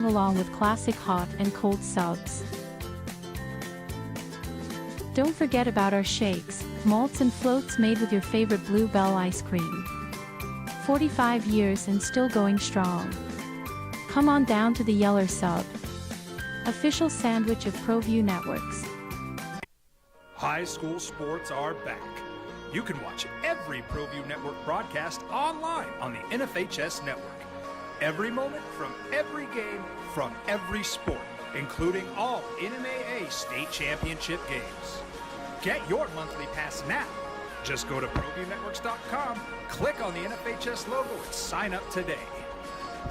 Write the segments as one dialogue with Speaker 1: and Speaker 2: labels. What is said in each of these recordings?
Speaker 1: along with classic hot and cold subs. Don't forget about our shakes, malts and floats made with your favorite Blue Bell ice cream. 45 years and still going strong. Come on down to the Yeller Sub, official sandwich of ProView Networks.
Speaker 2: High school sports are back. You can watch every ProView Network broadcast online on the NFHS network. Every moment from every game from every sport, including all NMAA state championship games. Get your monthly pass now. Just go to ProViewNetworks.com, click on the NFHS logo, and sign up today.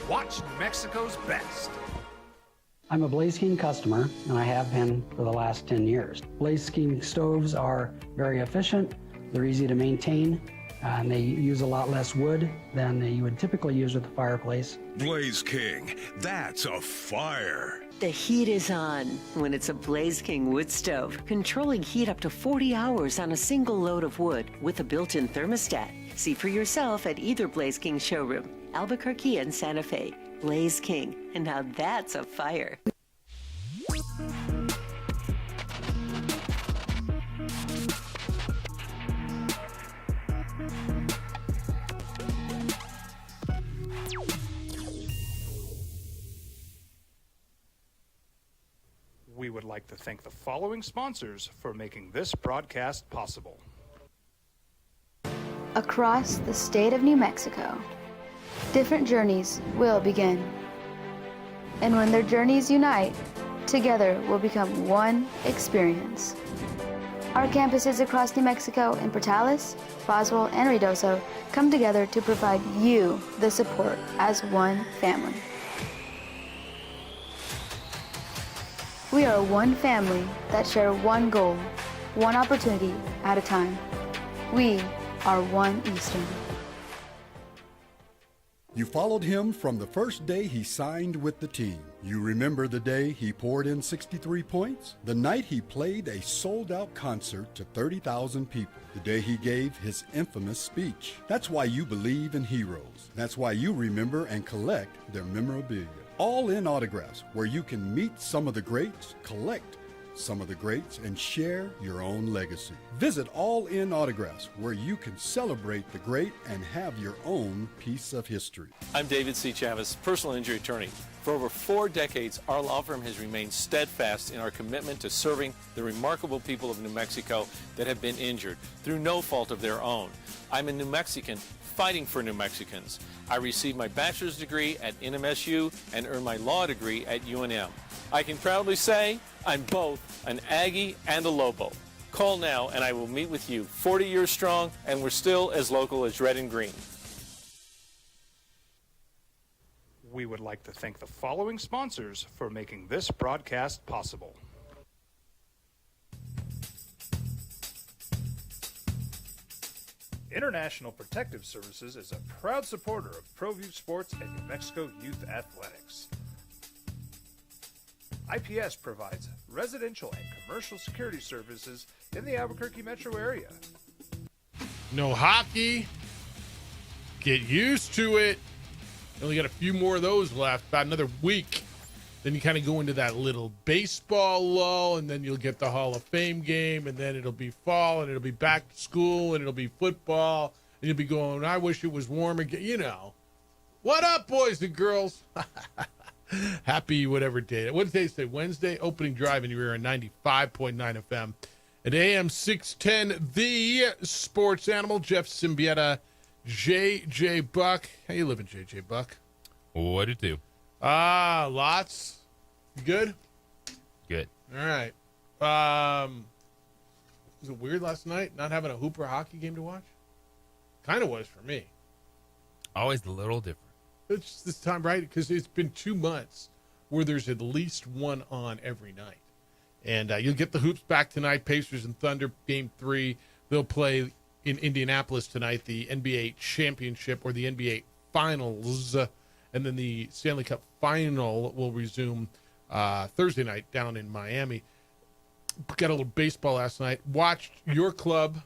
Speaker 2: Watch New Mexico's best.
Speaker 3: I'm a Blaze King customer, and I have been for the last 10 years. Blaze King stoves are very efficient, they're easy to maintain, and they use a lot less wood than you would typically use with a fireplace.
Speaker 4: Blaze King, that's a fire.
Speaker 5: The heat is on when it's a Blaze King wood stove, controlling heat up to 40 hours on a single load of wood with a built-in thermostat. See for yourself at either Blaze King showroom, Albuquerque and Santa Fe. Blaze King, and now that's a fire.
Speaker 2: We would like to thank the following sponsors for making this broadcast possible.
Speaker 6: Across the state of New Mexico, different journeys will begin. And when their journeys unite, together will become one experience. Our campuses across New Mexico in Portales, Boswell, and Ruidoso come together to provide you the support as one family. We are one family that share one goal, one opportunity at a time. We are One Eastern.
Speaker 7: You followed him from the first day he signed with the team. You remember the day he poured in 63 points? The night he played a sold-out concert to 30,000 people. The day he gave his infamous speech. That's why you believe in heroes. That's why you remember and collect their memorabilia. All in autographs, where you can meet some of the greats, collect some of the greats, and share your own legacy. Visit All In Autographs, where you can celebrate the great and have your own piece of history.
Speaker 8: I'm David C. Chavez, personal injury attorney. For over 4 decades, our law firm has remained steadfast in our commitment to serving the remarkable people of New Mexico that have been injured through no fault of their own. I'm a New Mexican fighting for New Mexicans. I received my bachelor's degree at NMSU and earned my law degree at UNM. I can proudly say I'm both an Aggie and a Lobo. Call now and I will meet with you. 40 years strong, and we're still as local as red and green.
Speaker 2: We would like to thank the following sponsors for making this broadcast possible. International Protective Services is a proud supporter of ProView Sports and New Mexico Youth Athletics. IPS provides residential and commercial security services in the Albuquerque metro area.
Speaker 9: No hockey. Get used to it. Only got a few more of those left, about another week. Then you kind of go into that little baseball lull, and then you'll get the Hall of Fame game, and then it'll be fall, and it'll be back to school, and it'll be football, and you'll be going, I wish it was warm again. You know. What up, boys and girls? Happy whatever day. What did they say? Wednesday, opening drive in your ear on 95.9 FM. At AM 610, the sports animal, Jeff Symbieta, JJ Buck. How you living, JJ Buck?
Speaker 10: What do you do?
Speaker 9: Lots. You good?
Speaker 10: Good.
Speaker 9: All right. Was it weird last night not having a Hooper hockey game to watch? Kind of was for me.
Speaker 10: Always a little different.
Speaker 9: It's just this time, right? Because it's been 2 months where there's at least one on every night. And you'll get the hoops back tonight. Pacers and Thunder, Game 3. They'll play in Indianapolis tonight, the NBA Championship or the NBA Finals. And then the Stanley Cup Final will resume Thursday night down in Miami. Got a little baseball last night. Watched your club,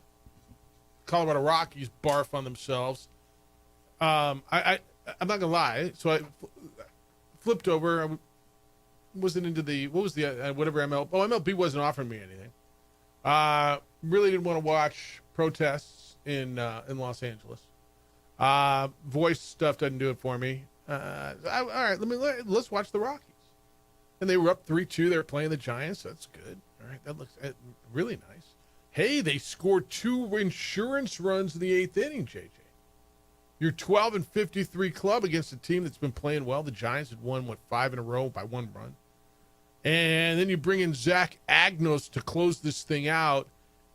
Speaker 9: Colorado Rockies, barf on themselves. I'm not going to lie. So I flipped over. wasn't into the, what was the, whatever MLB wasn't offering me anything. Really didn't want to watch protests in Los Angeles. Voice stuff doesn't do it for me. All right, let's watch the Rockies. And they were up 3-2. They were playing the Giants. That's good. All right, that looks really nice. Hey, they scored 2 insurance runs in the 8th inning, JJ. Your 12-53 club against a team that's been playing well. The Giants had won, 5 in a row by 1 run. And then you bring in Zach Agnos to close this thing out,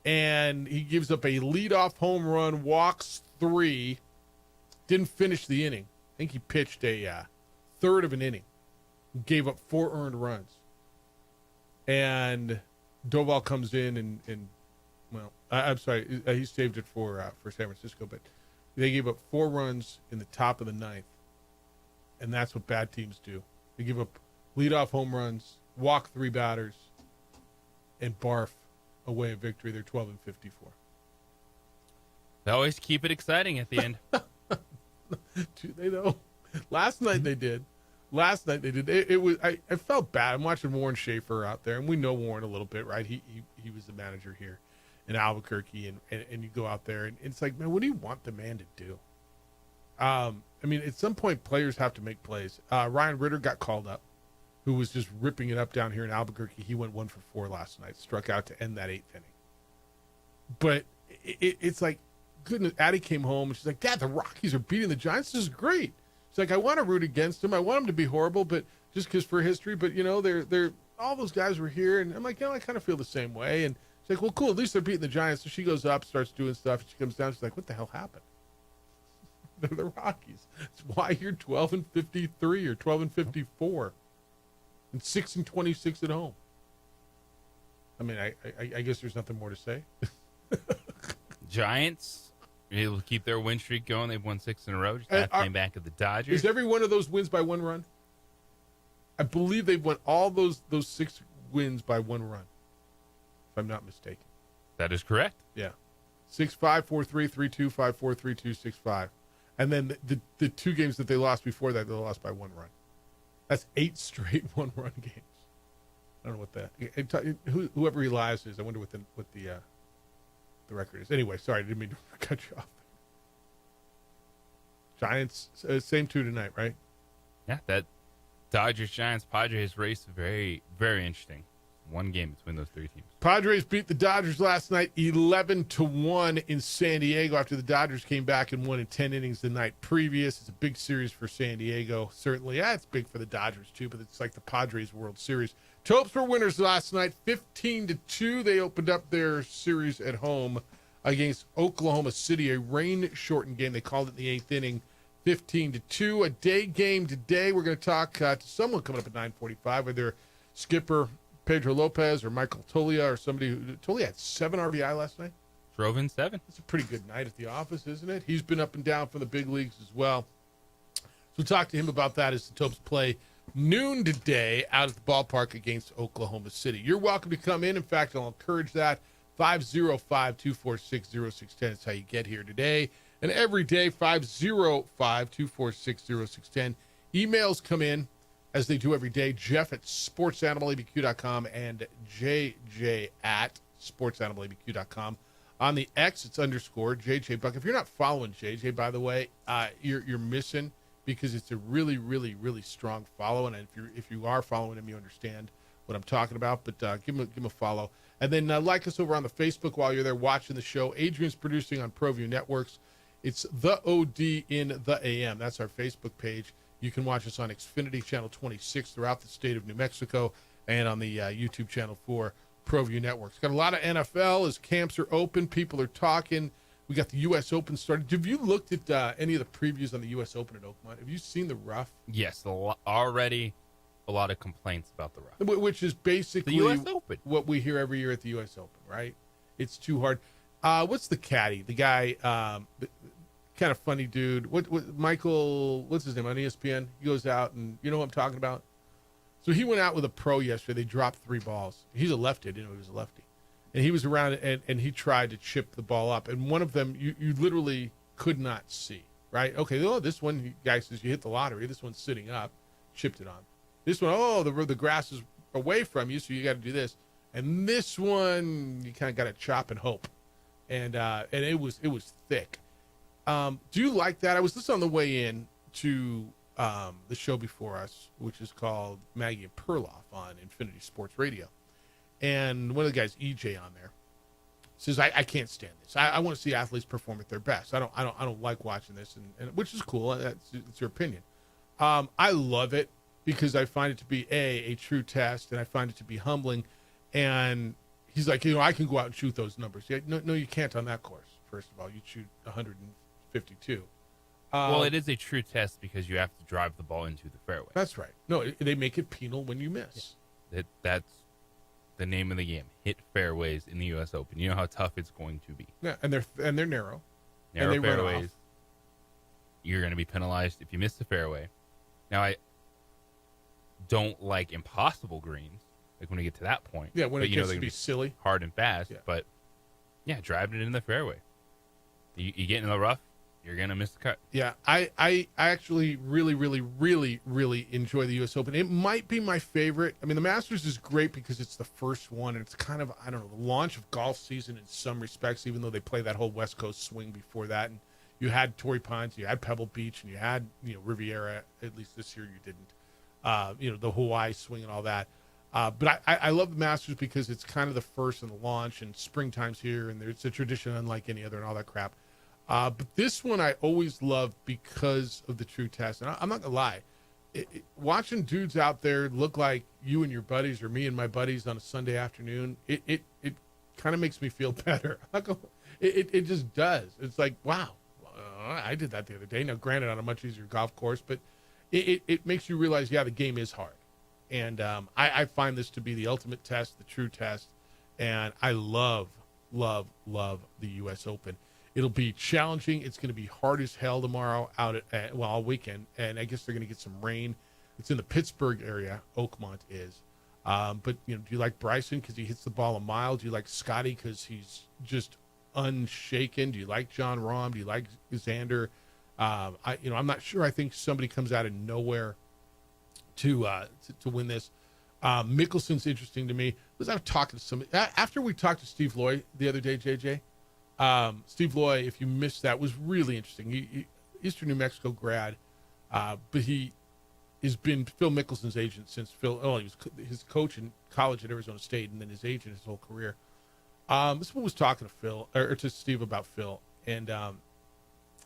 Speaker 9: and he gives up a leadoff home run, walks 3, didn't finish the inning. I think he pitched a third of an inning, gave up 4 earned runs. And Doval comes in and I'm sorry, he saved it for San Francisco, but they gave up 4 runs in the top of the 9th, and that's what bad teams do. They give up leadoff home runs, walk 3 batters, and barf away a victory. They're 12-54.
Speaker 10: They always keep it exciting at the end.
Speaker 9: Do they though? Last night they did. It was. I felt bad. I'm watching Warren Schaefer out there, and we know Warren a little bit, right? He was the manager here in Albuquerque, and you go out there, and it's like, man, what do you want the man to do? I mean, at some point, players have to make plays. Ryan Ritter got called up, who was just ripping it up down here in Albuquerque. He went 1 for 4 last night, struck out to end that 8th inning. But it's like, goodness, Addie came home, and she's like, Dad, the Rockies are beating the Giants. This is great. She's like, I want to root against them. I want them to be horrible, but just because for history. But, they're all those guys were here. And I'm like, I kind of feel the same way. And she's like, well, cool. At least they're beating the Giants. So she goes up, starts doing stuff. And she comes down. She's like, what the hell happened? They're the Rockies. That's why you're 12-53 or 12-54 and 6-26 at home. I mean, I guess there's nothing more to say.
Speaker 10: Giants able to keep their win streak going. They've won 6 in a row. Just came back at the Dodgers.
Speaker 9: Is every one of those wins by 1 run? I believe they've won all those 6 wins by 1 run, if I'm not mistaken.
Speaker 10: That is correct.
Speaker 9: Yeah. 6-5, 4-3, 3-2, 5-4, 3-2, 6-5. And then the 2 games that they lost before that, they lost by 1 run. That's 8 straight 1-run games. I don't know what that. Whoever Elias is, I wonder what the record is. Anyway, sorry, I didn't mean to cut you off. Giants, same 2 tonight, right?
Speaker 10: Yeah, that Dodgers-Giants-Padres race is very, very interesting. 1 game between those 3 teams.
Speaker 9: Padres beat the Dodgers last night 11-1 in San Diego after the Dodgers came back and won in 10 innings the night previous. It's a big series for San Diego. Certainly, it's big for the Dodgers too, but it's like the Padres World Series. Topes were winners last night, 15-2. They opened up their series at home against Oklahoma City, a rain-shortened game. They called it in the 8th inning, 15-2. A day game today. We're going to talk to someone coming up at 9:45, whether skipper Pedro Lopez or Michael Toglia or somebody who Toglia had 7 RBI last night.
Speaker 10: Drove in 7.
Speaker 9: It's a pretty good night at the office, isn't it? He's been up and down from the big leagues as well. So we'll talk to him about that as the Topes play noon today out at the ballpark against Oklahoma City. You're welcome to come in. In fact, I'll encourage that. 505-246-0610 is how you get here today. And every day, 505-246-0610. Emails come in as they do every day. Jeff at sportsanimalabq.com and JJ at sportsanimalabq.com. On the X, it's _ JJ Buck. If you're not following JJ, by the way, you're missing, because it's a really, really, really strong follow. And if you are following him, you understand what I'm talking about. But give him a follow. And then like us over on the Facebook while you're there watching the show. Adrian's producing on ProView Networks. It's The OD in the AM. That's our Facebook page. You can watch us on Xfinity Channel 26 throughout the state of New Mexico and on the YouTube channel for ProView Networks. Got a lot of NFL as camps are open. People are talking. We got the U.S. Open started. Have you looked at any of the previews on the U.S. Open at Oakmont? Have you seen the rough?
Speaker 10: Yes, already a lot of complaints about the rough.
Speaker 9: Which is basically
Speaker 10: the U.S. Open.
Speaker 9: What we hear every year at the U.S. Open, right? It's too hard. What's the caddy? The guy, kind of funny dude. What Michael, what's his name on ESPN? He goes out and, you know what I'm talking about? So he went out with a pro yesterday. They dropped 3 balls. He's a lefty. I didn't know he was a lefty. And he was around and he tried to chip the ball up. And one of them, you literally could not see, right? Okay, this one, guy says you hit the lottery. This one's sitting up, chipped it on. This one, the grass is away from you, so you got to do this. And this one, you kind of got to chop and hope. And it was thick. Do you like that? I was listening on the way in to the show before us, which is called Maggie and Perloff on Infinity Sports Radio. And one of the guys, EJ, on there says, I can't stand this. I want to see athletes perform at their best. I don't like watching this, and which is cool. It's your opinion. I love it because I find it to be a true test, and I find it to be humbling. And he's like, I can go out and shoot those numbers. Yeah, no, you can't on that course. First of all, you shoot 152.
Speaker 10: Well, it is a true test because you have to drive the ball into the fairway.
Speaker 9: That's right. No, they make it penal when you miss.
Speaker 10: That's the name of the game. Hit fairways in the U.S. Open. You know how tough it's going to be.
Speaker 9: Yeah, and they're narrow.
Speaker 10: Narrow
Speaker 9: and they
Speaker 10: fairways. You're going to be penalized if you miss the fairway. Now, I don't like impossible greens, like when we get to that point.
Speaker 9: Yeah, when it gets
Speaker 10: they
Speaker 9: to be silly.
Speaker 10: Hard and fast.
Speaker 9: Yeah.
Speaker 10: But, yeah, driving it in the fairway. You get in the rough, you're going to miss the cut.
Speaker 9: Yeah, I actually really, really, really, really enjoy the U.S. Open. It might be my favorite. I mean, the Masters is great because it's the first one, and it's kind of, the launch of golf season in some respects, even though they play that whole West Coast swing before that. And you had Torrey Pines, you had Pebble Beach, and you had, Riviera. At least this year you didn't. The Hawaii swing and all that. But I love the Masters because it's kind of the first in the launch, and springtime's here, and there's a tradition unlike any other and all that crap. But this one I always love because of the true test. And I'm not going to lie. Watching dudes out there look like you and your buddies or me and my buddies on a Sunday afternoon, it kind of makes me feel better. It just does. It's like, wow, I did that the other day. Now, granted, on a much easier golf course, but it makes you realize, the game is hard. And I find this to be the ultimate test, the true test. And I love, love, love the U.S. Open. It'll be challenging. It's going to be hard as hell tomorrow all weekend. And I guess they're going to get some rain. It's in the Pittsburgh area. Oakmont is. But, do you like Bryson because he hits the ball a mile? Do you like Scotty because he's just unshaken? Do you like John Rahm? Do you like Xander? I'm not sure. I think somebody comes out of nowhere to win this. Mickelson's interesting to me. I was talking to somebody after we talked to Steve Loy the other day, JJ. Steve Loy, if you missed that, was really interesting. He Eastern New Mexico grad, but he has been Phil Mickelson's agent since he was his coach in college at Arizona State, and then his agent his whole career. This one was talking to Phil or to Steve about Phil, and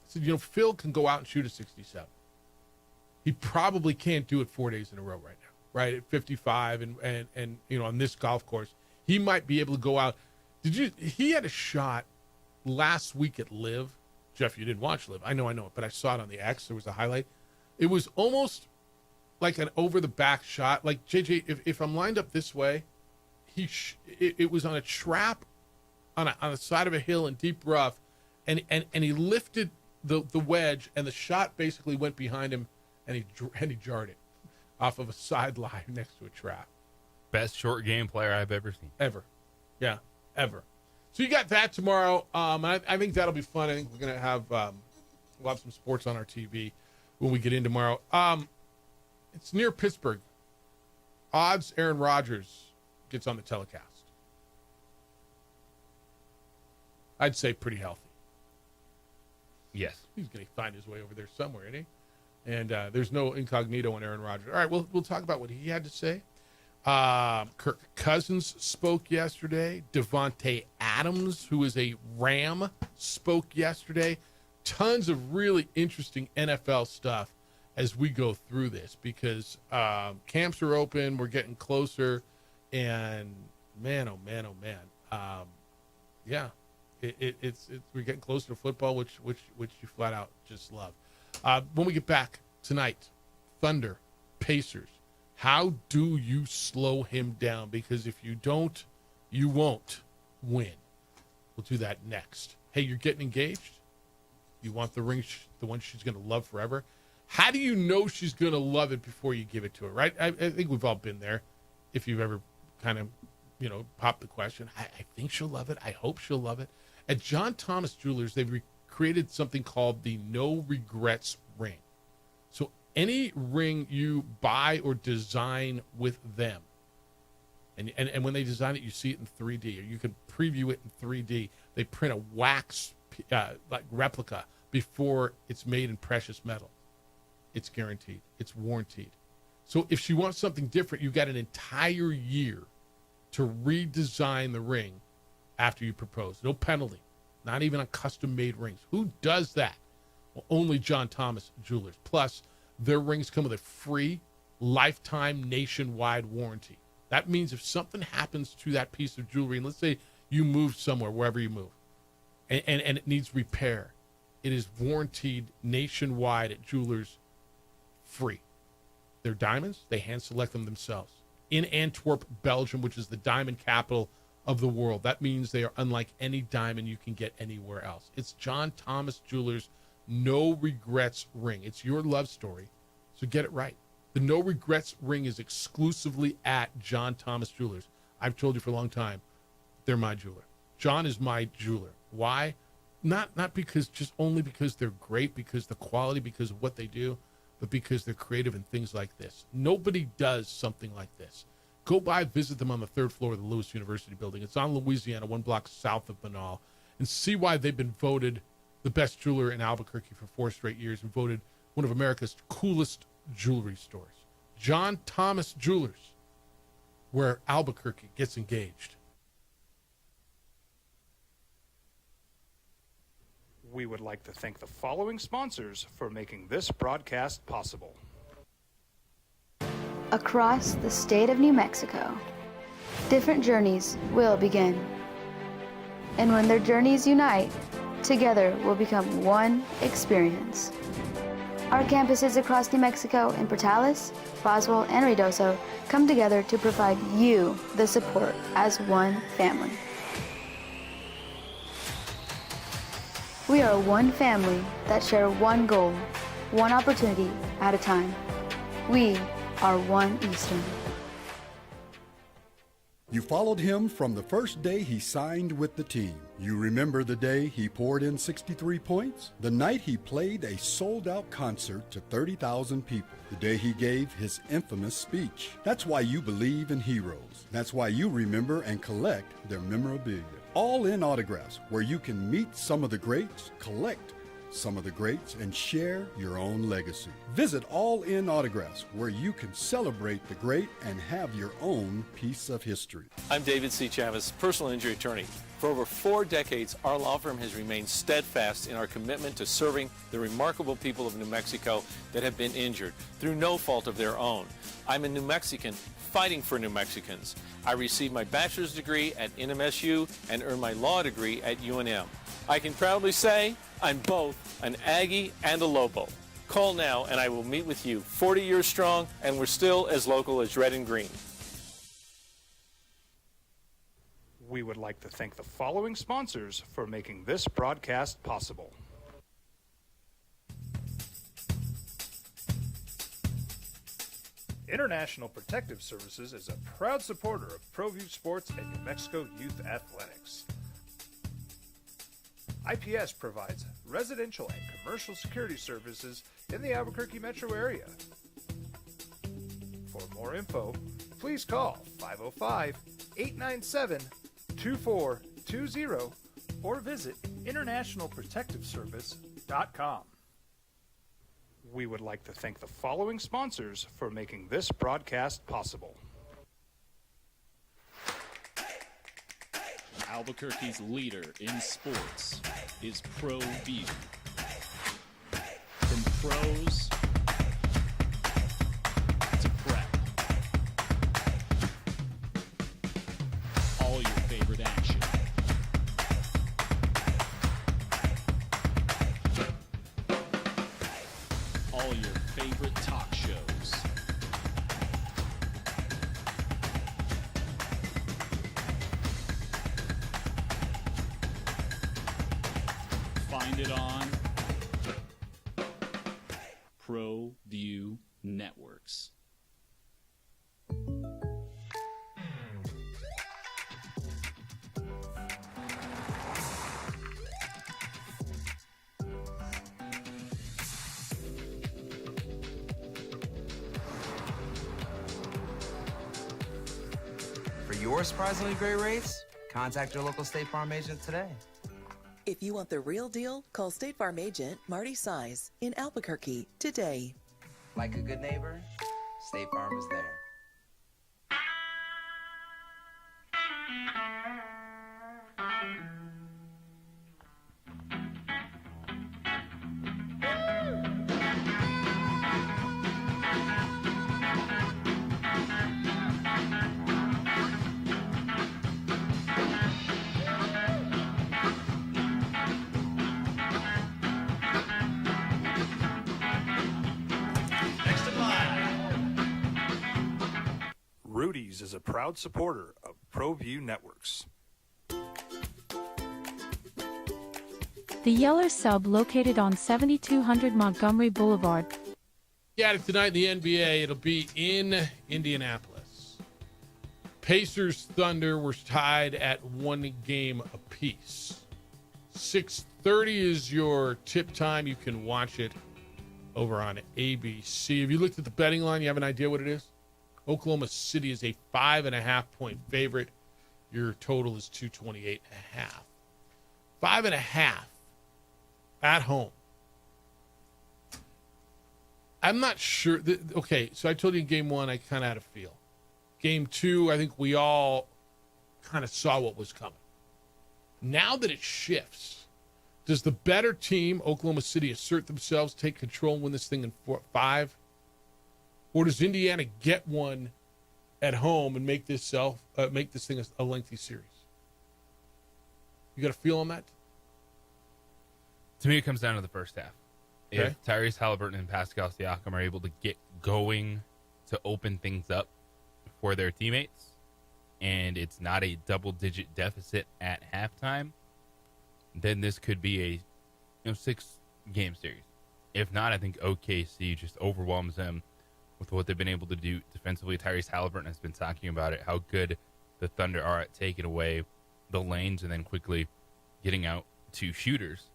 Speaker 9: said, Phil can go out and shoot a 67. He probably can't do it 4 days in a row right now, right at 55, and on this golf course, he might be able to go out. He had a shot last week at Live. Jeff, you didn't watch Live. I know it, but I saw it on the X. There was a highlight. It was almost like an over-the-back shot. Like, JJ, if I'm lined up this way, it was on a trap on a side of a hill in deep rough, and he lifted the wedge, and the shot basically went behind him, and he jarred it off of a sideline next to a trap.
Speaker 10: Best short game player I've ever seen.
Speaker 9: Ever. Yeah, ever. So you got that tomorrow. I think that'll be fun. I think we're going to have we'll have some sports on our TV when we get in tomorrow. It's near Pittsburgh. Odds Aaron Rodgers gets on the telecast. I'd say pretty healthy.
Speaker 10: Yes.
Speaker 9: He's going to find his way over there somewhere, isn't he? And there's no incognito on Aaron Rodgers. All right, we'll talk about what he had to say. Kirk Cousins spoke yesterday. Devontae Adams, who is a Ram, spoke yesterday. Tons of really interesting NFL stuff as we go through this because camps are open. We're getting closer, and man, oh man, oh man, yeah, it's we're getting closer to football, which you flat out just love. When we get back tonight, Thunder, Pacers. How do you slow him down? Because if you don't, you won't win. We'll do that next. Hey, you're getting engaged? You want the ring, the one she's going to love forever? How do you know she's going to love it before you give it to her, right? I think we've all been there. If you've ever kind of, popped the question, I think she'll love it. I hope she'll love it. At John Thomas Jewelers, they've created something called the No Regrets Ring. So Any ring you buy or design with them, and when they design it, you see it in 3D, or you can preview it in 3D. They print a wax like replica before it's made in precious metal. It's guaranteed. It's warranted. So if she wants something different, you got an entire year to redesign the ring after you propose. No penalty. Not even on custom-made rings. Who does that? Well, only John Thomas Jewelers. Plus, their rings come with a free lifetime nationwide warranty. That means if something happens to that piece of jewelry, and let's say you move somewhere, wherever you move, and it needs repair, it is warranted nationwide at Jewelers, free. They're diamonds. They hand select them themselves. In Antwerp, Belgium, which is the diamond capital of the world. That means they are unlike any diamond you can get anywhere else. It's John Thomas Jewelers' no regrets ring. It's your love story, so get it right. The no regrets ring is exclusively at John Thomas Jewelers. I've told you for a long time, they're my jeweler. John is my jeweler. Why? Not because, just only because they're great, because the quality, because of what they do, but because they're creative in things like this. Nobody does something like this. Go by, visit them on the 3rd floor of the Lewis University building. It's on Louisiana, 1 block south of Banal, and see why they've been voted the best jeweler in Albuquerque for 4 straight years and voted one of America's coolest jewelry stores. John Thomas Jewelers, where Albuquerque gets engaged.
Speaker 2: We would like to thank the following sponsors for making this broadcast possible.
Speaker 6: Across the state of New Mexico, different journeys will begin. And when their journeys unite, together will become one experience. Our campuses across New Mexico in Portales, Roswell, and Ruidoso come together to provide you the support as one family. We are one family that share one goal, one opportunity at a time. We are One Eastern.
Speaker 7: You followed him from the first day he signed with the team. You remember the day he poured in 63 points? The night he played a sold-out concert to 30,000 people. The day he gave his infamous speech. That's why you believe in heroes. That's why you remember and collect their memorabilia. All in Autographs, where you can meet some of the greats, collect some of the greats, and share your own legacy. Visit All In Autographs, where you can celebrate the great and have your own piece of history.
Speaker 8: I'm David C. Chavez, personal injury attorney. For over 4 decades, our law firm has remained steadfast in our commitment to serving the remarkable people of New Mexico that have been injured through no fault of their own. I'm a New Mexican fighting for New Mexicans. I received my bachelor's degree at NMSU and earned my law degree at UNM. I can proudly say I'm both an Aggie and a Lobo. Call now and I will meet with you. 40 years strong, and we're still as local as red and green.
Speaker 2: We would like to thank the following sponsors for making this broadcast possible. International Protective Services is a proud supporter of ProView Sports and New Mexico Youth Athletics. IPS provides residential and commercial security services in the Albuquerque metro area. For more info, please call 505-897-2420 or visit internationalprotectiveservice.com. We would like to thank the following sponsors for making this broadcast possible.
Speaker 11: Albuquerque's leader in sports is ProView. From pros to prep, all your favorite action. All your favorite talk shows. Find it on ProView Networks.
Speaker 12: your surprisingly great rates, contact your local State Farm agent today.
Speaker 13: If you want the real deal, call State Farm agent Marty Size in Albuquerque today.
Speaker 12: Like a good neighbor, State Farm is there.
Speaker 2: Rudy's is a proud supporter of ProView Networks.
Speaker 1: The Yeller Sub, located on 7200 Montgomery Boulevard.
Speaker 9: Got it tonight in the NBA. It'll be in Indianapolis. Pacers Thunder were tied at 1 game apiece. 6:30 is your tip time. You can watch it over on ABC. Have you looked at the betting line? You have an idea what it is? Oklahoma City is a 5.5-point favorite. Your total is 228.5. 5.5 at home. I'm not sure. Okay, so I told you in game 1, I kind of had a feel. Game 2, I think we all kind of saw what was coming. Now that it shifts, does the better team, Oklahoma City, assert themselves, take control, and win this thing in 5? Or does Indiana get one at home and make this thing a lengthy series? You got a feel on that?
Speaker 10: To me, it comes down to the first half.
Speaker 9: Okay.
Speaker 10: If Tyrese Halliburton and Pascal Siakam are able to get going to open things up for their teammates, and it's not a double-digit deficit at halftime, then this could be a 6-game series. If not, I think OKC just overwhelms them with what they've been able to do defensively. Tyrese Halliburton has been talking about it, how good the Thunder are at taking away the lanes and then quickly getting out to shooters,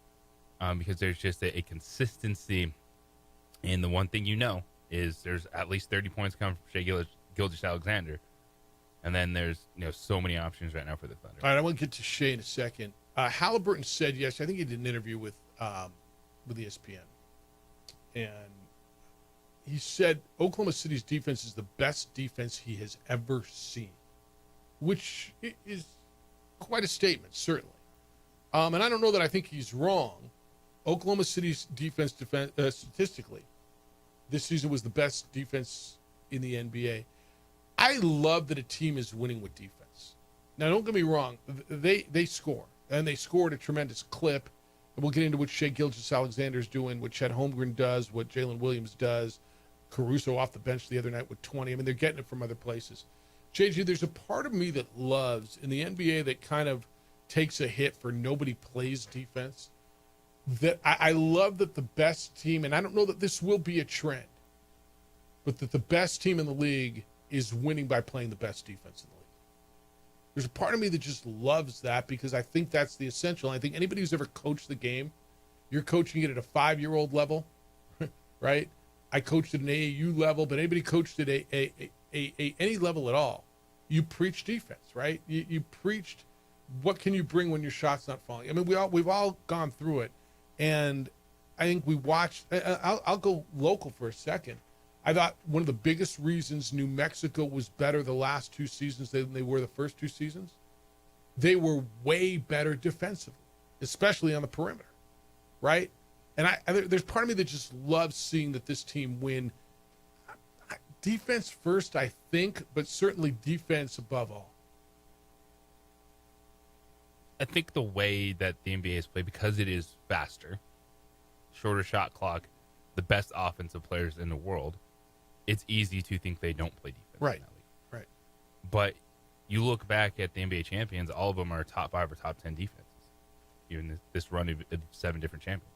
Speaker 10: because there's just a consistency. And the one thing is there's at least 30 points coming from Shai Gilgeous-Alexander. And then there's so many options right now for the Thunder.
Speaker 9: All right, I want to get to Shai in a second. Halliburton said yes. I think he did an interview with ESPN. And he said Oklahoma City's defense is the best defense he has ever seen, which is quite a statement, certainly. And I don't know that I think he's wrong. Oklahoma City's defense statistically, this season was the best defense in the NBA. I love that a team is winning with defense. Now, don't get me wrong. They score, and they score at a tremendous clip. And we'll get into what Shai Gilgeous-Alexander is doing, what Chet Holmgren does, what Jalen Williams does. Caruso off the bench the other night with 20. I mean, they're getting it from other places. JG, there's a part of me that loves, in the NBA, that kind of takes a hit for nobody plays defense. That I love that the best team, and I don't know that this will be a trend, but that the best team in the league is winning by playing the best defense in the league. There's a part of me that just loves that, because I think that's the essential. I think anybody who's ever coached the game, you're coaching it at a 5-year-old level, right? I coached at an AAU level, but anybody coached at any level at all, you preach defense, right? You preached what can you bring when your shot's not falling. I mean, we've all gone through it, and I think we watched. I'll go local for a second. I thought one of the biggest reasons New Mexico was better the last 2 seasons than they were the first 2 seasons, they were way better defensively, especially on the perimeter, right? And there's part of me that just loves seeing that this team win. Defense first, I think, but certainly defense above all.
Speaker 10: I think the way that the NBA is played, because it is faster, shorter shot clock, the best offensive players in the world, it's easy to think they don't play defense.
Speaker 9: Right.
Speaker 10: In that league.
Speaker 9: Right.
Speaker 10: But you look back at the NBA champions, all of them are top 5 or top 10 defenses. Even this run of 7 different champions.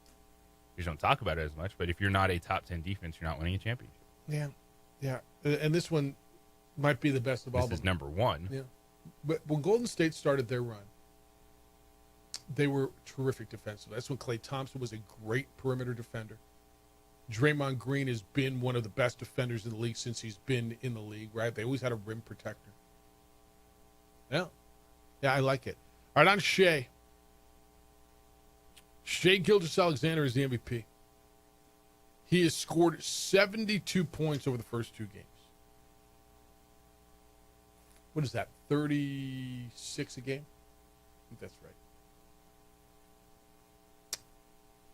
Speaker 10: You don't talk about it as much, but if you're not a top 10 defense, you're not winning a championship.
Speaker 9: Yeah. Yeah. And this one might be the best of all.
Speaker 10: This is number 1.
Speaker 9: Yeah. But when Golden State started their run, they were terrific defensively. That's when Klay Thompson was a great perimeter defender. Draymond Green has been one of the best defenders in the league since he's been in the league, right? They always had a rim protector. Yeah. Yeah, I like it. All right, on Shea. Shea Gilgeous-Alexander is the MVP. He has scored 72 points over the first 2 games. What is that, 36 a game? I think that's right.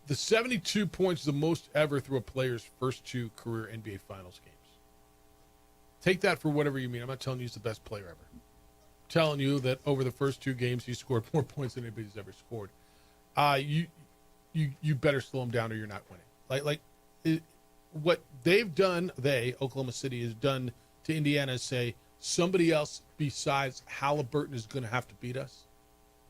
Speaker 9: The 72 points is the most ever through a player's first 2 career NBA Finals games. Take that for whatever you mean. I'm not telling you he's the best player ever. I'm telling you that over the first 2 games, he scored more points than anybody's ever scored. You better slow him down or you're not winning. What they've done, Oklahoma City, has done to Indiana is say, somebody else besides Halliburton is going to have to beat us.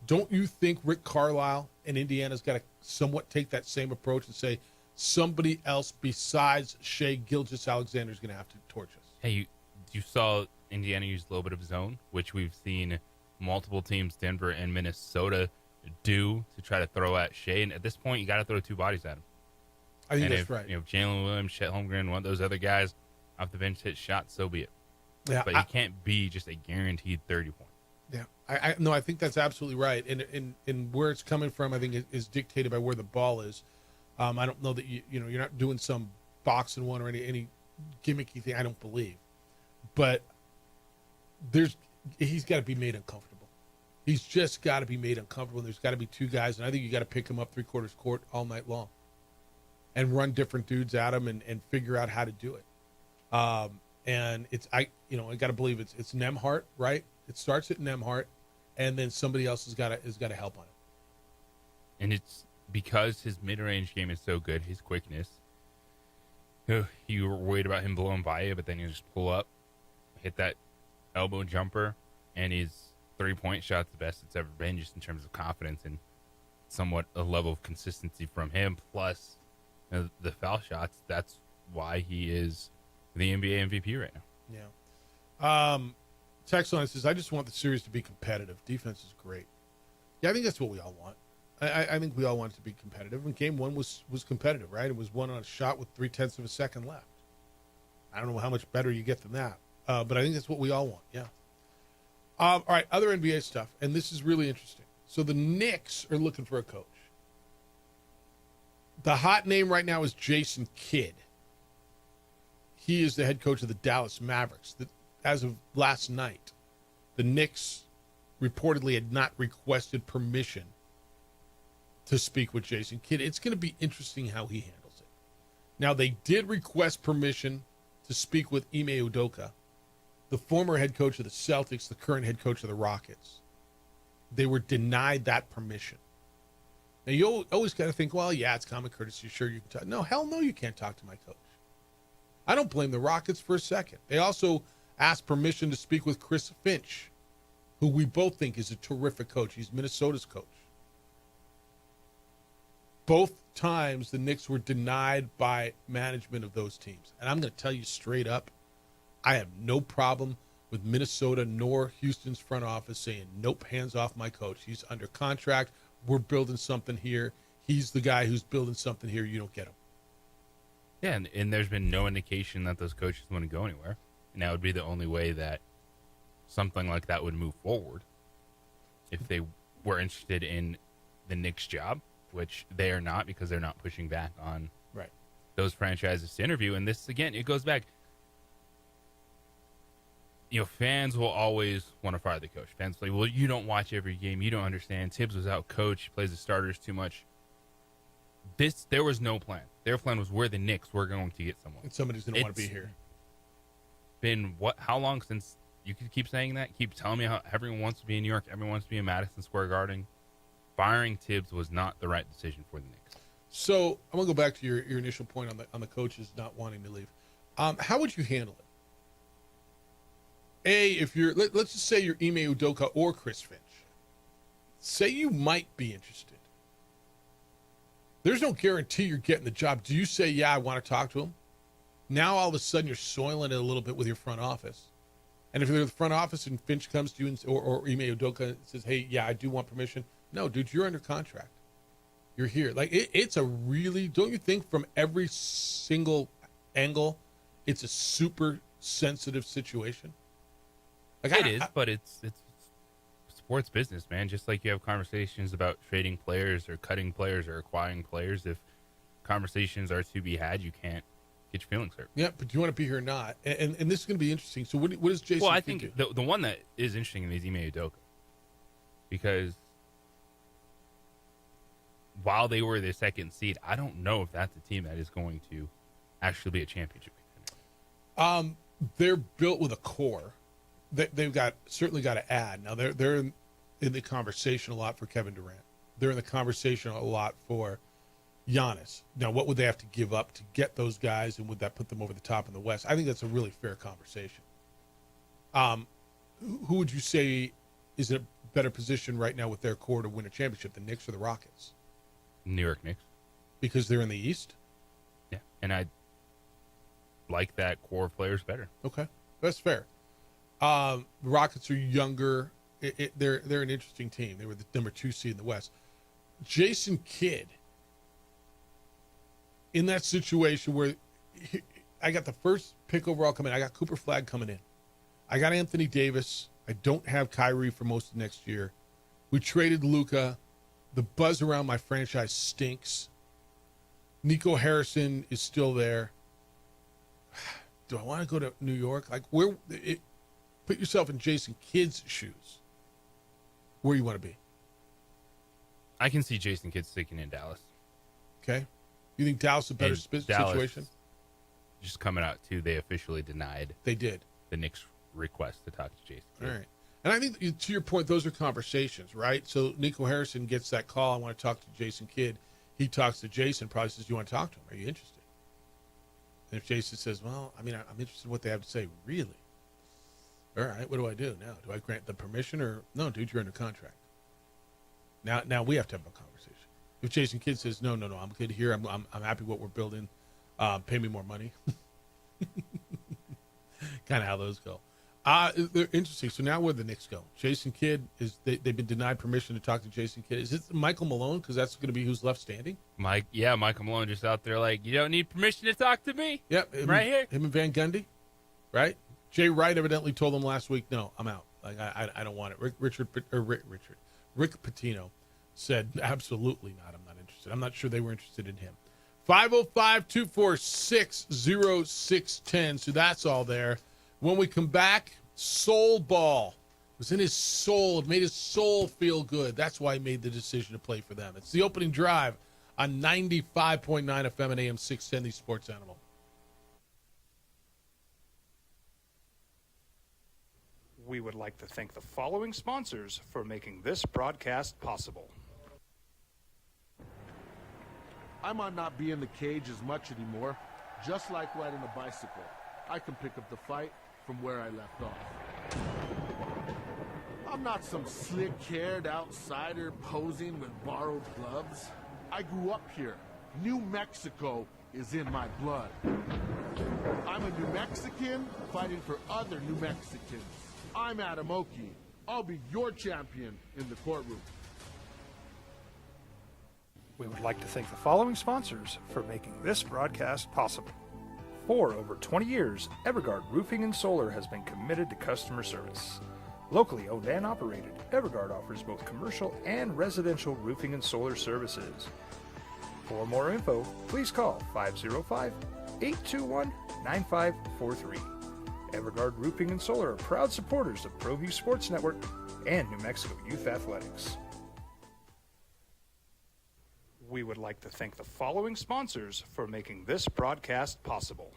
Speaker 9: Don't you think Rick Carlisle and Indiana's got to somewhat take that same approach and say, somebody else besides Shea Gilgeous-Alexander is going to have to torch us?
Speaker 10: Hey, you saw Indiana use a little bit of zone, which we've seen multiple teams, Denver and Minnesota, do to try to throw at Shea. And at this point, you got to throw 2 bodies at him.
Speaker 9: I think
Speaker 10: and
Speaker 9: that's
Speaker 10: if,
Speaker 9: right.
Speaker 10: Jalen Williams, Chet Holmgren, one of those other guys off the bench hit shots, so be it.
Speaker 9: Yeah,
Speaker 10: but you can't be just a guaranteed 30 point.
Speaker 9: Yeah, I think that's absolutely right. And where it's coming from, I think is dictated by where the ball is. I don't know that you're not doing some box and one or any gimmicky thing. I don't believe, but he's got to be made uncomfortable. He's just got to be made uncomfortable. And there's got to be 2 guys, and I think you got to pick him up 3/4 court all night long, and run different dudes at him and figure out how to do it. And I got to believe it's Nembhard, right? It starts at Nembhard, and then somebody else has got to help on it.
Speaker 10: And it's because his mid-range game is so good, his quickness. You were worried about him blowing by you, but then you just pull up, hit that elbow jumper, and his 3-point shot's the best it's ever been, just in terms of confidence and somewhat a level of consistency from him. Plus the foul shots. That's why he is the NBA MVP right now.
Speaker 9: Yeah. Text line says, I just want the series to be competitive. Defense is great. Yeah, I think that's what we all want. I think we all want it to be competitive. And game 1 was competitive, right? It was won on a shot with 0.3 of a second left. I don't know how much better you get than that. But I think that's what we all want, yeah. All right, other NBA stuff. And this is really interesting. So the Knicks are looking for a coach. The hot name right now is Jason Kidd. He is the head coach of the Dallas Mavericks. As of last night, the Knicks reportedly had not requested permission to speak with Jason Kidd. It's going to be interesting how he handles it. Now, they did request permission to speak with Ime Udoka, the former head coach of the Celtics, the current head coach of the Rockets. They were denied that permission. Now, you always got to think, well, yeah, it's common courtesy. Sure, you can talk. No, hell no, you can't talk to my coach. I don't blame the Rockets for a second. They also asked permission to speak with Chris Finch, who we both think is a terrific coach. He's Minnesota's coach. Both times the Knicks were denied by management of those teams. And I'm going to tell you straight up, I have no problem with Minnesota nor Houston's front office saying, nope, hands off my coach. He's under contract. We're building something here. He's the guy who's building something here. You don't get him.
Speaker 10: Yeah, and there's been no indication that those coaches want to go anywhere. And that would be the only way that something like that would move forward if they were interested in the Knicks job, which they are not because they're not pushing back on those franchises to interview. And this, again, it goes back. Fans will always want to fire the coach. Fans say, well, you don't watch every game. You don't understand. Tibbs was out coach. He plays the starters too much. There was no plan. Their plan was we're the Knicks. We're going to get someone.
Speaker 9: And somebody's going to want to be here.
Speaker 10: Been how long since you could keep saying that? Keep telling me how everyone wants to be in New York. Everyone wants to be in Madison Square Garden. Firing Tibbs was not the right decision for the Knicks.
Speaker 9: So I'm going to go back to your initial point on the coaches not wanting to leave. How would you handle it? If you're, let's just say you're Ime Udoka or Chris Finch. Say you might be interested. There's no guarantee you're getting the job. Do you say, yeah, I want to talk to him? Now all of a sudden you're soiling it a little bit with your front office. And if you're the front office and Finch comes to you or Ime Udoka says, hey, yeah, I do want permission. No, dude, you're under contract. You're here. Like it's a really, don't you think from every single angle, it's a super sensitive situation?
Speaker 10: Like it is, but it's sports business, man. Just like you have conversations about trading players or cutting players or acquiring players, if conversations are to be had, you can't get your feelings hurt.
Speaker 9: Yeah, but do you want to be here or not? And this is going to be interesting. So what is Jason?
Speaker 10: Well, I think the one that is interesting is Ime Udoka, because while they were the second seed, I don't know if that's a team that is going to actually be a championship contender.
Speaker 9: They're built with a core. They've certainly got to add. Now they're in the conversation a lot for Kevin Durant. They're in the conversation a lot for Giannis. Now, what would they have to give up to get those guys, and would that put them over the top in the West? I think that's a really fair conversation. Who would you say is in a better position right now with their core to win a championship, the Knicks or the Rockets?
Speaker 10: New York Knicks.
Speaker 9: Because they're in the East?
Speaker 10: Yeah, and I like that core of players better.
Speaker 9: Okay, that's fair. The Rockets are younger. They're an interesting team. They were the number 2 seed in the West. Jason Kidd, in that situation where I got the first pick overall coming in, I got Cooper Flagg coming in. I got Anthony Davis. I don't have Kyrie for most of next year. We traded Luka. The buzz around my franchise stinks. Nico Harrison is still there. Do I want to go to New York? Like, put yourself in Jason Kidd's shoes. Where you want to be?
Speaker 10: I can see Jason Kidd sticking in Dallas.
Speaker 9: Okay. You think Dallas is a better situation?
Speaker 10: Just coming out, too, they officially denied.
Speaker 9: They did.
Speaker 10: The Knicks' request to talk to Jason Kidd.
Speaker 9: All right. And I think, to your point, those are conversations, right? So Nico Harrison gets that call, I want to talk to Jason Kidd. He talks to Jason, probably says, you want to talk to him? Are you interested? And if Jason says, well, I mean, I'm interested in what they have to say. Really? All right, what do I do now? Do I grant the permission or no, dude, you're under contract. Now we have to have a conversation. If Jason Kidd says, no, I'm good here. I'm happy what we're building. Pay me more money. Kind of how those go. They're interesting. So now where the Knicks go? Jason Kidd, they've been denied permission to talk to Jason Kidd. Is it Michael Malone? Because that's going to be who's left standing.
Speaker 10: Michael Malone just out there like, you don't need permission to talk to me.
Speaker 9: Yep,
Speaker 10: here.
Speaker 9: Him and Van Gundy, right? Jay Wright evidently told him last week, no, I'm out. Like I don't want it. Rick Pitino said, absolutely not. I'm not interested. I'm not sure they were interested in him. 505-246-0610. So that's all there. When we come back, soul ball. It was in his soul. It made his soul feel good. That's why he made the decision to play for them. It's the opening drive on 95.9 FM and AM 610, the Sports Animal.
Speaker 2: We would like to thank the following sponsors for making this broadcast possible.
Speaker 14: I might not be in the cage as much anymore. Just like riding a bicycle, I can pick up the fight from where I left off. I'm not some slick-haired outsider posing with borrowed gloves. I grew up here. New Mexico is in my blood. I'm a New Mexican fighting for other New Mexicans. I'm Adam Oki. I'll be your champion in the courtroom.
Speaker 2: We would like to thank the following sponsors for making this broadcast possible. For over 20 years, Evergard Roofing and Solar has been committed to customer service. Locally owned and operated, Evergard offers both commercial and residential roofing and solar services. For more info, please call 505-821-9543. Evergard Roofing and Solar are proud supporters of ProView Sports Network and New Mexico Youth Athletics. We would like to thank the following sponsors for making this broadcast possible.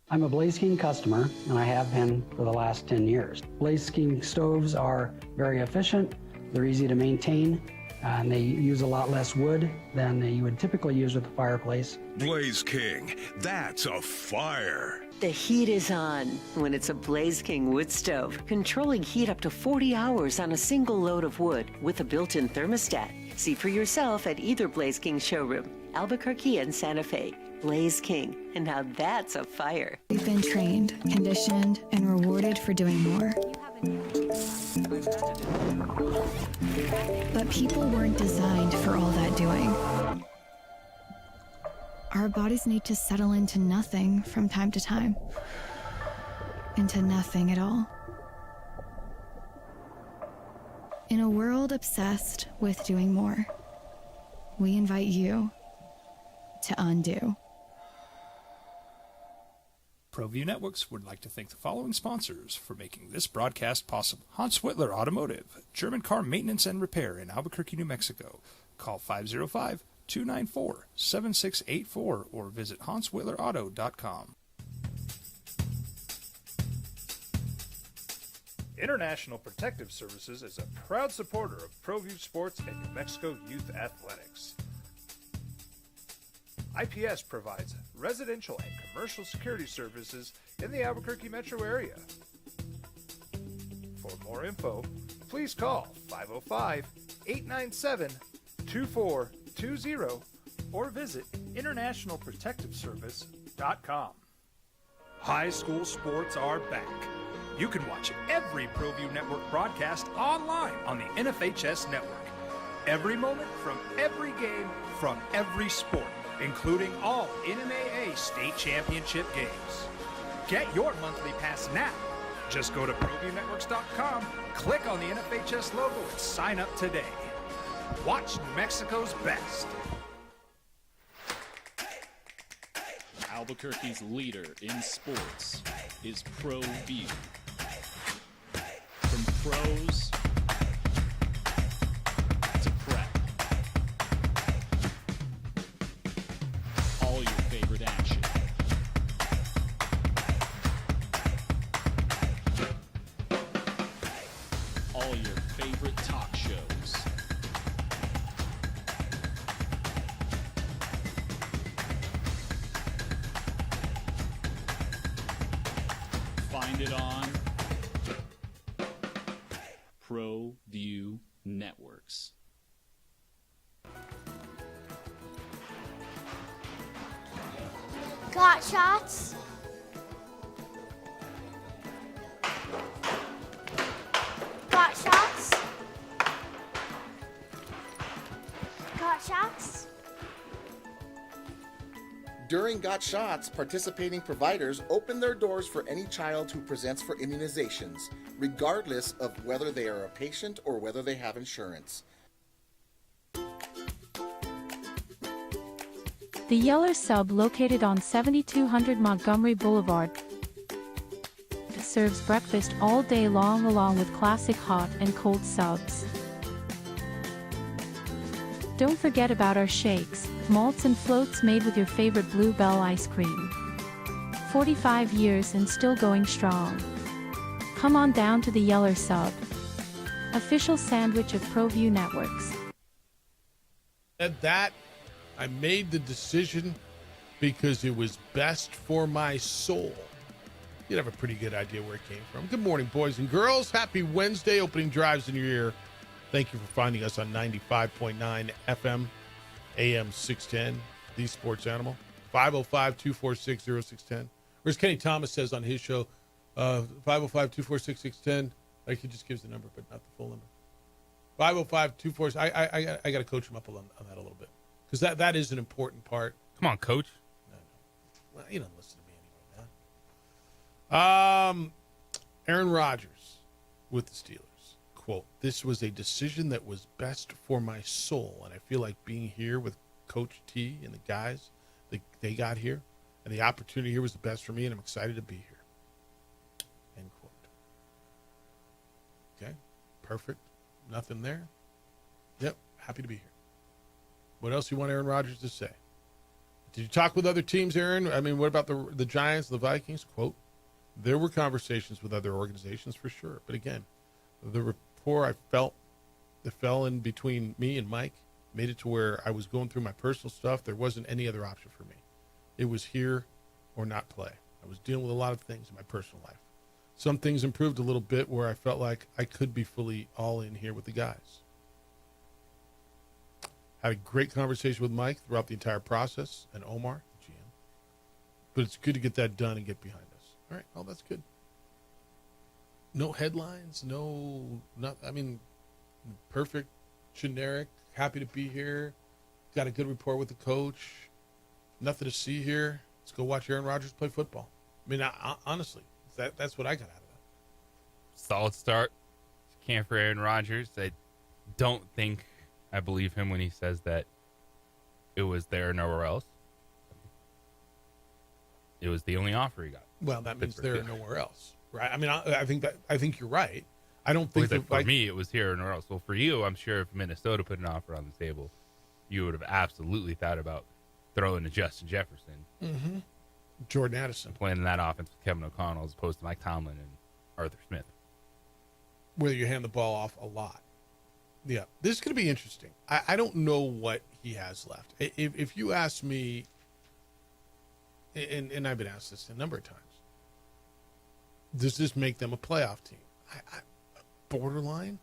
Speaker 3: I'm a Blaze King customer, and I have been for the last 10 years. Blaze King stoves are very efficient, they're easy to maintain, and they use a lot less wood than you would typically use with a fireplace.
Speaker 4: Blaze King, that's a fire.
Speaker 5: The heat is on when it's a Blaze King wood stove, controlling heat up to 40 hours on a single load of wood with a built-in thermostat. See for yourself at either Blaze King showroom, Albuquerque and Santa Fe. Blaze King, and now that's a fire.
Speaker 15: We've been trained, conditioned, and rewarded for doing more. But people weren't designed for all that doing. Our bodies need to settle into nothing from time to time. Into nothing at all. In a world obsessed with doing more, we invite you to undo.
Speaker 2: ProView Networks would like to thank the following sponsors for making this broadcast possible. Hans Whitler Automotive, German car maintenance and repair in Albuquerque, New Mexico. Call 505-294-7684 or visit hanswhitlerauto.com. International Protective Services is a proud supporter of ProView Sports and New Mexico Youth Athletics. IPS provides residential and commercial security services in the Albuquerque metro area. For more info, please call 505-897-2420 or visit internationalprotectiveservice.com. High school sports are back. You can watch every ProView Network broadcast online on the NFHS network. Every moment from every game from every sport, including all NMAA state championship games. Get your monthly pass now. Just go to ProViewNetworks.com, click on the NFHS logo, and sign up today. Watch New Mexico's best.
Speaker 11: Albuquerque's leader in sports is ProView. From pros to prep, all your favorite action. All your favorite talk shows. Find it on ProView Networks.
Speaker 16: Got shots? Got shots? Got shots?
Speaker 17: During Got Shots, participating providers open their doors for any child who presents for immunizations, regardless of whether they are a patient or whether they have insurance.
Speaker 1: The Yeller Sub, located on 7200 Montgomery Boulevard, serves breakfast all day long along with classic hot and cold subs. Don't forget about our shakes, malts and floats made with your favorite Blue Bell ice cream. 45 years and still going strong. Come on down to the Yeller Sub, official sandwich of ProView Networks.
Speaker 9: At that, I made the decision because it was best for my soul. You'd have a pretty good idea where it came from. Good morning, boys and girls. Happy Wednesday. Opening drives in your ear. Thank you for finding us on 95.9 FM, AM 610, the Sports Animal. 505-246-0610. Or as Kenny Thomas says on his show, 505-246-0610. Like, he just gives the number, but not the full number. 505-246. I got to coach him up on that a little bit. Because that is an important part.
Speaker 10: Come on, coach.
Speaker 9: No. Well, you don't listen to me anyway, man. Aaron Rodgers with the Steelers. Quote, "This was a decision that was best for my soul, and I feel like being here with Coach T and the guys, they got here, and the opportunity here was the best for me, and I'm excited to be here." End quote. Okay, perfect. Nothing there. Yep, happy to be here. What else you want Aaron Rodgers to say? Did you talk with other teams, Aaron? I mean, what about the Giants, the Vikings? Quote, "There were conversations with other organizations for sure. But again, the rapport I felt that fell in between me and Mike made it to where I was going through my personal stuff. There wasn't any other option for me. It was here or not play. I was dealing with a lot of things in my personal life. Some things improved a little bit where I felt like I could be fully all in here with the guys. Had a great conversation with Mike throughout the entire process and Omar, the GM. But it's good to get that done and get behind us. All right, well, that's good. No headlines, perfect, generic, happy to be here. Got a good rapport with the coach. Nothing to see here. Let's go watch Aaron Rodgers play football. I mean, honestly, that's what I got out of that.
Speaker 10: Solid start. can't for Aaron Rodgers. I don't think I believe him when he says that it was there nowhere else. It was the only offer he got.
Speaker 9: Well, that means there nowhere else, right? I mean, I think you're right. I don't think that,
Speaker 10: for me it was here or nowhere else. Well, for you, I'm sure if Minnesota put an offer on the table, you would have absolutely thought about throwing to Justin Jefferson,
Speaker 9: Jordan Addison,
Speaker 10: playing in that offense with Kevin O'Connell as opposed to Mike Tomlin and Arthur Smith,
Speaker 9: where you hand the ball off a lot. Yeah, this is going to be interesting. I don't know what he has left. If you ask me, and I've been asked this a number of times, does this make them a playoff team? Borderline.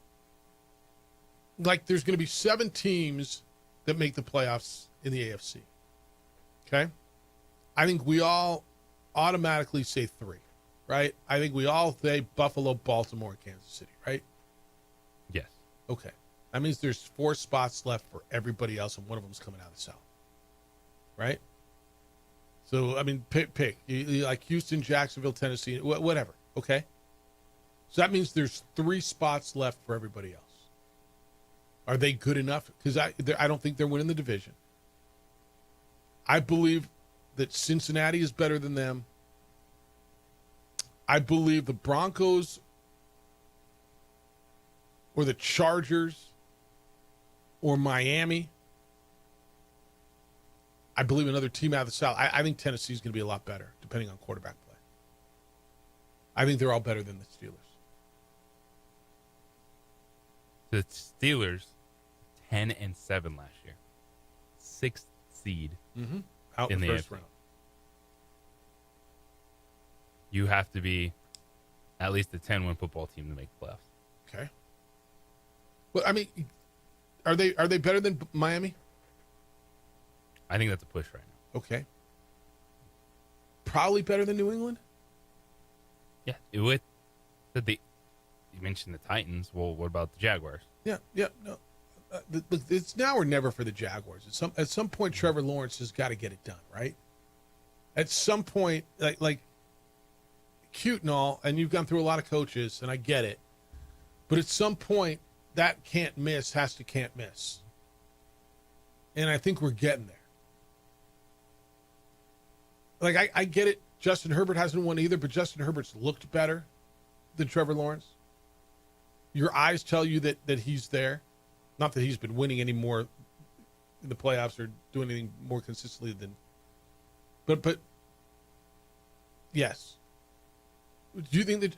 Speaker 9: Like, there's going to be 7 teams that make the playoffs in the AFC. Okay? I think we all automatically say 3, right? I think we all say Buffalo, Baltimore, and Kansas City, right?
Speaker 10: Yes.
Speaker 9: Okay. That means there's 4 spots left for everybody else, and one of them's coming out of the South. Right? So, I mean, pick. You like Houston, Jacksonville, Tennessee, whatever. Okay? So that means there's 3 spots left for everybody else. Are they good enough? Because I don't think they're winning the division. I believe that Cincinnati is better than them. I believe the Broncos or the Chargers or Miami. I believe another team out of the South. I think Tennessee's going to be a lot better, depending on quarterback play. I think they're all better than the Steelers.
Speaker 10: The Steelers, 10-7 last year, 6th seed
Speaker 9: out in the first round.
Speaker 10: You have to be at least a 10-win football team to make the playoffs.
Speaker 9: Okay. Well, I mean, are they better than Miami?
Speaker 10: I think that's a push right now.
Speaker 9: Okay. Probably better than New England?
Speaker 10: Yeah. You mentioned the Titans. Well, what about the Jaguars?
Speaker 9: Yeah. No. Look, it's now or never for the Jaguars. At some point, Trevor Lawrence has got to get it done, right? At some point, like cute and all, and you've gone through a lot of coaches, and I get it. But at some point, that can't miss has to can't miss. And I think we're getting there. Like, I get it. Justin Herbert hasn't won either, but Justin Herbert's looked better than Trevor Lawrence. Your eyes tell you that he's there. Not that he's been winning any more in the playoffs or doing anything more consistently than. But yes. Do you think that?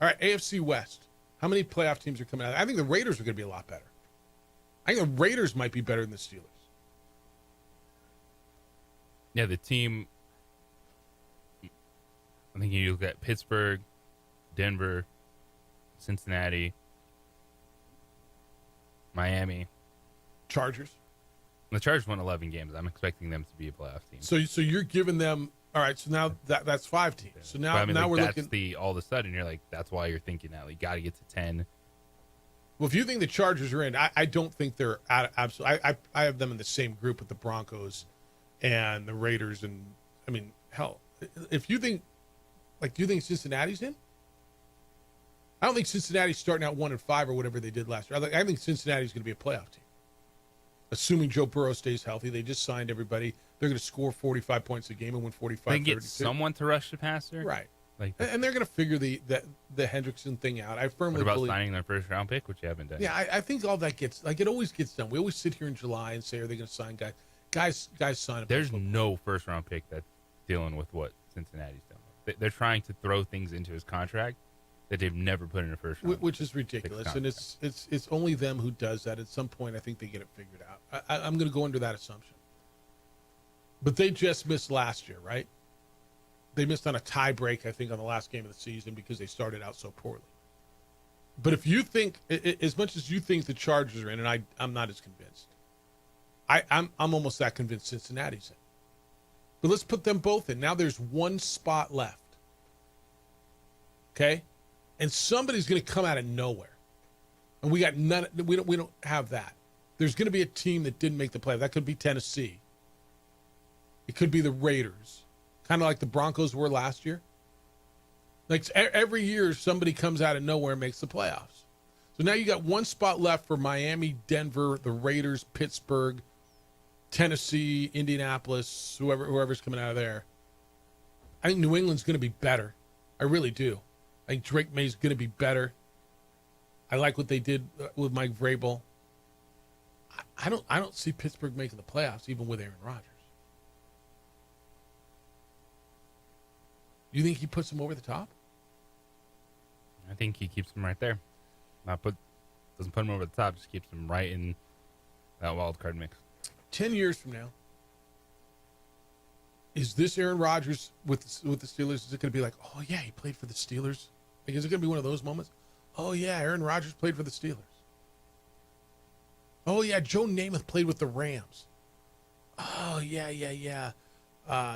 Speaker 9: All right, AFC West. How many playoff teams are coming out? I think the Raiders are going to be a lot better. I think the Raiders might be better than the Steelers.
Speaker 10: Yeah, the team. I think you look at Pittsburgh, Denver, Cincinnati, Miami,
Speaker 9: Chargers.
Speaker 10: The Chargers won 11 games. I'm expecting them to be a playoff team.
Speaker 9: So you're giving them all right. So now that's 5 teams. So now we're looking.
Speaker 10: All of a sudden you're like, that's why you're thinking that you got to get to 10.
Speaker 9: Well, if you think the Chargers are in, I don't think they're absolutely. I have them in the same group with the Broncos and the Raiders, and I mean, hell, if you think, like, do you think Cincinnati's in? I don't think Cincinnati's starting out 1-5 or whatever they did last year. I think Cincinnati's going to be a playoff team, assuming Joe Burrow stays healthy. They just signed everybody. They're going to score 45 points a game and win 45.
Speaker 10: They can get someone to rush the passer,
Speaker 9: right?
Speaker 10: Like,
Speaker 9: and they're going to figure the Hendrickson thing out. I firmly
Speaker 10: believe. What about
Speaker 9: believe,
Speaker 10: signing their first round pick, which you haven't done?
Speaker 9: Yeah, I think all that gets it always gets done. We always sit here in July and say, are they going to sign guys? Guys sign up.
Speaker 10: There's no first round pick that's dealing with what Cincinnati's done. They're trying to throw things into his contract that they've never put in a first round,
Speaker 9: which is ridiculous. And it's only them who does that. At some point, I think they get it figured out. I'm going to go under that assumption. But they just missed last year, right? They missed on a tie break, I think, on the last game of the season because they started out so poorly. But if you think, as much as you think the Chargers are in, and I'm not as convinced, I'm almost that convinced Cincinnati's in. But let's put them both in. Now there's 1 spot left. Okay? And somebody's going to come out of nowhere. And we got none. We don't have that. There's going to be a team that didn't make the play. That could be Tennessee. It could be the Raiders. Kind of like the Broncos were last year. Like every year, somebody comes out of nowhere and makes the playoffs. So now you got one spot left for Miami, Denver, the Raiders, Pittsburgh, Tennessee, Indianapolis, whoever's coming out of there. I think New England's going to be better. I really do. I think Drake May's going to be better. I like what they did with Mike Vrabel. I don't see Pittsburgh making the playoffs, even with Aaron Rodgers. You think he puts them over the top?
Speaker 10: I think he keeps them right there. Doesn't put them over the top, just keeps them right in that wild card mix.
Speaker 9: 10 years from now, is this Aaron Rodgers with the Steelers? Is it going to be like, oh yeah, he played for the Steelers? Like, is it going to be one of those moments? Oh yeah, Aaron Rodgers played for the Steelers. Oh yeah, Joe Namath played with the Rams. Oh yeah.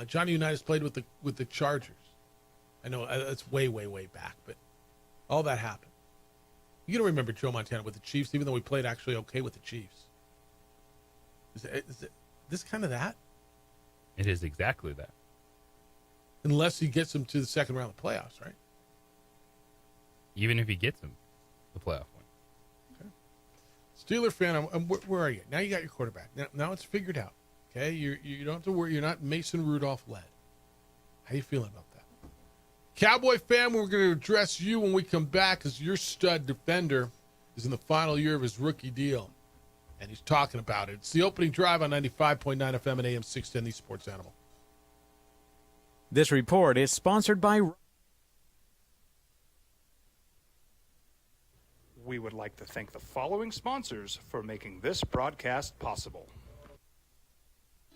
Speaker 9: Johnny Unitas played with the Chargers. I know that's way back, but all that happened. You don't remember Joe Montana with the Chiefs, even though he played actually okay with the Chiefs. Is it this kind of that?
Speaker 10: It is exactly that.
Speaker 9: Unless he gets them to the second round of the playoffs, right?
Speaker 10: Even if he gets them the playoff win.
Speaker 9: Okay. Steeler fan, where are you? Now you got your quarterback. Now it's figured out. Okay, you don't have to worry. You're not Mason Rudolph led. How you feeling about that? Cowboy fan, we're going to address you when we come back because your stud defender is in the final year of his rookie deal. And he's talking about it. It's the opening drive on 95.9 FM and AM 610, the Sports Animal.
Speaker 18: This report is sponsored by...
Speaker 2: We would like to thank the following sponsors for making this broadcast possible.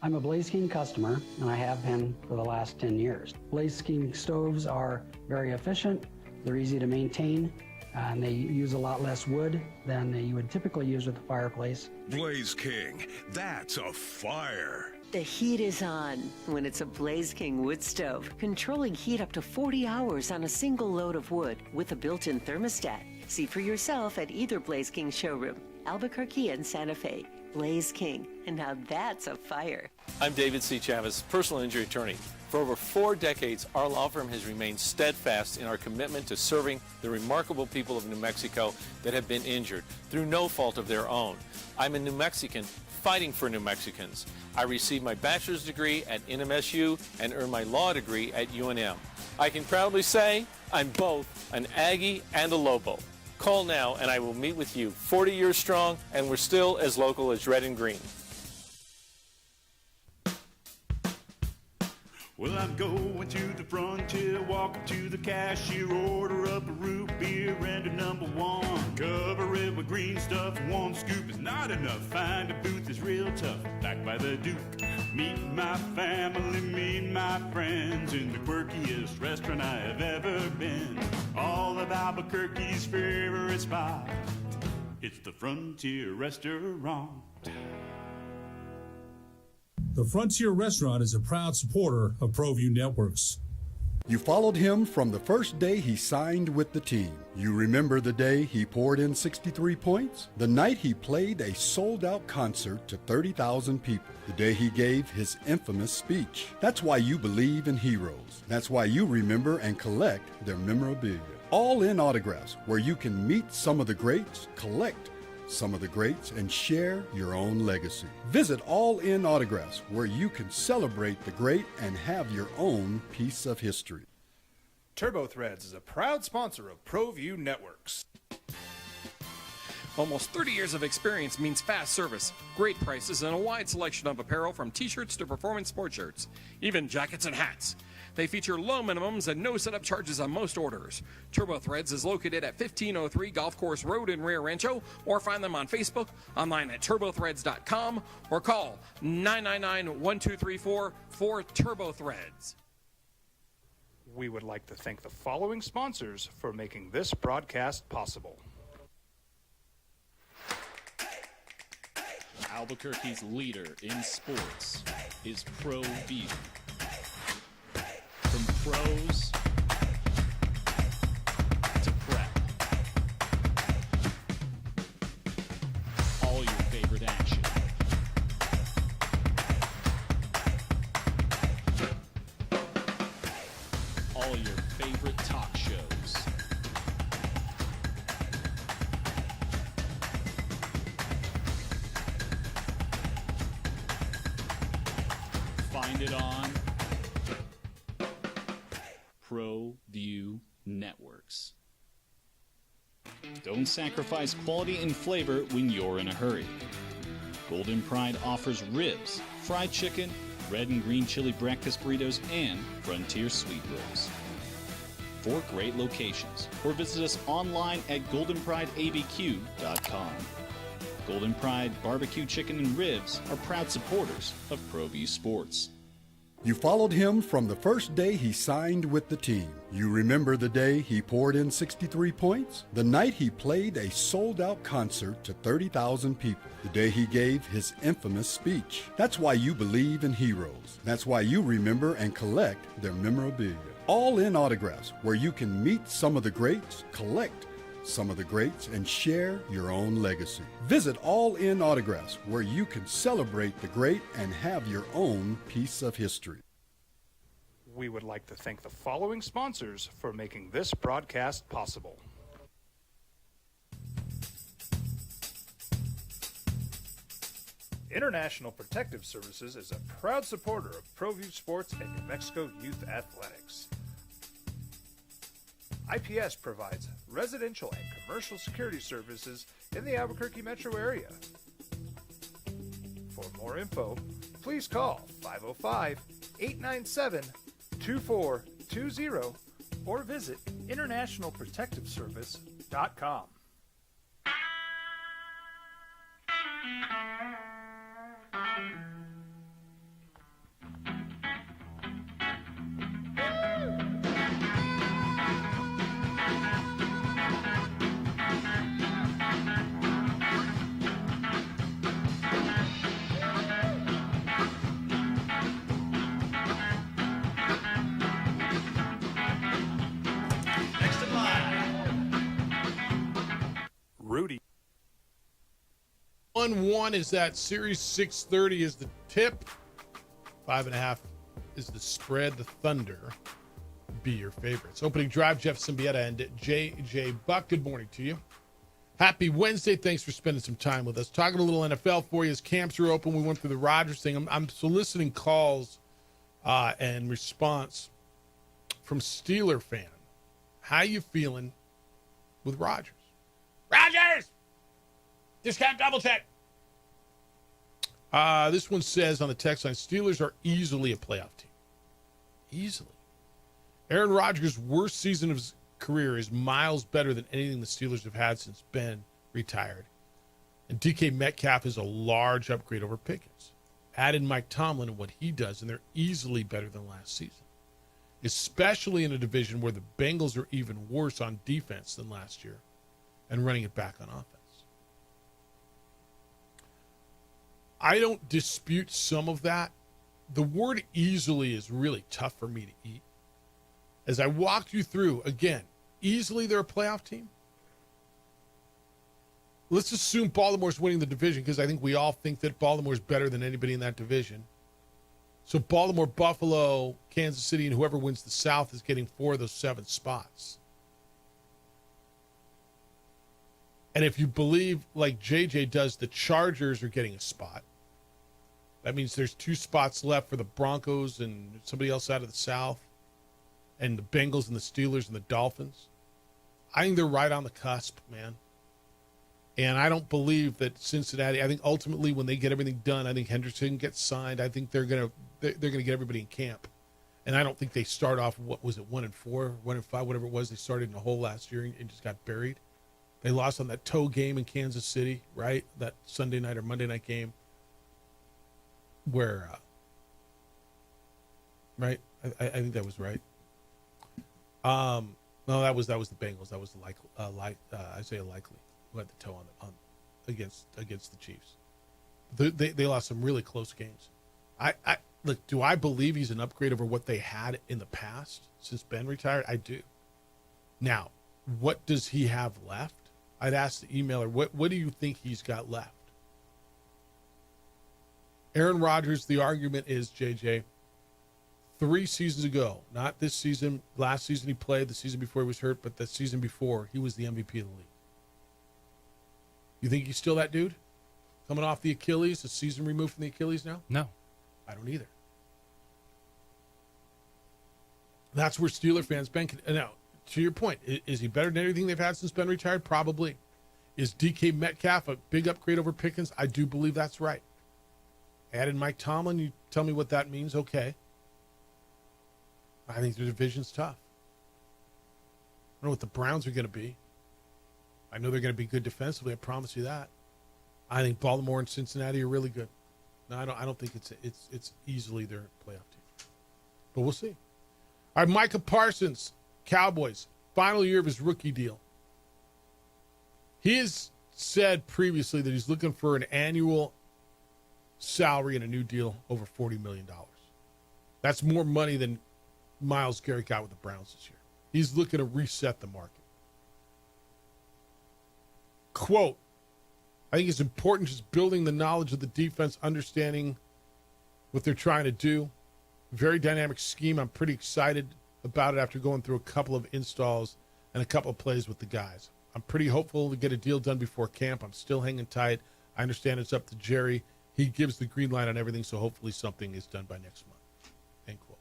Speaker 3: I'm a Blaze King customer, and I have been for the last 10 years. Blaze King stoves are very efficient, they're easy to maintain, and they use a lot less wood than you would typically use with a fireplace.
Speaker 4: Blaze King, that's a fire.
Speaker 5: The heat is on when it's a Blaze King wood stove, controlling heat up to 40 hours on a single load of wood with a built-in thermostat. See for yourself at either Blaze King showroom, Albuquerque and Santa Fe. Blaze King, and now that's a fire.
Speaker 8: I'm David C. Chavez, personal injury attorney. For over 4 decades, our law firm has remained steadfast in our commitment to serving the remarkable people of New Mexico that have been injured through no fault of their own. I'm a New Mexican fighting for New Mexicans. I received my bachelor's degree at NMSU and earned my law degree at UNM. I can proudly say I'm both an Aggie and a Lobo. Call now and I will meet with you. 40 years strong, and we're still as local as red and green.
Speaker 19: Well, I'm going to the frontier, walking to the cashier, order up a root beer and a number one. Cover it with green stuff, one scoop is not enough. Find a booth is real tough, back by the Duke. Meet my family, meet my friends in the quirkiest restaurant I have ever been. All of Albuquerque's favorite spot, it's the Frontier Restaurant.
Speaker 20: The Frontier Restaurant is a proud supporter of ProView Networks.
Speaker 7: You followed him from the first day he signed with the team. You remember the day he poured in 63 points? The night he played a sold-out concert to 30,000 people. The day he gave his infamous speech. That's why you believe in heroes. That's why you remember and collect their memorabilia. All in Autographs, where you can meet some of the greats, collect some of the greats, and share your own legacy. Visit All In Autographs, where you can celebrate the great and have your own piece of history.
Speaker 2: TurboThreads is a proud sponsor of ProView Networks.
Speaker 21: Almost 30 years of experience means fast service, great prices, and a wide selection of apparel from t-shirts to performance sports shirts, even jackets and hats. They feature low minimums and no setup charges on most orders. TurboThreads is located at 1503 Golf Course Road in Rio Rancho, or find them on Facebook, online at turbothreads.com, or call 999-1234 for TurboThreads.
Speaker 2: We would like to thank the following sponsors for making this broadcast possible.
Speaker 11: Albuquerque's leader in sports is ProView. From pros to prep, all your favorite action. All your favorite talk shows. Find it on ProView Networks. Don't sacrifice quality and flavor when you're in a hurry. Golden Pride offers ribs, fried chicken, red and green chili breakfast burritos, and Frontier sweet rolls. 4 great locations, or visit us online at goldenprideabq.com. Golden Pride Barbecue Chicken and Ribs are proud supporters of ProView Sports.
Speaker 7: You followed him from the first day he signed with the team. You remember the day he poured in 63 points? The night he played a sold-out concert to 30,000 people. The day he gave his infamous speech. That's why you believe in heroes. That's why you remember and collect their memorabilia. All in autographs, where you can meet some of the greats, collect some of the greats, and share your own legacy. Visit All In Autographs, where you can celebrate the great and have your own piece of history.
Speaker 2: We would like to thank the following sponsors for making this broadcast possible. International Protective Services is a proud supporter of ProView Sports and New Mexico Youth Athletics. IPS provides residential and commercial security services in the Albuquerque metro area. For more info, please call 505-897-2420 or visit internationalprotectiveservice.com. Rudy.
Speaker 9: 1-1 is that Series 630 is the tip. 5.5 is the spread. The Thunder be your favorites. Opening drive, Jeff Symbieta and JJ Buck. Good morning to you. Happy Wednesday. Thanks for spending some time with us. Talking a little NFL for you as camps are open. We went through the Rodgers thing. I'm soliciting calls and response from Steeler fan. How you feeling with Rodgers? Rodgers! Discount double check. This one says on the text line, Steelers are easily a playoff team. Easily. Aaron Rodgers' worst season of his career is miles better than anything the Steelers have had since Ben retired. And DK Metcalf is a large upgrade over Pickens. Add in Mike Tomlin and what he does, and they're easily better than last season. Especially in a division where the Bengals are even worse on defense than last year and running it back on offense. I don't dispute some of that. The word easily is really tough for me to eat. As I walked you through, again, easily they're a playoff team. Let's assume Baltimore's winning the division because I think we all think that Baltimore's better than anybody in that division. So Baltimore, Buffalo, Kansas City, and whoever wins the South is getting 4 of those 7 spots. And if you believe, like JJ does, the Chargers are getting a spot. That means there's 2 spots left for the Broncos and somebody else out of the South, and the Bengals and the Steelers and the Dolphins. I think they're right on the cusp, man. And I don't believe that Cincinnati, I think ultimately when they get everything done, I think Henderson gets signed. I think they're gonna get everybody in camp. And I don't think they start off, 1-4, 1-5, whatever it was. They started in a hole last year and just got buried. They lost on that toe game in Kansas City, right? That Sunday night or Monday night game where, right? I think that was right. No, that was the Bengals. That was Isaiah Likely who had the toe on against the Chiefs. They lost some really close games. Look, do I believe he's an upgrade over what they had in the past since Ben retired? I do. Now, what does he have left? I'd ask the emailer, what do you think he's got left? Aaron Rodgers, the argument is, JJ, 3 seasons ago, not this season, last season he played, the season before he was hurt, but the season before, he was the MVP of the league. You think he's still that dude? Coming off the Achilles, a season removed from the Achilles now?
Speaker 10: No.
Speaker 9: I don't either. That's where Steeler fans Ben can, now to your point, is he better than everything they've had since Ben retired? Probably. Is DK Metcalf a big upgrade over Pickens? I do believe that's right. Added Mike Tomlin, you tell me what that means, okay. I think the division's tough. I don't know what the Browns are going to be. I know they're going to be good defensively, I promise you that. I think Baltimore and Cincinnati are really good. No, I don't think it's easily their playoff team. But we'll see. All right, Micah Parsons, Cowboys, final year of his rookie deal. He has said previously that he's looking for an annual salary and a new deal over $40 million. That's more money than Myles Garrett got with the Browns this year. He's looking to reset the market. Quote, I think it's important just building the knowledge of the defense, understanding what they're trying to do. Very dynamic scheme. I'm pretty excited about it after going through a couple of installs and a couple of plays with the guys. I'm pretty hopeful to get a deal done before camp. I'm still hanging tight. I understand it's up to Jerry. He gives the green light on everything, so hopefully something is done by next month. End quote.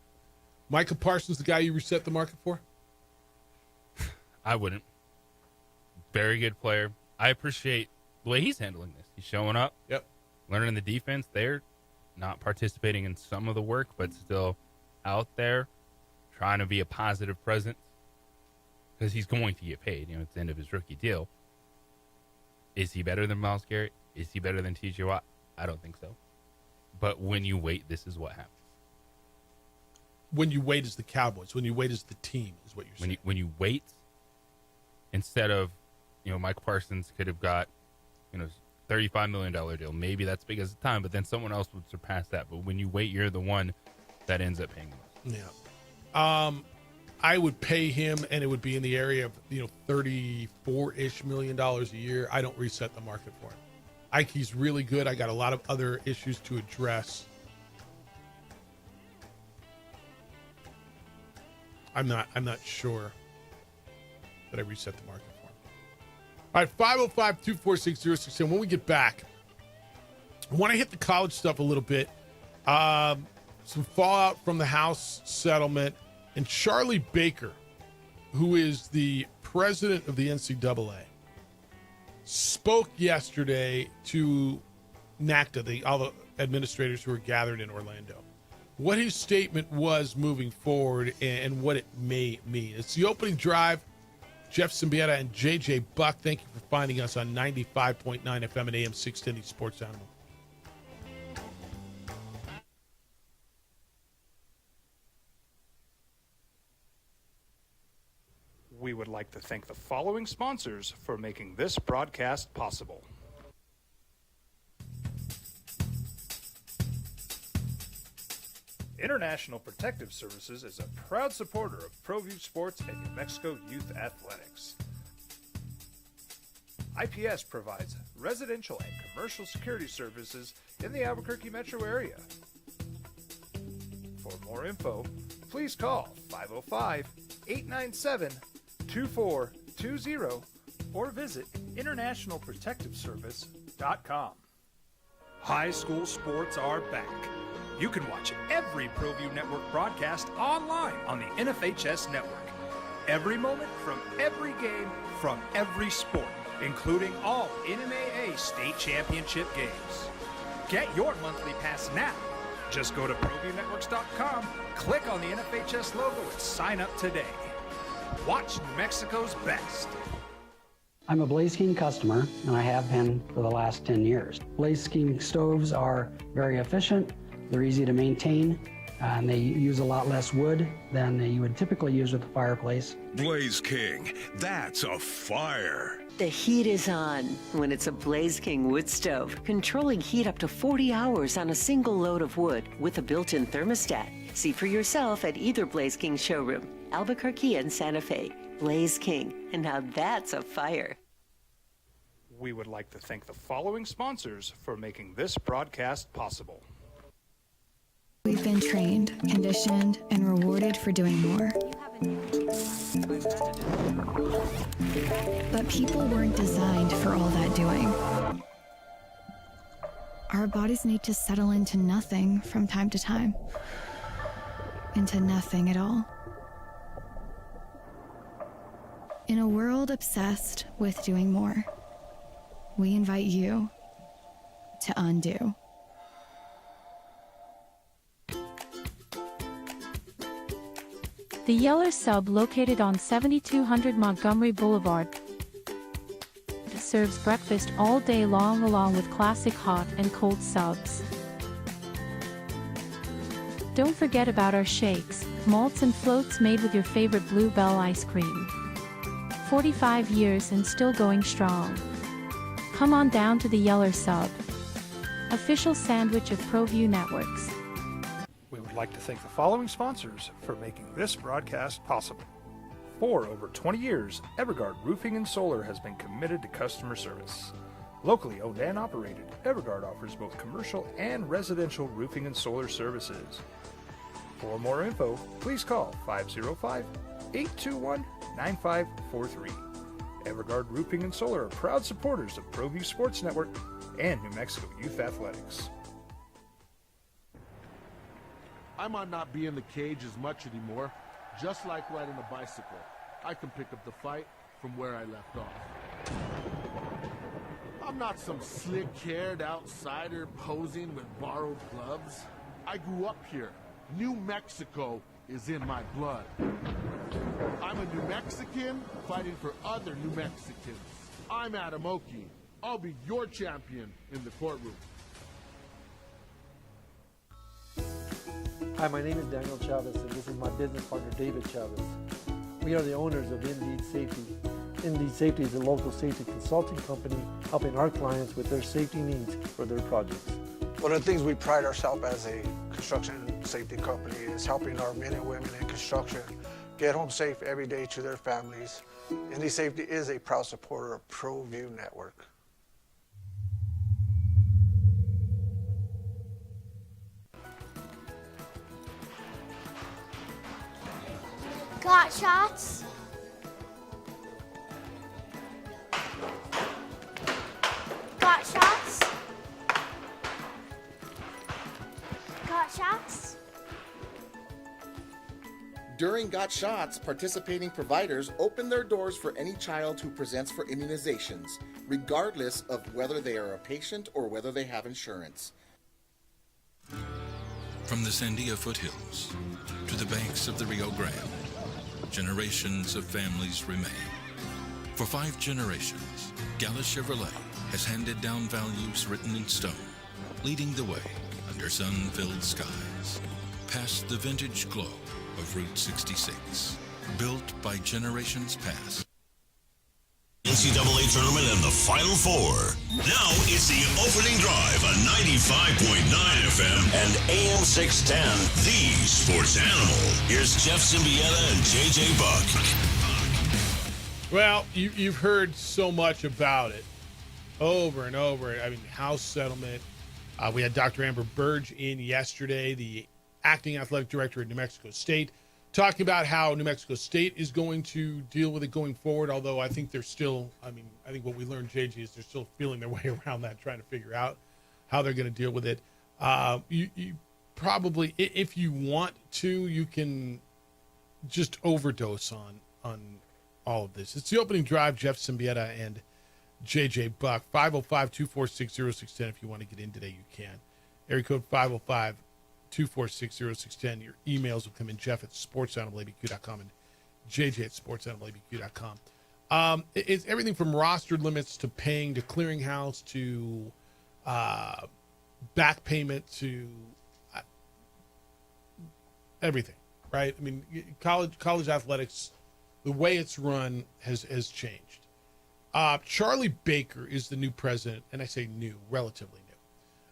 Speaker 9: Micah Parsons, the guy you reset the market for?
Speaker 10: I wouldn't. Very good player. I appreciate the way he's handling this. He's showing up.
Speaker 9: Yep.
Speaker 10: Learning the defense. They're not participating in some of the work, but still out there trying to be a positive presence because he's going to get paid. It's the end of his rookie deal. Is he better than Myles Garrett? Is he better than T.J. Watt? I don't think so. But when you wait, this is what happens.
Speaker 9: When you wait as the Cowboys, when you wait as the team is what you're saying.
Speaker 10: When you wait, instead of, Mike Parsons could have got, $35 million deal. Maybe that's big as the time, but then someone else would surpass that. But when you wait, you're the one that ends up paying the most.
Speaker 9: Yeah. I would pay him, and it would be in the area of, $34-ish million a year. I don't reset the market for him. He's really good. I got a lot of other issues to address. I'm not sure that I reset the market for him. All right, 505-246-0610. When we get back, I want to hit the college stuff a little bit. Some fallout from the House settlement. And Charlie Baker, who is the president of the NCAA, spoke yesterday to NACDA, all the administrators who were gathered in Orlando. What his statement was moving forward and what it may mean. It's the opening drive. Jeff Symbieta and JJ Buck, thank you for finding us on 95.9 FM and AM 610 Sports Animal.
Speaker 2: We would like to thank the following sponsors for making this broadcast possible. International Protective Services is a proud supporter of ProView Sports and New Mexico Youth Athletics. IPS provides residential and commercial security services in the Albuquerque metro area. For more info, please call 505-897-2420 or visit internationalprotectiveservice.com. High school sports are back. You can watch every ProView Network broadcast online on the NFHS network. Every moment from every game from every sport, including all NMAA state championship games. Get your monthly pass now. Just go to ProViewNetworks.com, click on the NFHS logo, and sign up today. Watch New Mexico's best.
Speaker 3: I'm a Blaze King customer, and I have been for the last 10 years. Blaze King stoves are very efficient. They're easy to maintain, and they use a lot less wood than you would typically use with a fireplace.
Speaker 4: Blaze King, that's a fire.
Speaker 5: The heat is on when it's a Blaze King wood stove, controlling heat up to 40 hours on a single load of wood with a built-in thermostat. See for yourself at either Blaze King showroom, Albuquerque and Santa Fe. Blaze King, and now that's a fire.
Speaker 2: We would like to thank the following sponsors for making this broadcast possible.
Speaker 15: We've been trained, conditioned, and rewarded for doing more. But people weren't designed for all that doing. Our bodies need to settle into nothing from time to time. Into nothing at all. In a world obsessed with doing more, we invite you to undo.
Speaker 1: The Yeller Sub, located on 7200 Montgomery Boulevard, serves breakfast all day long along with classic hot and cold subs. Don't forget about our shakes, malts and floats made with your favorite Bluebell ice cream. 45 years and still going strong. Come on down to the Yeller Sub, official sandwich of ProView Networks.
Speaker 2: We would like to thank the following sponsors for making this broadcast possible. For over 20 years, Evergard Roofing and Solar has been committed to customer service. Locally owned and operated, Evergard offers both commercial and residential roofing and solar services. For more info, please call 505-821-9543. Evergard Roofing and Solar are proud supporters of ProView Sports Network and New Mexico Youth Athletics.
Speaker 14: I might not be in the cage as much anymore. Just like riding a bicycle, I can pick up the fight from where I left off. I'm not some slick-haired outsider posing with borrowed gloves. I grew up here. New Mexico is in my blood. I'm a New Mexican fighting for other New Mexicans. I'm Adam Oki. I'll be your champion in the courtroom.
Speaker 6: Hi, my name is Daniel Chavez, and this is my business partner, David Chavez. We are the owners of Indeed Safety. Indeed Safety is a local safety consulting company helping our clients with their safety needs for their projects.
Speaker 22: One of the things we pride ourselves as a construction safety company is helping our men and women in construction get home safe every day to their families. Indeed Safety is a proud supporter of ProView Network.
Speaker 16: Got shots? Got shots? Got shots?
Speaker 17: During Got Shots, participating providers open their doors for any child who presents for immunizations, regardless of whether they are a patient or whether they have insurance.
Speaker 4: From the Sandia foothills to the banks of the Rio Grande, generations of families remain. For 5 generations, Gala Chevrolet has handed down values written in stone, leading the way under sun-filled skies, past the vintage glow of Route 66, built by generations past.
Speaker 23: NCAA tournament and the Final Four. Now it's the opening drive on 95.9 FM and AM 610, the sports animal. Here's Jeff Symbieta and JJ Buck.
Speaker 9: Well, you've heard so much about it over and over. I mean, house settlement. We had Dr. Amber Burge in yesterday, the acting athletic director at New Mexico State, talking about how New Mexico State is going to deal with it going forward, although I think they're still, I think what we learned, JG, is they're still feeling their way around that, trying to figure out how they're going to deal with it. You probably, if you want to, you can just overdose on all of this. It's the opening drive, Jeff Symbieta and JJ Buck. 505-246-0610. If you want to get in today, you can. Area code 505-246-0610. Your emails will come in, Jeff at sportsanimalabq.com and JJ at sportsanimalabq.com. It's everything from roster limits to paying to clearinghouse to back payment to everything, right? I mean, college athletics, the way it's run has changed. Charlie Baker is the new president, and I say new, relatively new,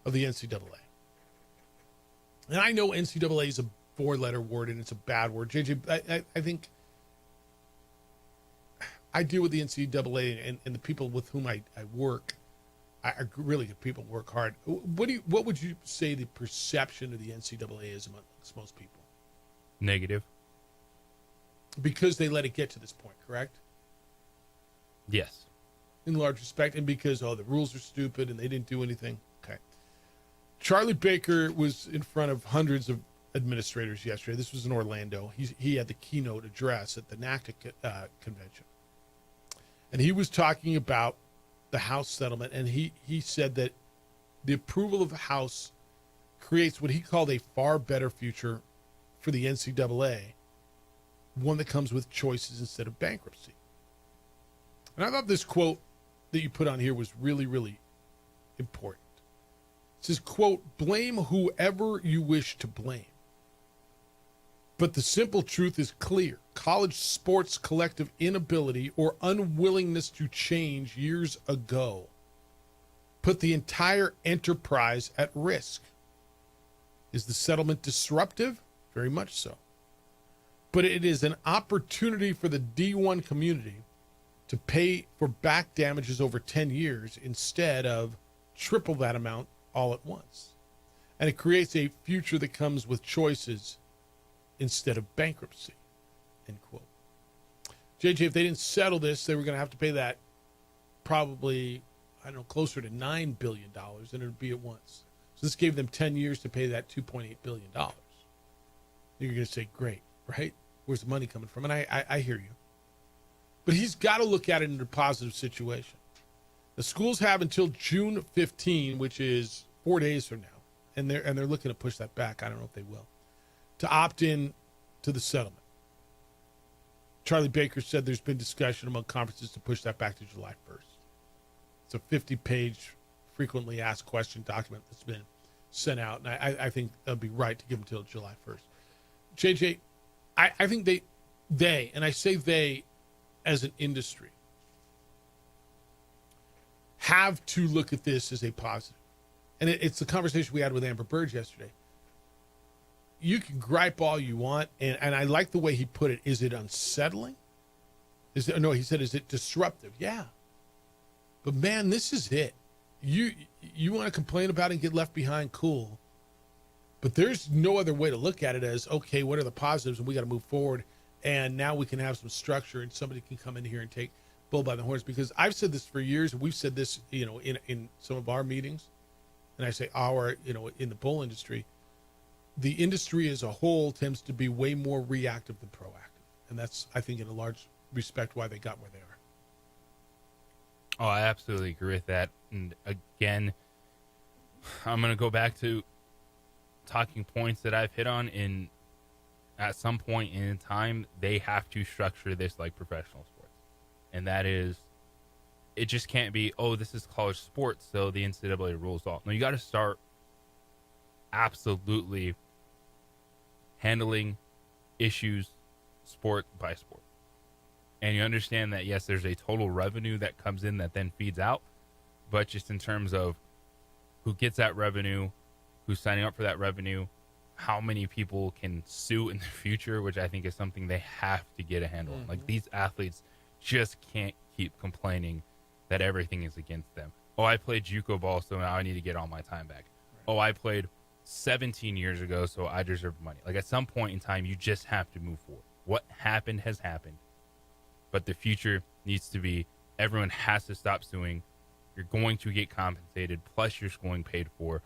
Speaker 9: of the NCAA. And I know NCAA is a 4-letter word and it's a bad word. JJ, I think I deal with the NCAA and the people with whom I work. I really, people work hard. What would you say the perception of the NCAA is amongst most people?
Speaker 10: Negative.
Speaker 9: Because they let it get to this point, correct?
Speaker 10: Yes.
Speaker 9: In large respect, and because, the rules are stupid and they didn't do anything. Okay. Charlie Baker was in front of hundreds of administrators yesterday. This was in Orlando. He had the keynote address at the NACTA convention. And he was talking about the House settlement, and he said that the approval of the House creates what he called a far better future for the NCAA, one that comes with choices instead of bankruptcy. And I thought this quote that you put on here was really, really important. It says, quote, blame whoever you wish to blame. But the simple truth is clear. College sports' collective inability or unwillingness to change years ago put the entire enterprise at risk. Is the settlement disruptive? Very much so. But it is an opportunity for the D1 community to pay for back damages over 10 years instead of triple that amount all at once. And it creates a future that comes with choices instead of bankruptcy, end quote. JJ, if they didn't settle this, they were going to have to pay that probably, I don't know, closer to $9 billion, and it would be at once. So this gave them 10 years to pay that $2.8 billion. You're going to say, great, right? Where's the money coming from? And I hear you. But he's got to look at it in a positive situation. The schools have until June 15, which is 4 days from now, and they're looking to push that back. I don't know if they will, to opt in to the settlement. Charlie Baker said there's been discussion among conferences to push that back to July 1st. It's a 50-page frequently asked question document that's been sent out, and I think that'd be right to give them until July 1st. JJ, I think they, and I say they as an industry, have to look at this as a positive. And it's the conversation we had with Amber Bird yesterday. You can gripe all you want, and I like the way he put it. Is it unsettling? No, he said, is it disruptive? Yeah. But man, this is it. You want to complain about it and get left behind, cool. But there's no other way to look at it as, okay, what are the positives, and we got to move forward, and now we can have some structure, and somebody can come in here and take bull by the horns. Because I've said this for years, and we've said this, in some of our meetings, and I say in the bull industry, the industry as a whole tends to be way more reactive than proactive. And that's, I think, in a large respect, why they got where they are.
Speaker 10: Oh, I absolutely agree with that. And again, I'm going to go back to talking points that I've hit on. At some point in time, they have to structure this like professional sports. And that is, it just can't be, oh, this is college sports, so the NCAA rules all. No, you got to start absolutely handling issues sport by sport. And you understand that, yes, there's a total revenue that comes in that then feeds out, but just in terms of who gets that revenue, who's signing up for that revenue, how many people can sue in the future, which I think is something they have to get a handle on. Like, these athletes just can't keep complaining that everything is against them. Oh, I played JUCO ball, so now I need to get all my time back. Right. Oh, I played 17 years ago, so I deserve money. Like, at some point in time, you just have to move forward. What happened has happened. But the future needs to be, everyone has to stop suing. You're going to get compensated, plus you're going paid for.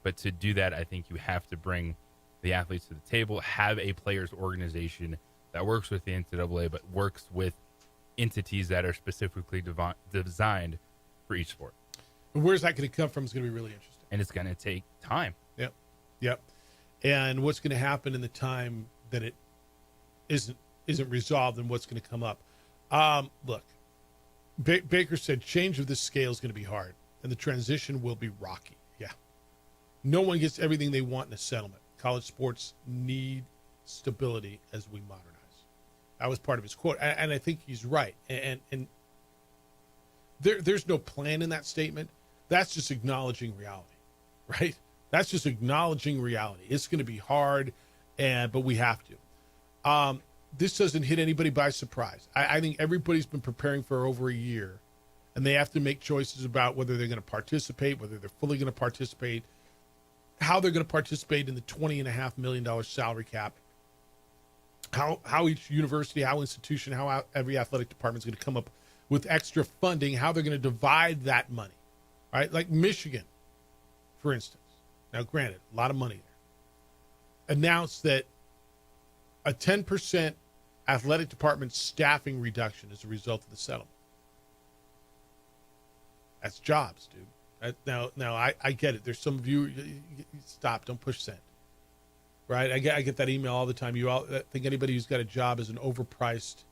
Speaker 10: But to do that, I think you have to bring the athletes to the table, have a players' organization that works with the NCAA, but works with entities that are specifically designed for each sport.
Speaker 9: And where's that going to come from is going to be really interesting.
Speaker 10: And it's going to take time.
Speaker 9: Yep. And what's going to happen in the time that it isn't resolved, and what's going to come up. Look, Baker said change of this scale is going to be hard, and the transition will be rocky. Yeah. No one gets everything they want in a settlement. College sports need stability as we modernize. That was part of his quote, and I think he's right. And there's no plan in that statement. That's just acknowledging reality, right? That's just acknowledging reality. It's going to be hard, but we have to. This doesn't hit anybody by surprise. I think everybody's been preparing for over a year, and they have to make choices about whether they're going to participate, whether they're fully going to participate, how they're going to participate in the $20.5 million salary cap, how each university, how institution, how every athletic department is going to come up with extra funding, how they're going to divide that money, right? Like Michigan, for instance. Now, granted, a lot of money there. Announced that a 10% athletic department staffing reduction as a result of the settlement. That's jobs, dude. Now, I get it. There's some of you stop, don't push send. Right? I get that email all the time. I think anybody who's got a job is an overpriced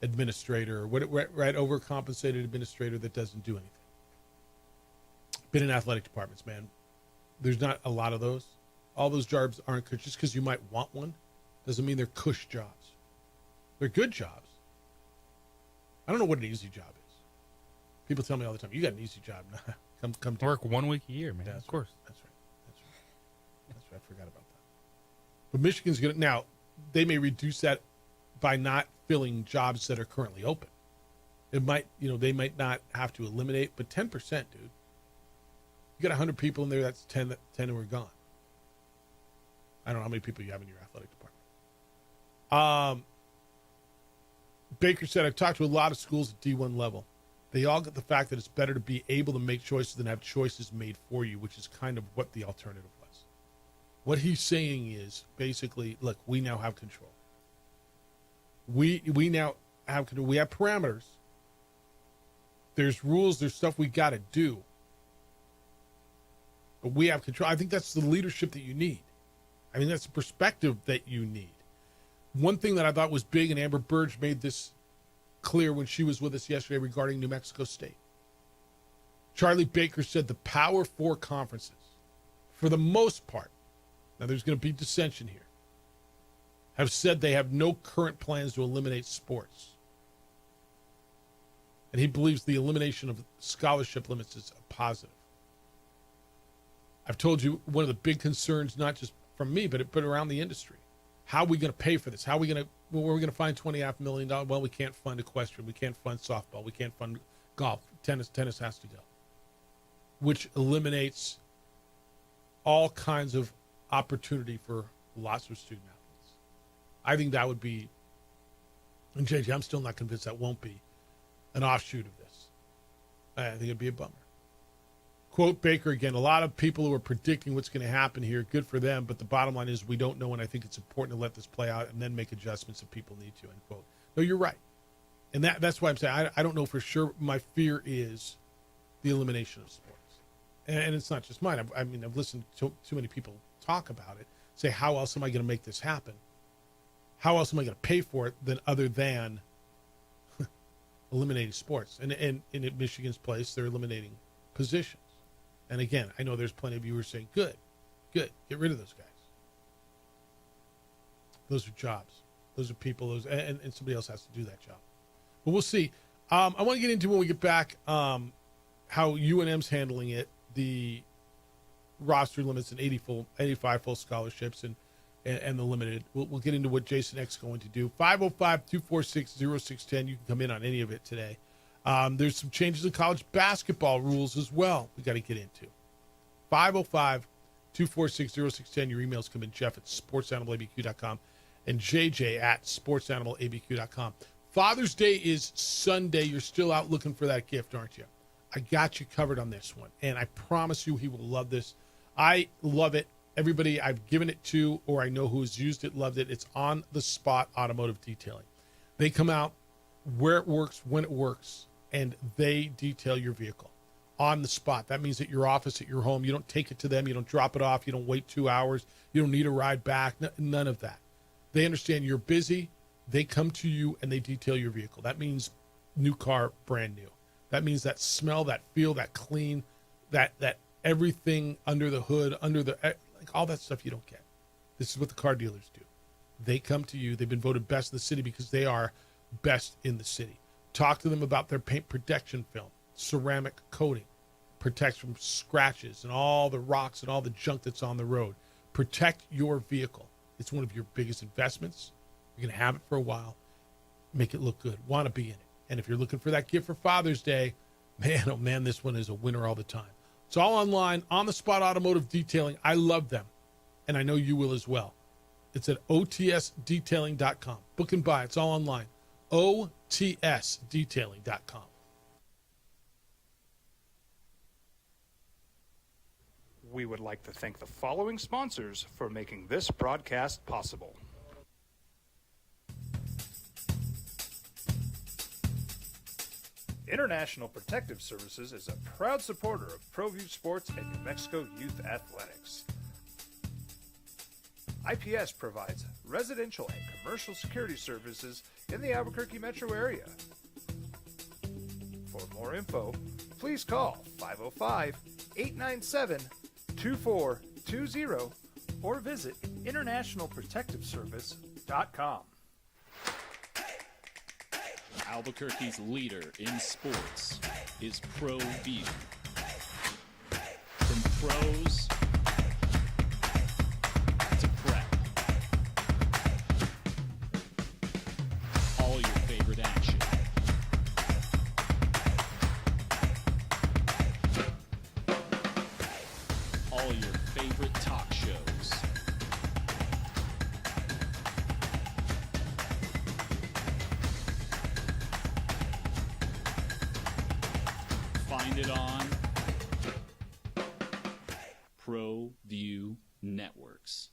Speaker 9: administrator, right? Overcompensated administrator that doesn't do anything. Been in athletic departments, man. There's not a lot of those. All those jobs aren't cush. Just because you might want one doesn't mean they're cush jobs. They're good jobs. I don't know what an easy job is. People tell me all the time, you got an easy job. Come to
Speaker 10: work 1 week a year, man.
Speaker 9: Yeah,
Speaker 10: of course.
Speaker 9: That's right. I forgot about that. But Michigan's going to, now, they may reduce that by not filling jobs that are currently open. It might, they might not have to eliminate, but 10%, dude. You got 100 people in there, that's 10 who are gone. I don't know how many people you have in your athletic department. Baker said, I've talked to a lot of schools at D1 level. They all get the fact that it's better to be able to make choices than have choices made for you, which is kind of what the alternative was. What he's saying is basically, look, we now have control. We now have control. We have parameters. There's rules. There's stuff we got to do. But we have control. I think that's the leadership that you need. I mean, that's the perspective that you need. One thing that I thought was big, and Amber Burge made this clear when she was with us yesterday regarding New Mexico State. Charlie Baker said the Power Four conferences, for the most part, now there's going to be dissension here, have said they have no current plans to eliminate sports. And he believes the elimination of scholarship limits is a positive. I've told you one of the big concerns, not just from me, but around the industry. How are we going to pay for this? Where are we going to find $20.5 million? Well, we can't fund equestrian. We can't fund softball. We can't fund golf. Tennis has to go. Which eliminates all kinds of opportunity for lots of student athletes. I think that would be, and JJ, I'm still not convinced that won't be an offshoot of this. I think it'd be a bummer. Quote Baker again, a lot of people who are predicting what's going to happen here, good for them, but the bottom line is we don't know, and I think it's important to let this play out and then make adjustments if people need to, end quote. No, you're right. And that's why I'm saying I don't know for sure. My fear is the elimination of sports. And it's not just mine. I've listened to too many people talk about it, say, how else am I going to make this happen? How else am I going to pay for it other than eliminating sports? And in Michigan's place, they're eliminating positions. And again, I know there's plenty of you who are saying, good, get rid of those guys. Those are jobs. Those are people, and somebody else has to do that job. But we'll see. I want to get into, when we get back, how UNM's handling it, the roster limits and 85 full scholarships and the limited. We'll get into what Jason X is going to do. 505-246-0610. You can come in on any of it today. There's some changes in college basketball rules as well we got to get into. 505-246-0610. Your emails come in, Jeff at sportsanimalabq.com and JJ at sportsanimalabq.com. Father's Day is Sunday. You're still out looking for that gift, aren't you? I got you covered on this one, and I promise you he will love this. I love it. Everybody I've given it to or I know who has used it loved it. It's On the Spot Automotive Detailing. They come out where it works, when it works, and they detail your vehicle on the spot. That means at your office, at your home. You don't take it to them. You don't drop it off. You don't wait 2 hours. You don't need a ride back. None of that. They understand you're busy. They come to you and they detail your vehicle. That means new car, brand new. That means that smell, that feel, that clean, that everything under the hood, like all that stuff you don't get. This is what the car dealers do. They come to you. They've been voted best in the city because they are best in the city. Talk to them about their paint protection film, ceramic coating, protects from scratches and all the rocks and all the junk that's on the road. Protect your vehicle. It's one of your biggest investments. You're going to have it for a while. Make it look good. Want to be in it. And if you're looking for that gift for Father's Day, man, oh man, this one is a winner all the time. It's all online, On the Spot Automotive Detailing. I love them, and I know you will as well. It's at otsdetailing.com. Book and buy. It's all online. otsdetailing.com.
Speaker 2: We would like to thank the following sponsors for making this broadcast possible. International Protective Services is a proud supporter of ProView Sports and New Mexico Youth Athletics. IPS provides residential and commercial security services in the Albuquerque metro area. For more info, please call 505-897-2420 or visit internationalprotectiveservice.com.
Speaker 11: Albuquerque's leader in sports is ProView. From pros to prep, all your favorite action. All your favorite talk shows. Find it on ProView Networks.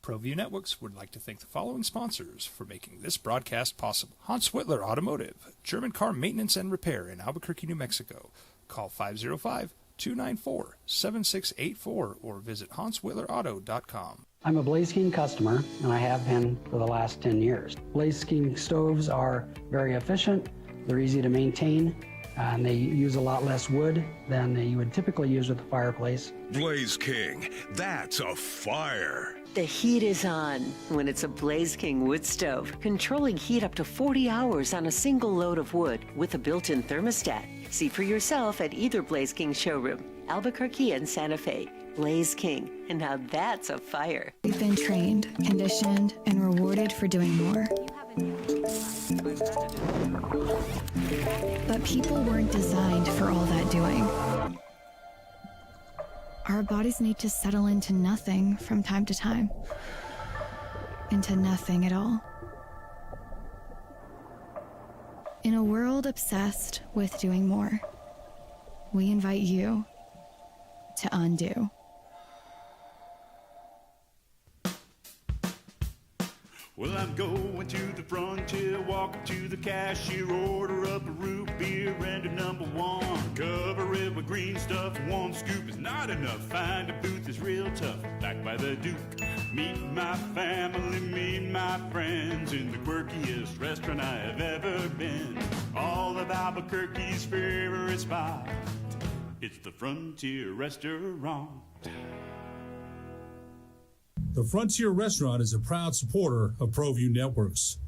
Speaker 12: ProView Networks would like to thank the following sponsors for making this broadcast possible. Hans Whitler Automotive, German car maintenance and repair in Albuquerque, New Mexico. Call 505-294-7684 or visit hanswhitlerauto.com.
Speaker 3: I'm a Blaze King customer, and I have been for the last 10 years. Blaze King stoves are very efficient, they're easy to maintain, and they use a lot less wood than you would typically use with a fireplace.
Speaker 23: Blaze King, that's a fire.
Speaker 5: The heat is on when it's a Blaze King wood stove, controlling heat up to 40 hours on a single load of wood with a built-in thermostat. See for yourself at either Blaze King showroom, Albuquerque and Santa Fe. Blaze King, and now that's a fire.
Speaker 15: We've been trained, conditioned, and rewarded for doing more. But people weren't designed for all that doing. Our bodies need to settle into nothing from time to time. Into nothing at all. In a world obsessed with doing more, we invite you to undo.
Speaker 19: Well, I'm going to the frontier, walking to the cashier, order up a root beer and a number one. Cover it with green stuff, one scoop is not enough. Find a booth that's real tough, backed by the Duke. Meet my family, meet my friends in the quirkiest restaurant I have ever been. All of Albuquerque's favorite spot, it's the Frontier Restaurant.
Speaker 20: The Frontier Restaurant is a proud supporter of ProView Networks.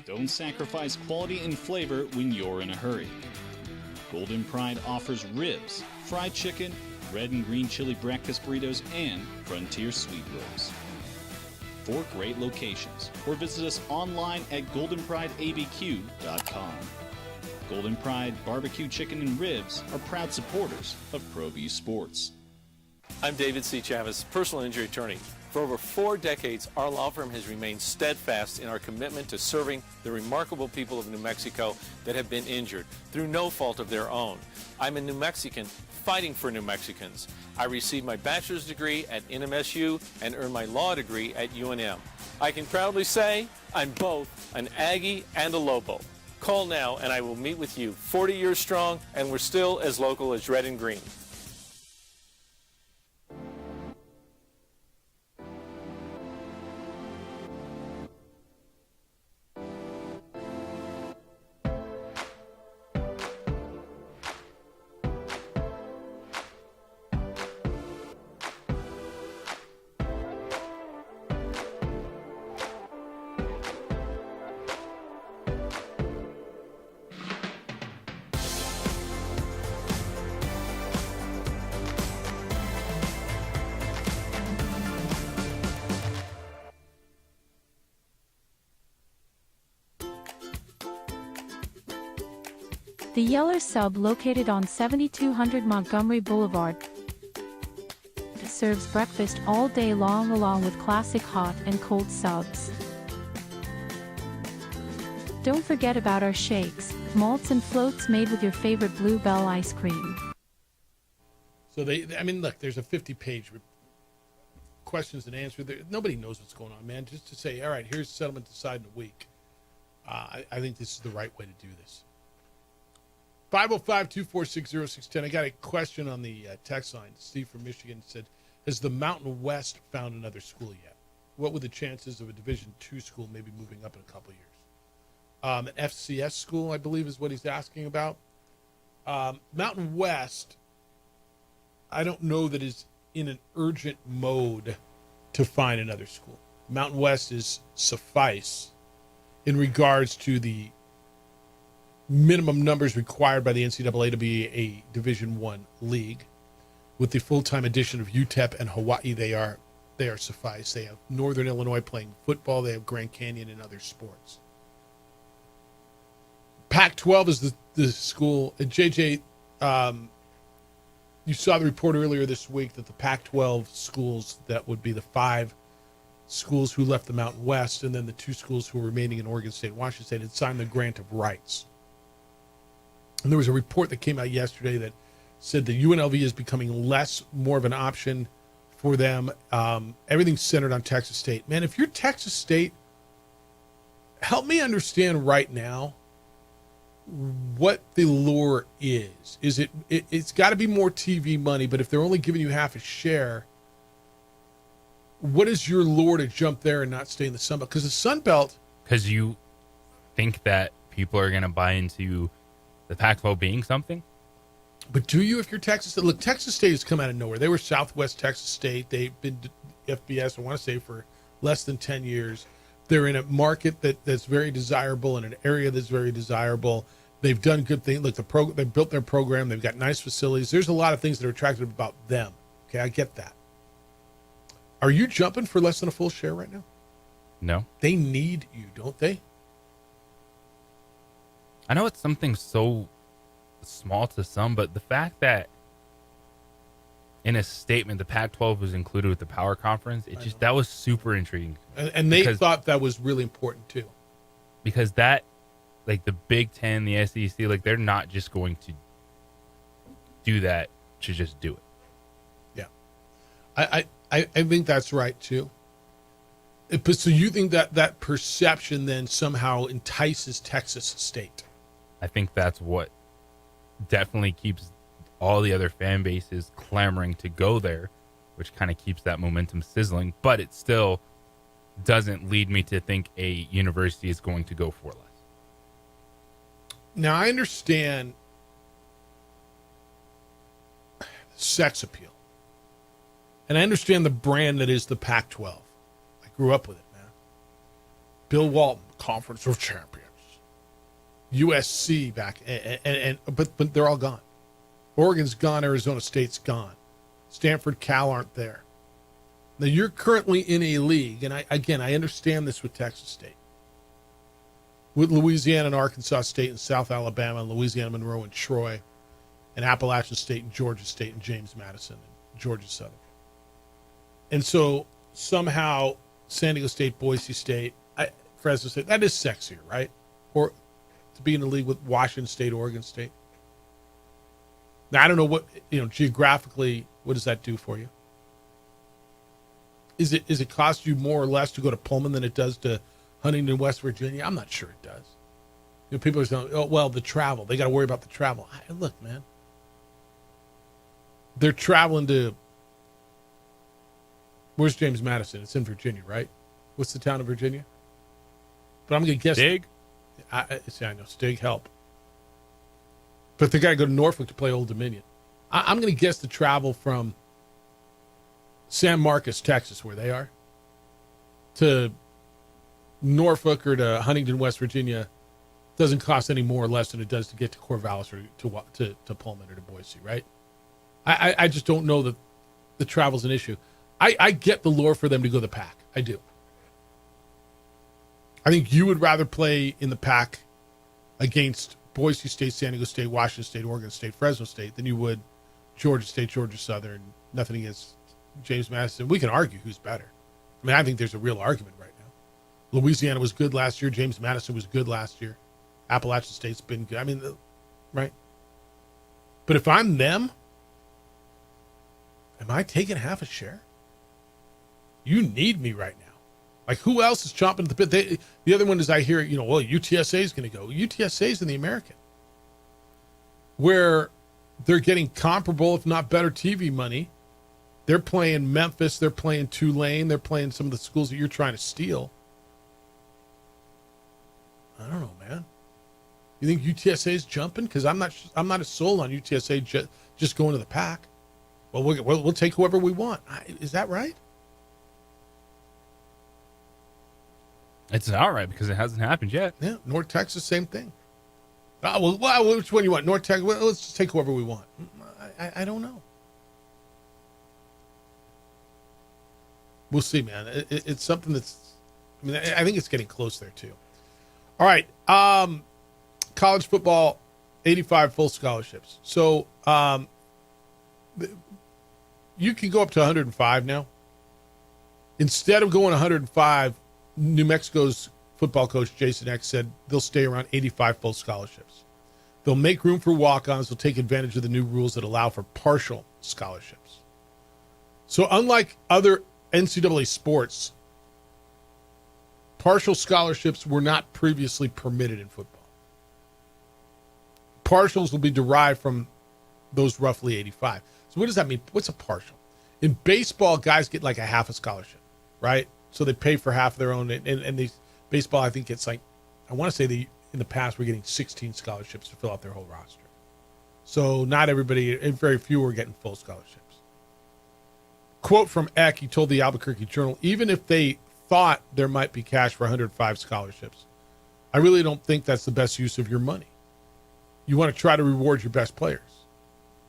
Speaker 11: Don't sacrifice quality and flavor when you're in a hurry. Golden Pride offers ribs, fried chicken, red and green chili breakfast burritos, and Frontier sweet rolls. 4 great locations, or visit us online at goldenprideabq.com. Golden Pride Barbecue Chicken and Ribs are proud supporters of ProView Sports.
Speaker 8: I'm David C. Chavez, personal injury attorney. For over 4 decades, our law firm has remained steadfast in our commitment to serving the remarkable people of New Mexico that have been injured through no fault of their own. I'm a New Mexican fighting for New Mexicans. I received my bachelor's degree at NMSU and earned my law degree at UNM. I can proudly say I'm both an Aggie and a Lobo. Call now and I will meet with you. 40 years strong, and we're still as local as red and green.
Speaker 1: The Yeller Sub, located on 7200 Montgomery Boulevard, serves breakfast all day long along with classic hot and cold subs. Don't forget about our shakes, malts and floats made with your favorite Bluebell ice cream.
Speaker 9: So I mean, look, there's a 50-page questions and answers. Nobody knows what's going on, man. Just to say, all right, here's settlement decided in a week. I think this is the right way to do this. 505-246-0610. I got a question on the text line. Steve from Michigan said, has the Mountain West found another school yet? What were the chances of a Division II school maybe moving up in a couple of years? An FCS school, I believe, is what he's asking about. Mountain West, I don't know that is in an urgent mode to find another school. Mountain West is suffice in regards to the minimum numbers required by the NCAA to be a Division I league. With the full-time addition of UTEP and Hawaii, they are suffice. They have Northern Illinois playing football. They have Grand Canyon and other sports. Pac-12 is the school. And JJ, you saw the report earlier this week that the Pac-12 schools, that would be the 5 schools who left the Mountain West and then the 2 schools who were remaining in Oregon State and Washington State, had signed the grant of rights. And there was a report that came out yesterday that said that UNLV is becoming more of an option for them. Everything's centered on Texas State. Man, if you're Texas State, help me understand right now what the lure is. Is it's got to be more TV money, but if they're only giving you half a share, what is your lure to jump there and not stay in the Sun Belt? Because the Sun Belt...
Speaker 10: Because you think that people are going to buy into the Pac-12 being something?
Speaker 9: But do you if you're Texas State? Look, Texas State has come out of nowhere. They were Southwest Texas State. They've been FBS, I want to say, for less than 10 years. They're in a market that's very desirable, in an area that's very desirable. They've done good things. Look, they built their program. They've got nice facilities. There's a lot of things that are attractive about them. Okay, I get that. Are you jumping for less than a full share right now?
Speaker 10: No.
Speaker 9: They need you, don't they?
Speaker 10: I know it's something so small to some, but the fact that in a statement the Pac-12 was included with the Power Conference, that was super intriguing.
Speaker 9: And they thought that was really important too.
Speaker 10: Because that, like the Big Ten, the SEC, like they're not just going to do that to just do it.
Speaker 9: Yeah. I think that's right too. But so you think that perception then somehow entices Texas State?
Speaker 10: I think that's what definitely keeps all the other fan bases clamoring to go there, which kind of keeps that momentum sizzling, but it still doesn't lead me to think a university is going to go for less.
Speaker 9: Now, I understand sex appeal, and I understand the brand that is the Pac-12. I grew up with it, man. Bill Walton, Conference of Champions. USC back, but they're all gone. Oregon's gone. Arizona State's gone. Stanford, Cal aren't there. Now, you're currently in a league, and I understand this with Texas State. With Louisiana and Arkansas State and South Alabama and Louisiana Monroe and Troy and Appalachian State and Georgia State and James Madison and Georgia Southern. And so somehow San Diego State, Boise State, Fresno State, that is sexier, right? Or to be in the league with Washington State, Oregon State. Now, I don't know what, geographically, what does that do for you? Is it cost you more or less to go to Pullman than it does to Huntington, West Virginia? I'm not sure it does. People are saying, oh, well, the travel. They got to worry about the travel. Look, man. They're traveling to, where's James Madison? It's in Virginia, right? What's the town of Virginia? But I'm going to guess.
Speaker 10: Stig?
Speaker 9: I know. Stig, help. But they got to go to Norfolk to play Old Dominion. I'm going to guess the travel from San Marcos, Texas, where they are, to Norfolk or to Huntington, West Virginia, doesn't cost any more or less than it does to get to Corvallis or to Pullman or to Boise, right? I just don't know that the travel's an issue. I get the lure for them to go to the Pac. I do. I think you would rather play in the Pac against Boise State, San Diego State, Washington State, Oregon State, Fresno State than you would Georgia State, Georgia Southern. Nothing against James Madison. We can argue who's better. I mean, I think there's a real argument right now. Louisiana was good last year. James Madison was good last year. Appalachian State's been good. I mean, right? But if I'm them, am I taking half a share? You need me right now. Like, who else is chomping at the bit? The other one is I hear, well, UTSA is going to go. UTSA is in the American. where they're getting comparable, if not better, TV money. They're playing Memphis. They're playing Tulane. They're playing some of the schools that you're trying to steal. I don't know, man. You think UTSA is jumping? Because I'm not as sold on UTSA just going to the Pac. Well, we'll take whoever we want. Is that right?
Speaker 10: It's not right because it hasn't happened yet.
Speaker 9: Yeah, North Texas, same thing. Well, which one you want? North Texas? Well, let's just take whoever we want. I don't know. We'll see, man. It's something that's, I mean, I think it's getting close there, too. All right. College football, 85 full scholarships. So you can go up to 105 now. Instead of going 105, New Mexico's football coach, Jason X, said they'll stay around 85 full scholarships. They'll make room for walk-ons. They'll take advantage of the new rules that allow for partial scholarships. So unlike other NCAA sports, partial scholarships were not previously permitted in football. Partials will be derived from those roughly 85. So what does that mean? What's a partial? In baseball, guys get like a half a scholarship, right? So they pay for half of their own. And these baseball, I think it's like, I want to say in the past, we're getting 16 scholarships to fill out their whole roster. So not everybody, very few are getting full scholarships. Quote from Eck, he told the Albuquerque Journal, even if they thought there might be cash for 105 scholarships, I really don't think that's the best use of your money. You want to try to reward your best players.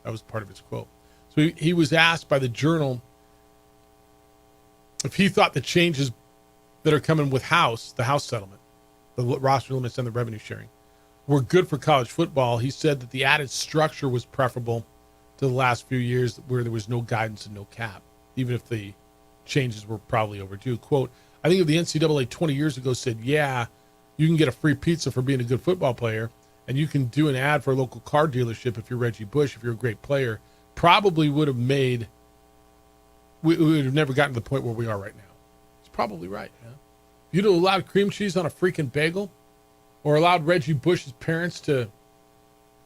Speaker 9: That was part of his quote. So he was asked by the Journal if he thought the changes that are coming with the House settlement, the roster limits and the revenue sharing, were good for college football. He said that the added structure was preferable to the last few years where there was no guidance and no cap, even if the changes were probably overdue. Quote, I think if the NCAA 20 years ago said, yeah, you can get a free pizza for being a good football player, and you can do an ad for a local car dealership if you're Reggie Bush, if you're a great player, probably would have we would have never gotten to the point where we are right now. It's probably right, man. If you'd have allowed cream cheese on a freaking bagel or allowed Reggie Bush's parents to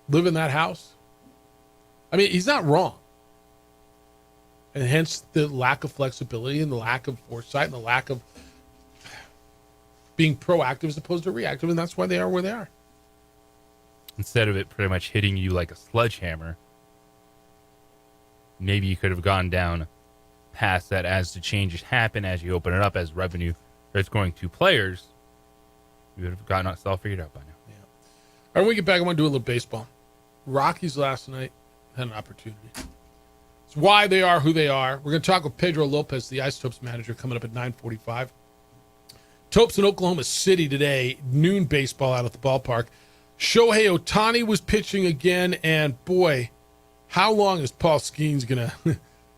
Speaker 9: live in that house, I mean, he's not wrong. And hence the lack of flexibility and the lack of foresight and the lack of being proactive as opposed to reactive, and that's why they are where they are.
Speaker 10: Instead of it pretty much hitting you like a sledgehammer, maybe you could have gone down past that as the changes happen, as you open it up, as revenue starts going to players, you would have gotten it all figured out by now.
Speaker 9: Yeah. All right, when we get back, I want to do a little baseball. Rockies last night had an opportunity. It's why they are who they are. We're going to talk with Pedro Lopez, the Isotopes manager, coming up at 9:45. Topes in Oklahoma City today, noon baseball out at the ballpark. Shohei Ohtani was pitching again, and boy, how long is Paul Skeens going to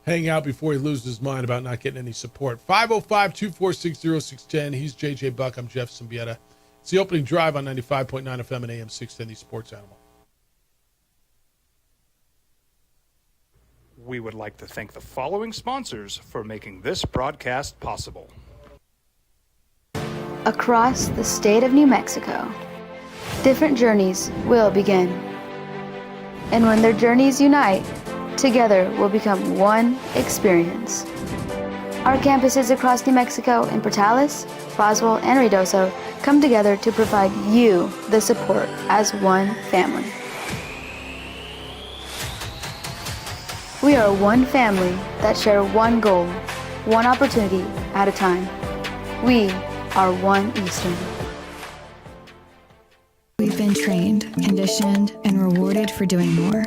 Speaker 9: hang out before he loses his mind about not getting any support? 505-246-0610. He's J.J. Buck. I'm Jeff Symbieta. It's the opening drive on 95.9 FM and AM 610, the Sports Animal.
Speaker 12: We would like to thank the following sponsors for making this broadcast possible.
Speaker 13: Across the state of New Mexico, different journeys will begin. And when their journeys unite, together will become one experience. Our campuses across New Mexico in Portales, Boswell, and Ruidoso come together to provide you the support as one family. We are one family that share one goal, one opportunity at a time. We are One Eastern.
Speaker 15: We've been trained, conditioned, and rewarded for doing more.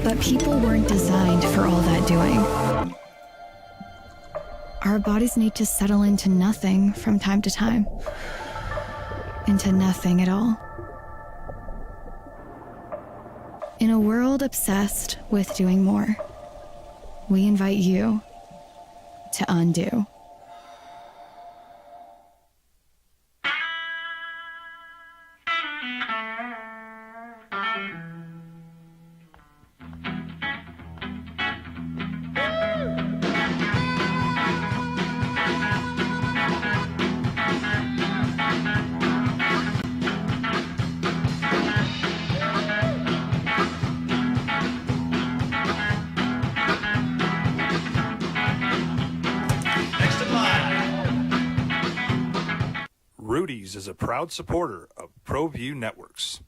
Speaker 15: But people weren't designed for all that doing. Our bodies need to settle into nothing from time to time. Into nothing at all. In a world obsessed with doing more, we invite you to undo.
Speaker 12: is a proud supporter of ProView Networks.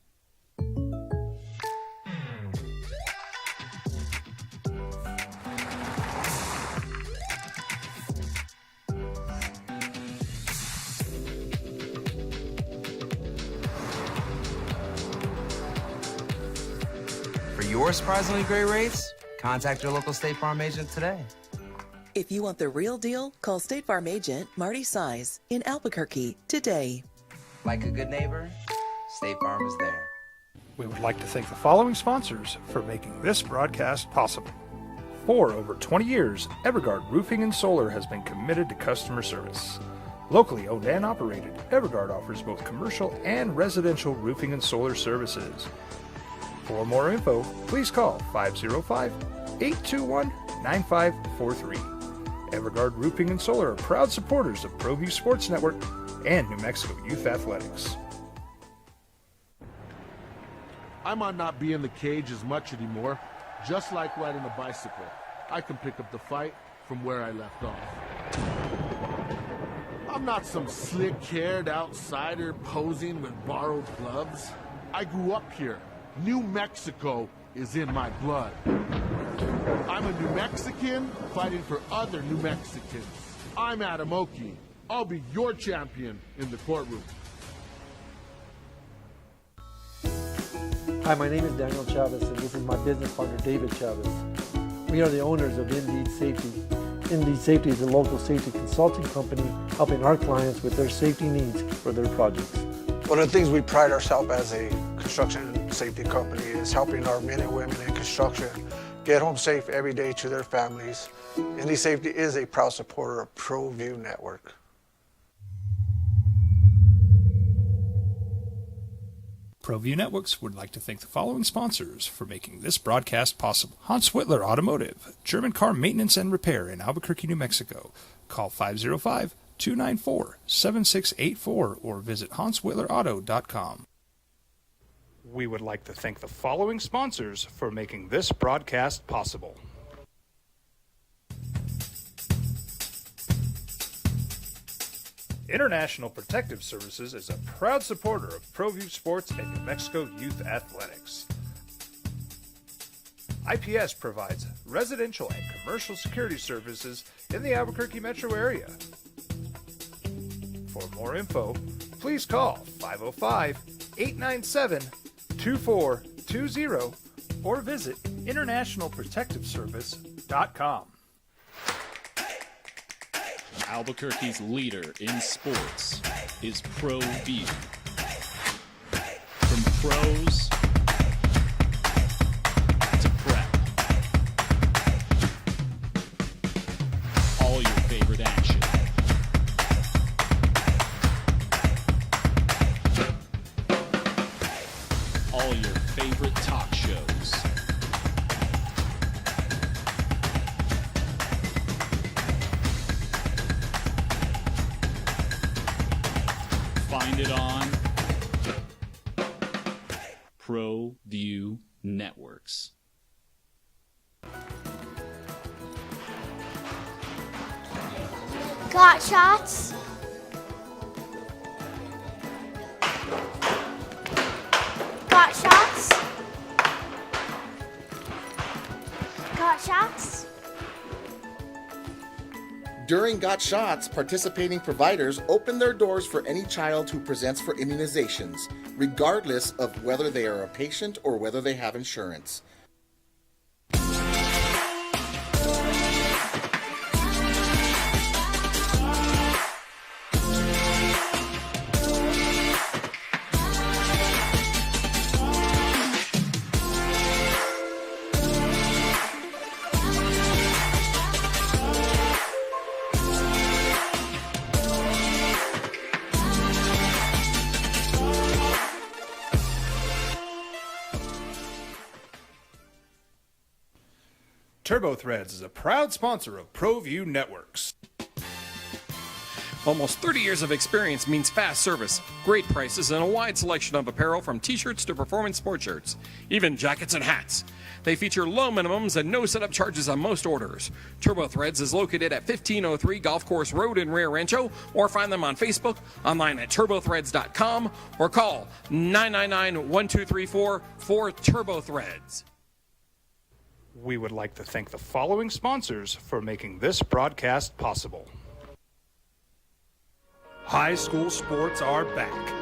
Speaker 7: For your surprisingly great rates, contact your local State Farm agent today.
Speaker 18: If you want the real deal, call State Farm agent Marty Size in Albuquerque today.
Speaker 7: Like a good neighbor, State Farm is there.
Speaker 12: We would like to thank the following sponsors for making this broadcast possible. For over 20 years, Evergard Roofing and Solar has been committed to customer service. Locally owned and operated, Evergard offers both commercial and residential roofing and solar services. For more info, please call 505-821-9543. Evergard Roofing and Solar are proud supporters of ProView Sports Network and New Mexico Youth Athletics.
Speaker 14: I might not be in the cage as much anymore. Just like riding a bicycle, I can pick up the fight from where I left off. I'm not some slick-haired outsider posing with borrowed gloves. I grew up here. New Mexico is in my blood. I'm a New Mexican fighting for other New Mexicans. I'm Adam Oki. I'll be your champion in the courtroom.
Speaker 6: Hi, my name is Daniel Chavez, and this is my business partner, David Chavez. We are the owners of Indeed Safety. Indeed Safety is a local safety consulting company helping our clients with their safety needs for their projects.
Speaker 22: One of the things we pride ourselves as a construction safety company is helping our men and women in construction get home safe every day to their families. Indeed Safety is a proud supporter of ProView Network.
Speaker 12: ProView Networks would like to thank the following sponsors for making this broadcast possible. Hans Whitler Automotive, German car maintenance and repair in Albuquerque, New Mexico. Call 505-294-7684 or visit HansWhitlerAuto.com. We would like to thank the following sponsors for making this broadcast possible. International Protective Services is a proud supporter of ProView Sports and New Mexico Youth Athletics. IPS provides residential and commercial security services in the Albuquerque metro area. For more info, please call 505-897-2420 or visit internationalprotectiveservice.com.
Speaker 11: Albuquerque's leader in sports is ProView. From pros to prep, all your favorite action. All your favorite talk shows. Find it on ProView Networks.
Speaker 16: Got shots? Got shots? Got shots?
Speaker 17: During Got Shots, participating providers open their doors for any child who presents for immunizations, regardless of whether they are a patient or whether they have insurance.
Speaker 12: TurboThreads is a proud sponsor of ProView Networks.
Speaker 2: Almost 30 years of experience means fast service, great prices, and a wide selection of apparel from t-shirts to performance sport shirts, even jackets and hats. They feature low minimums and no setup charges on most orders. Turbo Threads is located at 1503 Golf Course Road in Rio Rancho, or find them on Facebook, online at turbothreads.com, or call 999-1234 for Turbo Threads.
Speaker 12: We would like to thank the following sponsors for making this broadcast possible. High school sports are back.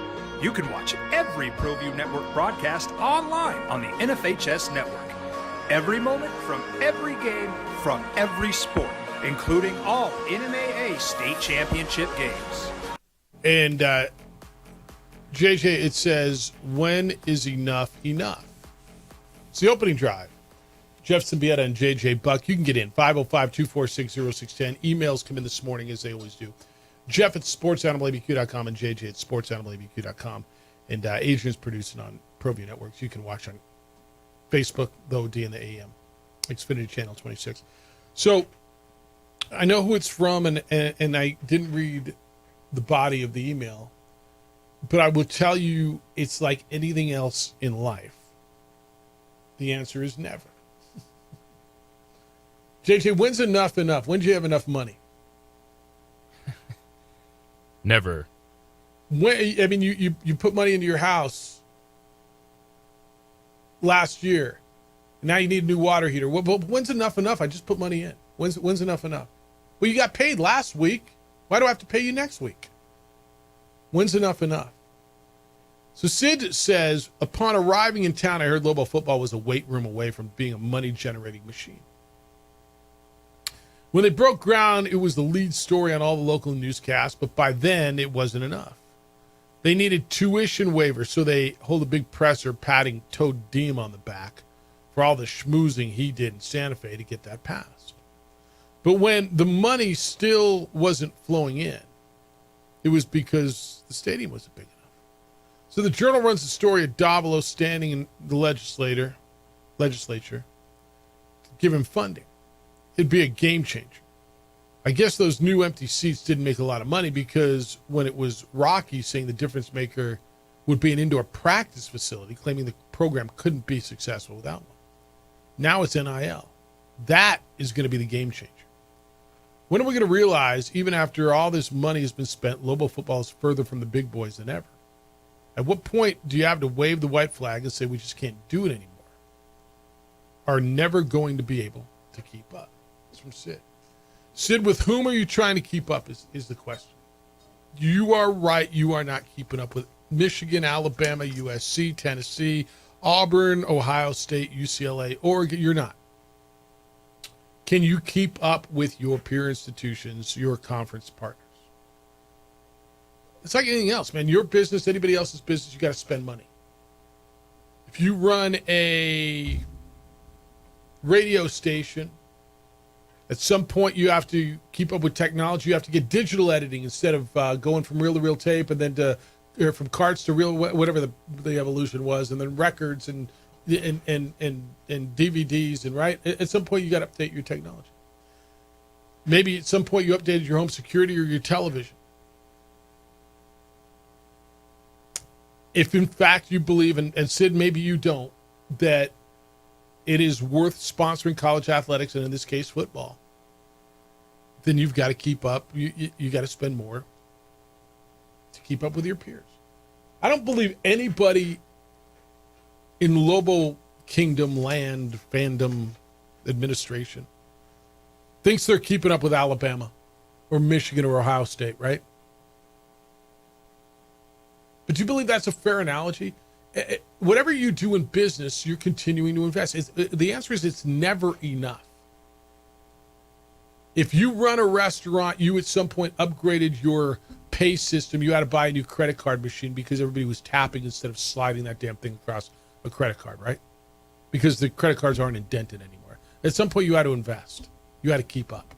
Speaker 12: You can watch every ProView Network broadcast online on the NFHS network. Every moment from every game from every sport, including all NMAA state championship games.
Speaker 9: And JJ, it says, when is enough enough? It's the opening drive. Jeff Symbieta and JJ Buck. You can get in 505-246-0610. Emails come in this morning as they always do. Jeff at sportsanimалabq.com and JJ at sportsanimалabq.com. And Adrian's producing on ProView Networks. You can watch on Facebook, the OD and the AM, Xfinity Channel 26. So I know who it's from, and I didn't read the body of the email, but I will tell you it's like anything else in life. The answer is never. JJ, when's enough enough? When do you have enough money?
Speaker 10: Never.
Speaker 9: When, I mean, you put money into your house last year. Now you need a new water heater. Well, when's enough enough? I just put money in. When's enough enough? Well, you got paid last week. Why do I have to pay you next week? When's enough enough? So Sid says, upon arriving in town, I heard Lobo football was a weight room away from being a money-generating machine. When they broke ground, it was the lead story on all the local newscasts, but by then it wasn't enough. They needed tuition waivers, so they hold a big presser patting Toad Deem on the back for all the schmoozing he did in Santa Fe to get that passed. But when the money still wasn't flowing in, it was because the stadium wasn't big enough. So the Journal runs the story of Davilo standing in the legislature to give him funding. It'd be a game changer. I guess those new empty seats didn't make a lot of money because when it was Rocky saying the difference maker would be an indoor practice facility, claiming the program couldn't be successful without one. Now it's NIL. That is going to be the game changer. When are we going to realize, even after all this money has been spent, Lobo football is further from the big boys than ever? At what point do you have to wave the white flag and say we just can't do it anymore? Are never going to be able to keep up? It's from Sid. Sid, with whom are you trying to keep up is the question. You are right. You are not keeping up with Michigan, Alabama, USC, Tennessee, Auburn, Ohio State, UCLA, Oregon. You're not. Can you keep up with your peer institutions, your conference partners? It's like anything else, man. Your business, anybody else's business, you got to spend money. If you run a radio station, at some point you have to keep up with technology. You have to get digital editing instead of going from reel-to-reel tape and then from carts to reel, whatever the evolution was, and then records and DVDs, and right. At some point you got to update your technology. Maybe at some point you updated your home security or your television. If in fact you believe, and Sid, maybe you don't, that it is worth sponsoring college athletics, and in this case football, then you've got to keep up. You got to spend more to keep up with your peers. I don't believe anybody in Lobo Kingdom land fandom administration thinks they're keeping up with Alabama or Michigan or Ohio State, right? But do you believe that's a fair analogy? Whatever you do in business, you're continuing to invest. The answer is it's never enough. If you run a restaurant, you at some point upgraded your pay system. You had to buy a new credit card machine because everybody was tapping instead of sliding that damn thing across a credit card, right? Because the credit cards aren't indented anymore. At some point, you had to invest. You had to keep up.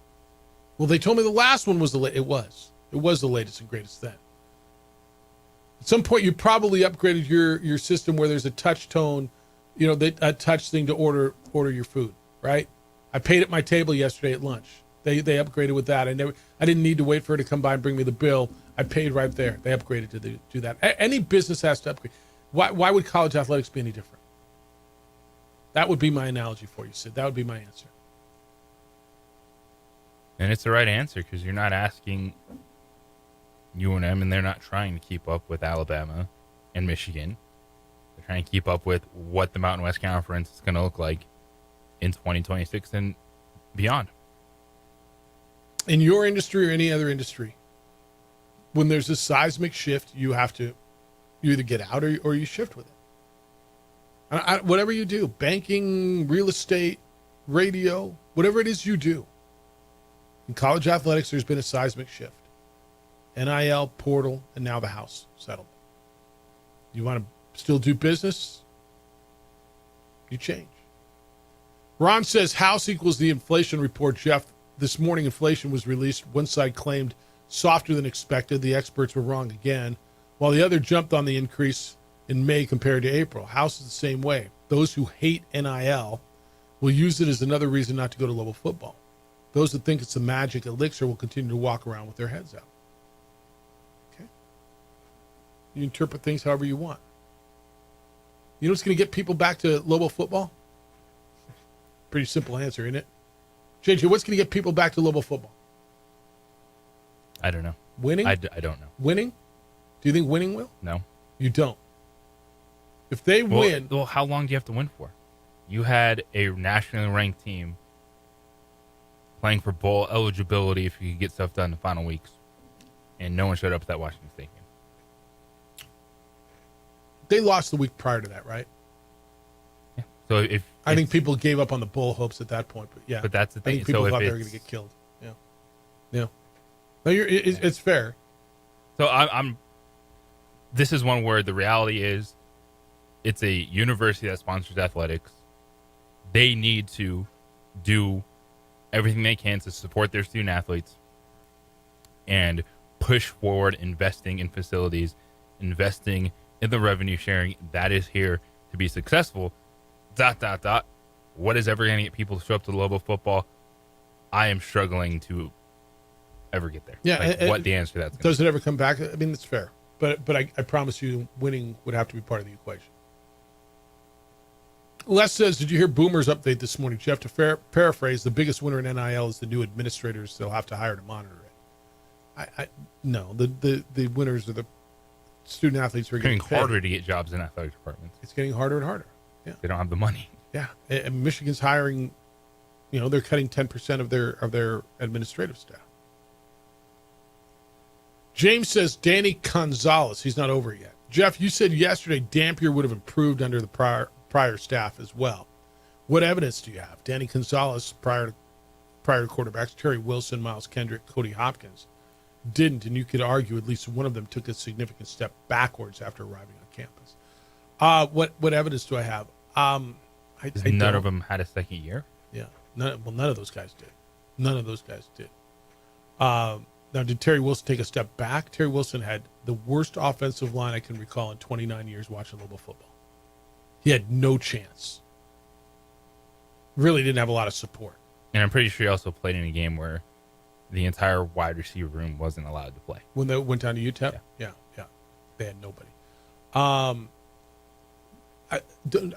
Speaker 9: Well, they told me the last one was it was the latest and greatest then. At some point, you probably upgraded your system where there's a touch tone, a touch thing to order your food, right? I paid at my table yesterday at lunch. They upgraded with that. I didn't need to wait for her to come by and bring me the bill. I paid right there. They upgraded to do that. Any business has to upgrade. Why would college athletics be any different? That would be my analogy for you, Sid. That would be my answer.
Speaker 10: And it's the right answer because you're not asking UNM, and they're not trying to keep up with Alabama and Michigan. They're trying to keep up with what the Mountain West Conference is going to look like in 2026 and beyond.
Speaker 9: In your industry or any other industry, when there's a seismic shift, you either get out or you shift with it. Whatever you do, banking, real estate, radio, whatever it is you do. In college athletics, there's been a seismic shift. NIL, portal, and now the House settlement. You want to still do business? You change. Ron says House equals the inflation report, Jeff. This morning, inflation was released. One side claimed softer than expected. The experts were wrong again, while the other jumped on the increase in May compared to April. House is the same way. Those who hate NIL will use it as another reason not to go to level football. Those that think it's a magic elixir will continue to walk around with their heads out. Okay? You interpret things however you want. You know what's going to get people back to level football? Pretty simple answer, isn't it? JJ, what's going to get people back to level football?
Speaker 10: I don't know.
Speaker 9: Winning?
Speaker 10: I don't know.
Speaker 9: Winning? Do you think winning will?
Speaker 10: No.
Speaker 9: You don't. If they win...
Speaker 10: Well, how long do you have to win for? You had a nationally ranked team playing for bowl eligibility if you could get stuff done in the final weeks, and no one showed up at that Washington State game.
Speaker 9: They lost the week prior to that, right?
Speaker 10: Yeah. So
Speaker 9: I think people gave up on the bowl hopes at that point, but yeah.
Speaker 10: But that's the thing.
Speaker 9: I think people
Speaker 10: so
Speaker 9: thought they were going to get killed. Yeah. Yeah. No, it's fair.
Speaker 10: So I'm. This is one where the reality is, it's a university that sponsors athletics. They need to do everything they can to support their student athletes and push forward investing in facilities, investing in the revenue sharing that is here to be successful. ... What is ever going to get people to show up to the level of football? I am struggling to ever get there.
Speaker 9: Yeah,
Speaker 10: what the answer to that's
Speaker 9: does it ever come back? I mean, it's fair, but I promise you, winning would have to be part of the equation. Les says, did you hear Boomer's update this morning, Jeff? To paraphrase, the biggest winner in NIL is the new administrators they'll have to hire to monitor it. No, the winners are the student athletes who are getting
Speaker 10: harder to get jobs in athletic departments.
Speaker 9: It's getting harder and harder. Yeah,
Speaker 10: they don't have the money.
Speaker 9: Yeah, and Michigan's hiring. They're cutting 10% of their administrative staff. James says Danny Gonzalez. He's not over yet. Jeff, you said yesterday Dampier would have improved under the prior staff as well. What evidence do you have? Danny Gonzalez, prior to quarterbacks, Terry Wilson, Miles Kendrick, Cody Hopkins, didn't, and you could argue at least one of them took a significant step backwards after arriving on campus. What evidence do I have?
Speaker 10: None of them had a second year?
Speaker 9: Yeah. None of those guys did. None of those guys did. Now, did Terry Wilson take a step back? Terry Wilson had the worst offensive line I can recall in 29 years watching local football. He had no chance. Really didn't have a lot of support.
Speaker 10: And I'm pretty sure he also played in a game where the entire wide receiver room wasn't allowed to play.
Speaker 9: When they went down to UTEP? Yeah. They had nobody. I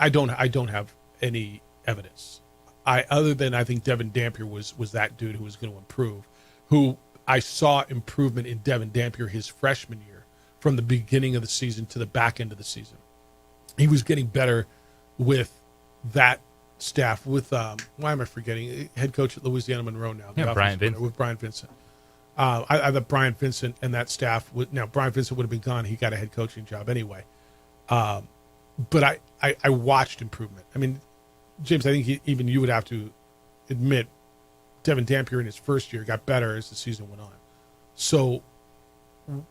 Speaker 9: don't have any evidence. Other than I think Devin Dampier was that dude who was going to improve, who I saw improvement in Devin Dampier his freshman year from the beginning of the season to the back end of the season. He was getting better with that staff, with, why am I forgetting? Head coach at Louisiana Monroe now.
Speaker 10: Yeah, Brian Vincent.
Speaker 9: With Brian Vincent. I thought Brian Vincent and that staff, now Brian Vincent would have been gone. He got a head coaching job anyway. But I watched improvement. I mean, James, I think even you would have to admit Devin Dampier in his first year got better as the season went on. So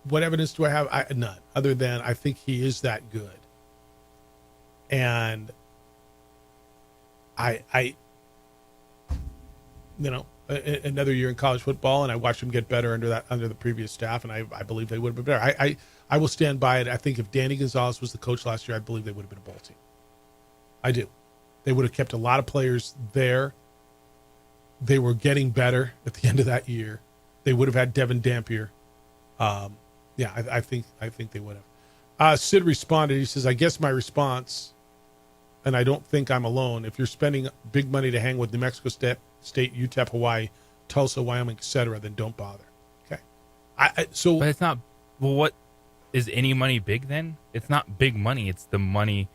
Speaker 9: what evidence do I have? None, other than I think he is that good. And another year in college football, and I watched him get better under the previous staff, and I believe they would have been better. I will stand by it. I think if Danny Gonzalez was the coach last year, I believe they would have been a bowl team. I do. They would have kept a lot of players there they were getting better at the end of that year, they would have had Devin Dampier. I think they would have. Sid responded. He says, I guess my response, and I don't think I'm alone, if you're spending big money to hang with New Mexico State, UTEP, Hawaii, Tulsa, Wyoming, etc., then don't bother. Okay.
Speaker 10: But it's not, well, what is any money big then? It's not big money. It's the money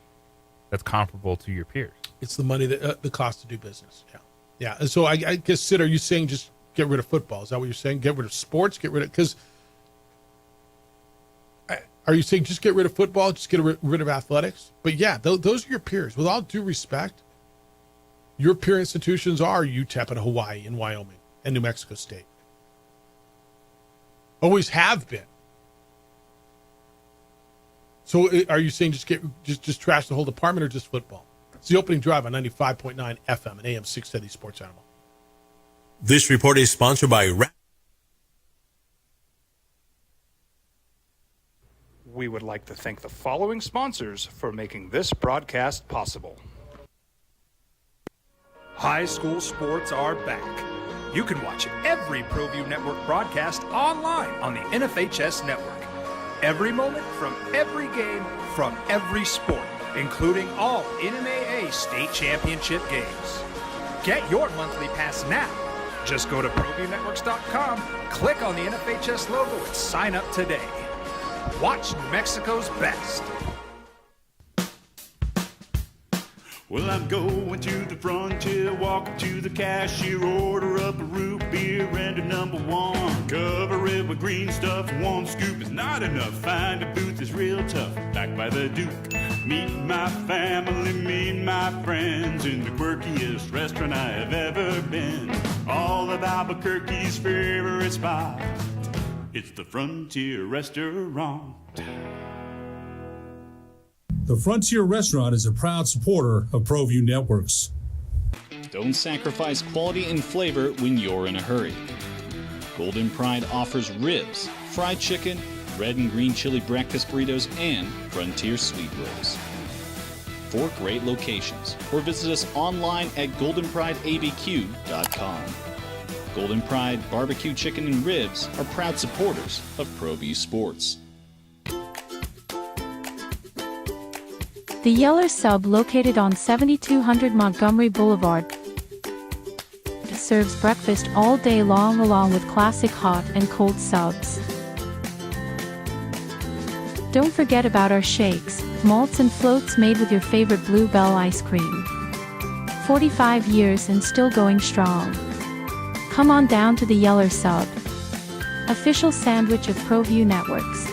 Speaker 10: that's comparable to your peers.
Speaker 9: It's the money that the cost to do business. Yeah. Yeah. And so I guess, Sid, are you saying just get rid of football? Is that what you're saying? Get rid of sports? Because are you saying just get rid of football, just get rid of athletics? But yeah, those are your peers. With all due respect, your peer institutions are UTEP and Hawaii and Wyoming and New Mexico State. Always have been. So are you saying just trash the whole department or just football? It's the opening drive on 95.9 FM and AM 670 Sports Animal.
Speaker 23: This report is sponsored by
Speaker 12: We would like to thank the following sponsors for making this broadcast possible. High school sports are back. You can watch every ProView Network broadcast online on the NFHS network. Every moment from every game from every sport, including all NMAA state championship games. Get your monthly pass now. Just go to ProViewNetworks.com, click on the NFHS logo, and sign up today. Watch New Mexico's best.
Speaker 19: Well, I'm going to the frontier, walk up to the cashier, order up a root beer and a number one. Cover it with green stuff, one scoop is not enough. Find a booth is real tough, back by the Duke. Meet my family, meet my friends in the quirkiest restaurant I have ever been. All of Albuquerque's favorite spot, it's the Frontier Restaurant.
Speaker 20: The Frontier Restaurant is a proud supporter of ProView Networks.
Speaker 11: Don't sacrifice quality and flavor when you're in a hurry. Golden Pride offers ribs, fried chicken, red and green chili breakfast burritos, and Frontier sweet rolls. 4 great locations, or visit us online at goldenprideabq.com. Golden Pride Barbecue Chicken and Ribs are proud supporters of ProView Sports.
Speaker 1: The Yeller Sub, located on 7200 Montgomery Boulevard, serves breakfast all day long along with classic hot and cold subs. Don't forget about our shakes, malts and floats made with your favorite Blue Bell ice cream. 45 years and still going strong. Come on down to the Yeller Sub, official sandwich of ProView Networks.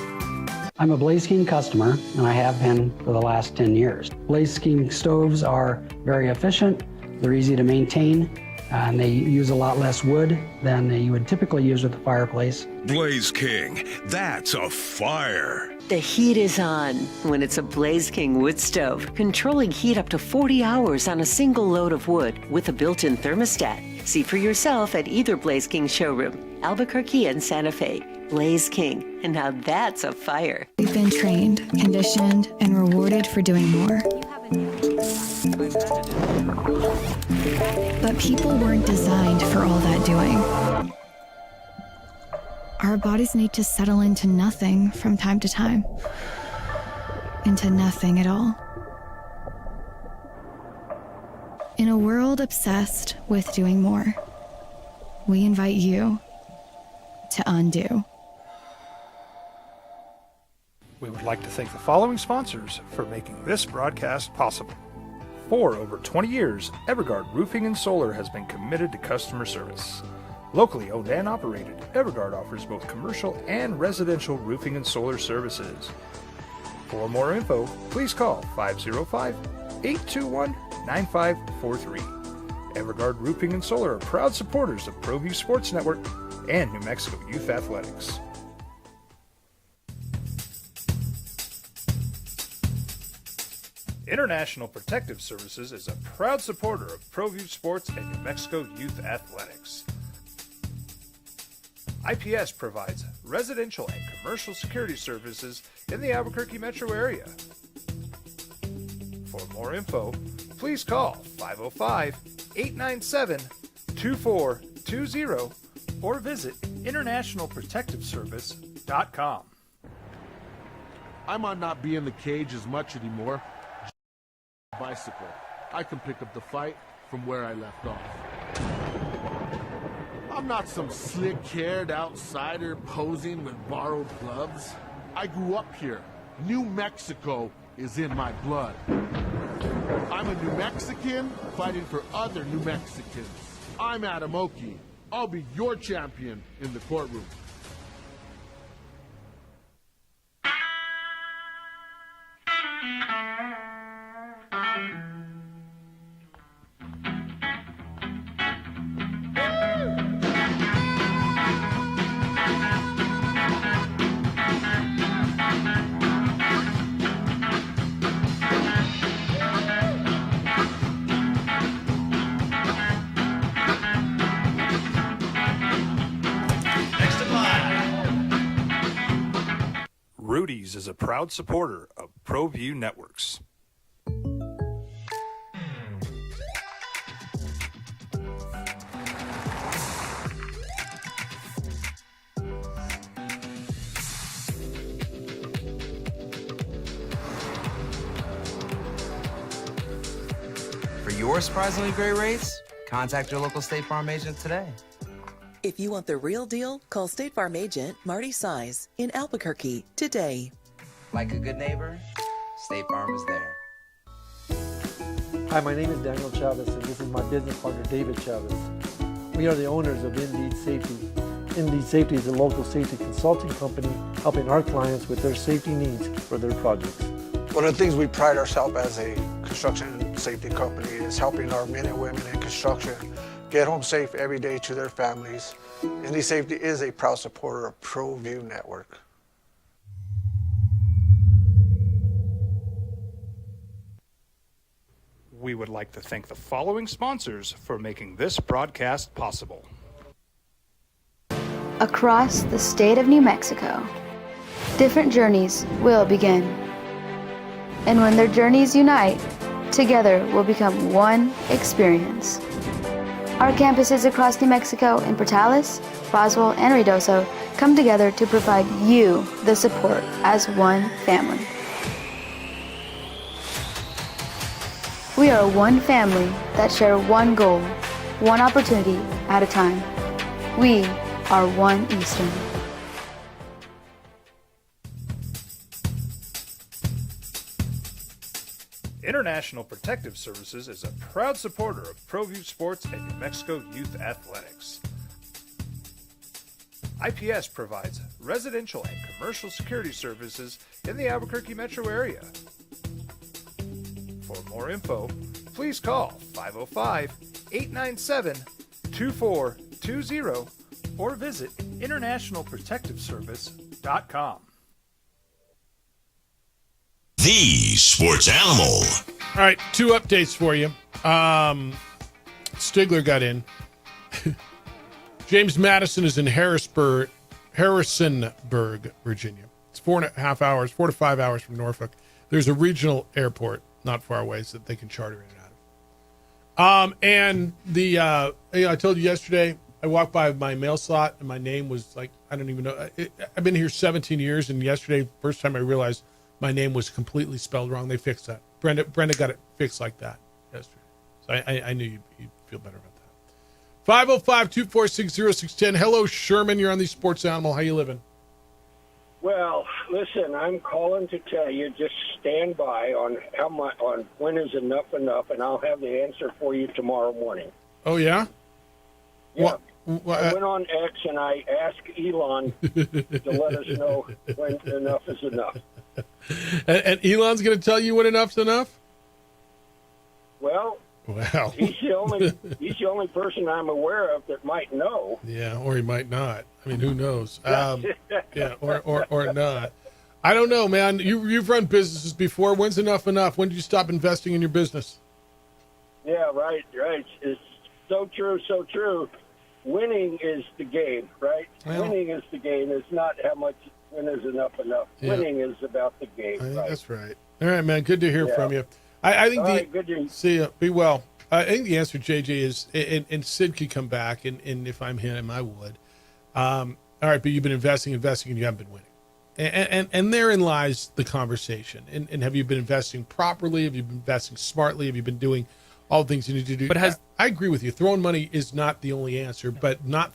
Speaker 3: I'm a Blaze King customer, and I have been for the last 10 years. Blaze King stoves are very efficient, they're easy to maintain, and they use a lot less wood than you would typically use with a fireplace.
Speaker 23: Blaze King, that's a fire.
Speaker 5: The heat is on when it's a Blaze King wood stove, controlling heat up to 40 hours on a single load of wood with a built-in thermostat. See for yourself at either Blaze King showroom, Albuquerque and Santa Fe. Blaze King, and now that's a fire.
Speaker 15: We've been trained, conditioned, and rewarded for doing more. But people weren't designed for all that doing. Our bodies need to settle into nothing from time to time. Into nothing at all. In a world obsessed with doing more, we invite you to undo.
Speaker 12: We would like to thank the following sponsors for making this broadcast possible. For over 20 years, Evergard Roofing and Solar has been committed to customer service. Locally owned and operated, Evergard offers both commercial and residential roofing and solar services. For more info, please call 505-821-9543. Evergard Roofing and Solar are proud supporters of ProView Sports Network and New Mexico Youth Athletics. International Protective Services is a proud supporter of ProView Sports and New Mexico Youth Athletics. IPS provides residential and commercial security services in the Albuquerque metro area. For more info, please call 505-897-9999. 2420 or visit internationalprotectiveservice.com.
Speaker 14: I might not be in the cage as much anymore. Bicycle. I can pick up the fight from where I left off. I'm not some slick-haired outsider posing with borrowed gloves. I grew up here. New Mexico is in my blood. I'm a New Mexican fighting for other New Mexicans. I'm Adam Oki. I'll be your champion in the courtroom.
Speaker 12: Rudy's is a proud supporter of ProView Networks.
Speaker 7: For your surprisingly great rates, contact your local State Farm agent today.
Speaker 18: If you want the real deal, call State Farm agent Marty Size in Albuquerque today.
Speaker 7: Like a good neighbor, State Farm is there.
Speaker 6: Hi, my name is Daniel Chavez, and this is my business partner, David Chavez. We are the owners of Indeed Safety. Indeed Safety is a local safety consulting company helping our clients with their safety needs for their projects.
Speaker 22: One of the things we pride ourselves as a construction safety company is helping our men and women in construction get home safe every day to their families. Indeed Safety is a proud supporter of ProView Network.
Speaker 12: We would like to thank the following sponsors for making this broadcast possible.
Speaker 13: Across the state of New Mexico, different journeys will begin. And when their journeys unite, together will become one experience. Our campuses across New Mexico in Portales, Roswell, and Ruidoso come together to provide you the support as one family. We are one family that share one goal, one opportunity at a time. We are One Eastern.
Speaker 12: International Protective Services is a proud supporter of ProView Sports and New Mexico Youth Athletics. IPS provides residential and commercial security services in the Albuquerque metro area. For more info, please call 505-897-2420 or visit internationalprotectiveservice.com.
Speaker 23: The Sports Animal.
Speaker 9: All right, two updates for you. Stigler got in. James Madison is in Harrisonburg, Virginia. It's 4.5 hours, 4 to 5 hours from Norfolk. There's a regional airport not far away so that they can charter in and out of. And I told you yesterday, I walked by my mail slot and my name was like, I don't even know. I've been here 17 years, and yesterday, first time I realized my name was completely spelled wrong. They fixed that. Brenda got it fixed like that yesterday. So I knew you'd feel better about that. 505-246-0610. Hello, Sherman. You're on the Sports Animal. How you living?
Speaker 4: Well, listen, I'm calling to tell you, just stand by on on when is enough, and I'll have the answer for you tomorrow morning.
Speaker 9: Oh, yeah?
Speaker 4: Yeah. I went on X and I asked Elon to let us know when enough is enough.
Speaker 9: And Elon's going to tell you when enough's enough?
Speaker 4: Well, he's the only person I'm aware of that might know.
Speaker 9: Yeah, or he might not. I mean, who knows? Yeah, or not. I don't know, man. You've run businesses before. When's enough enough? When did you stop investing in your business?
Speaker 4: Yeah, right. It's so true. Winning is the game, right?
Speaker 9: Well,
Speaker 4: winning is the game. It's not how much when is enough.
Speaker 9: Yeah.
Speaker 4: Winning is about the game,
Speaker 9: I think
Speaker 4: right?
Speaker 9: that's right. All right, man. Good to hear from you. I think
Speaker 4: All right, good to
Speaker 9: see you. Be well. I think the answer, JJ, is, and Sid could come back, and if I'm him, I would. All right, but you've been investing, and you haven't been winning. And therein lies the conversation. And have you been investing properly? Have you been investing smartly? Have you been doing all the things you need to do? But I agree with you. Throwing money is not the only answer, but not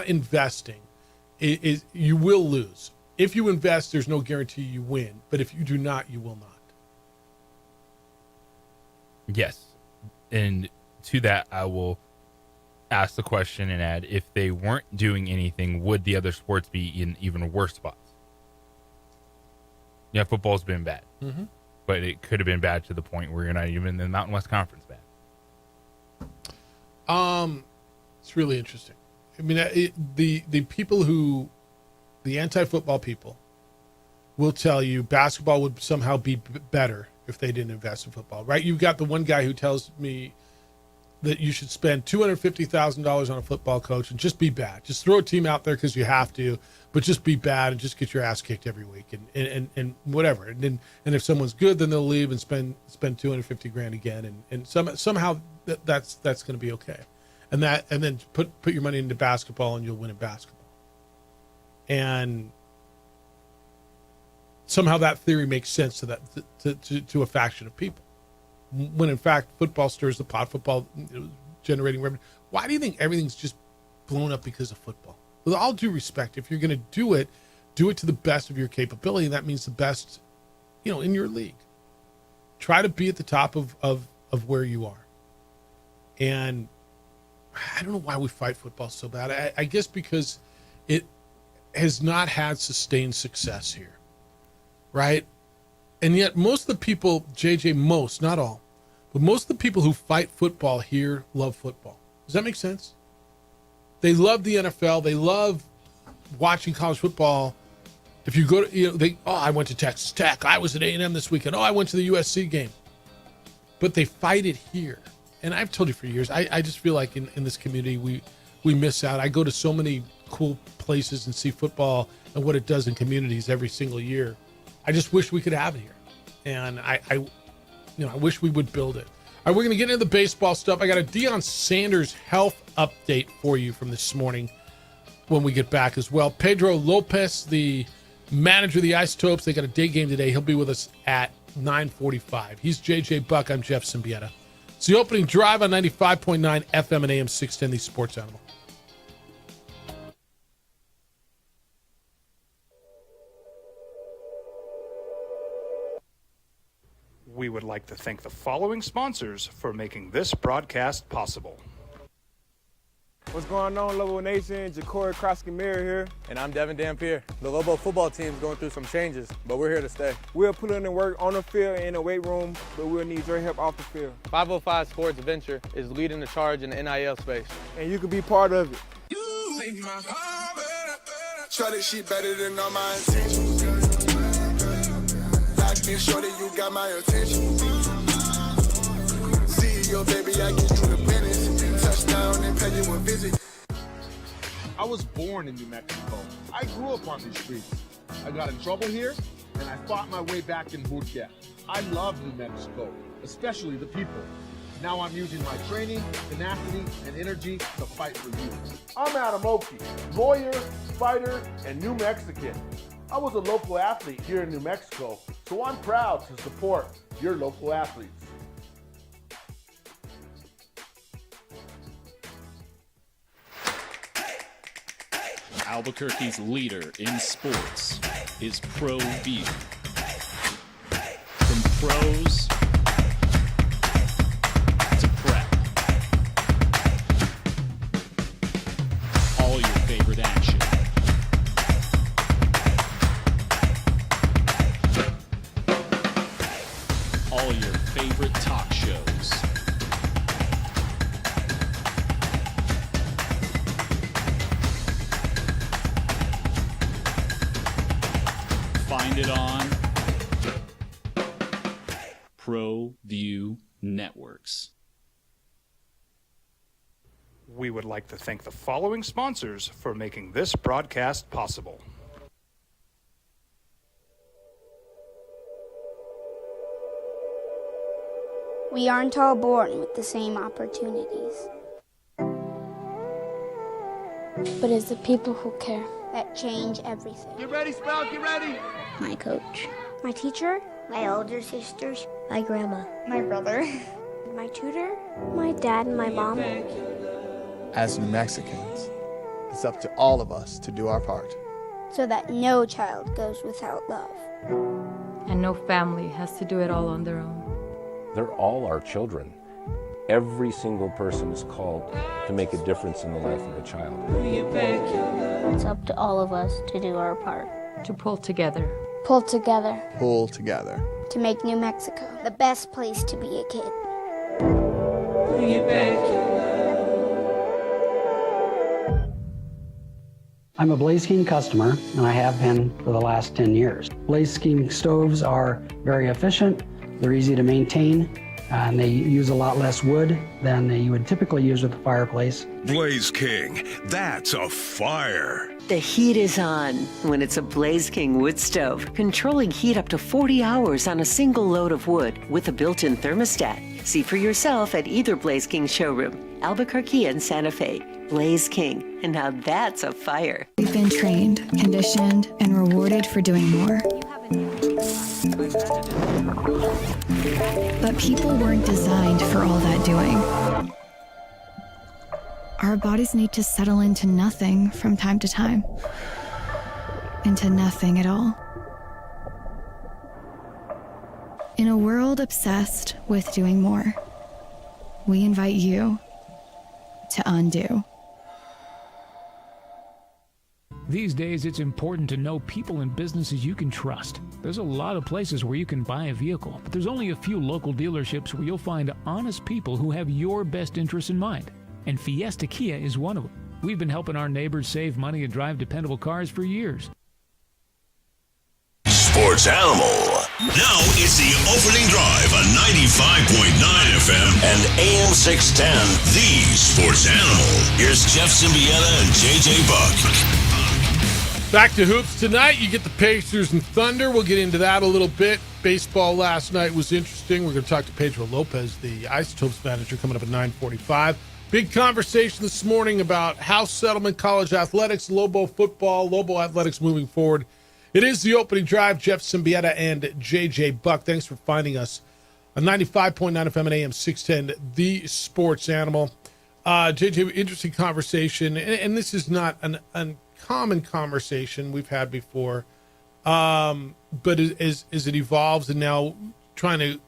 Speaker 9: investing is you will lose. If you invest, there's no guarantee you win. But if you do not, you will not.
Speaker 10: Yes. And to that, I will ask the question and add, if they weren't doing anything, would the other sports be in even worse spots? Yeah, football's been bad.
Speaker 9: Mm-hmm.
Speaker 10: But it could have been bad to the point where you're not even in the Mountain West Conference bad.
Speaker 9: It's really interesting. I mean, the people the anti-football people will tell you basketball would somehow be better if they didn't invest in football, right? You've got the one guy who tells me that you should spend $250,000 on a football coach and just be bad. Just throw a team out there because you have to, but just be bad and just get your ass kicked every week and whatever. And if someone's good, then they'll leave and spend $250,000 again. And somehow that's going to be okay. And then put your money into basketball and you'll win in basketball. And somehow that theory makes sense to a faction of people. When in fact football stirs the pot, football generating revenue. Why do you think everything's just blown up because of football? With all due respect, if you're going to do it to the best of your capability. And that means the best, in your league. Try to be at the top of where you are. And I don't know why we fight football so bad. I guess because it has not had sustained success here, right? And yet most of the people, JJ, most, not all, but most of the people who fight football here love football. Does that make sense? They love the NFL. They love watching college football. If you go to, I went to Texas Tech. I was at A&M this weekend. I went to the USC game. But they fight it here. And I've told you for years, I just feel like in this community, we miss out. I go to so many cool places and see football and what it does in communities every single year. I just wish we could have it here. And I wish we would build it. All right, we're going to get into the baseball stuff. I got a Deion Sanders health update for you from this morning when we get back as well. Pedro Lopez, the manager of the Isotopes, they got a day game today. He'll be with us at 9:45. He's JJ Buck. I'm Jeff Symbieta. It's the opening drive on 95.9 FM and AM 610, the Sports Animal.
Speaker 12: We would like to thank the following sponsors for making this broadcast possible.
Speaker 8: What's going on, Lobo Nation? Ja'Cory Krosky-Mirror here. And I'm Devin Dampier. The Lobo football team is going through some changes, but we're here to stay. We'll put in the work on the field and in the weight room, but we'll need your help off the field. 505 Sports Venture is leading the charge in the NIL space. And you can be part of it.
Speaker 16: Try this shit better than all my intentions. Make sure that you got my attention. See your baby, I get you the business. Touchdown and pay you a visit.
Speaker 14: I was born in New Mexico. I grew up on these streets. I got in trouble here, and I fought my way back in boot camp. I love New Mexico, especially the people. Now I'm using my training, tenacity, and energy to fight for you. I'm Adam Oki, lawyer, fighter, and New Mexican. I was a local athlete here in New Mexico, so I'm proud to support your local athletes.
Speaker 11: Albuquerque's leader in sports is ProView. From pros to prep, all your favorite action. All your favorite talk shows. Find it on ProView Networks.
Speaker 12: We would like to thank the following sponsors for making this broadcast possible.
Speaker 2: We aren't all born with the same opportunities. But it's the people who care that change everything.
Speaker 14: Get ready, Sprout, get ready!
Speaker 2: My coach. My teacher. My older sisters. My grandma. My brother. My tutor. My dad and my mom.
Speaker 17: As New Mexicans, it's up to all of us to do our part.
Speaker 2: So that no child goes without love.
Speaker 21: And no family has to do it all on their own.
Speaker 24: They're all our children. Every single person is called to make a difference in the life of a child.
Speaker 2: It's up to all of us to do our part.
Speaker 21: To pull together.
Speaker 2: Pull together.
Speaker 17: Pull together.
Speaker 2: To make New Mexico the best place to be a kid.
Speaker 3: I'm a Blaze King customer, and I have been for the last 10 years. Blaze King stoves are very efficient, they're easy to maintain, and they use a lot less wood than you would typically use with a fireplace.
Speaker 23: Blaze King, that's a fire.
Speaker 5: The heat is on when it's a Blaze King wood stove, controlling heat up to 40 hours on a single load of wood with a built-in thermostat. See for yourself at either Blaze King showroom, Albuquerque and Santa Fe. Blaze King, and now that's a fire.
Speaker 15: We've been trained, conditioned, and rewarded for doing more. But people weren't designed for all that doing. Our bodies need to settle into nothing from time to time. Into nothing at all. In a world obsessed with doing more, we invite you to undo.
Speaker 25: These days, it's important to know people and businesses you can trust. There's a lot of places where you can buy a vehicle, but there's only a few local dealerships where you'll find honest people who have your best interests in mind. And Fiesta Kia is one of them. We've been helping our neighbors save money and drive dependable cars for years.
Speaker 23: Sports Animal. Now it's the opening drive on 95.9 FM and AM 610, the Sports Animal. Here's Jeff Symbieta and JJ Buck.
Speaker 9: Back to hoops tonight. You get the Pacers and Thunder. We'll get into that a little bit. Baseball last night was interesting. We're going to talk to Pedro Lopez, the Isotopes manager, coming up at 9:45. Big conversation this morning about house settlement, college athletics, Lobo football, Lobo athletics moving forward. It is the opening drive. Jeff Symbieta and JJ Buck. Thanks for finding us on 95.9 FM and AM 610, the Sports Animal. JJ, interesting conversation, and this is not an uncommon conversation we've had before, but as it evolves and now trying to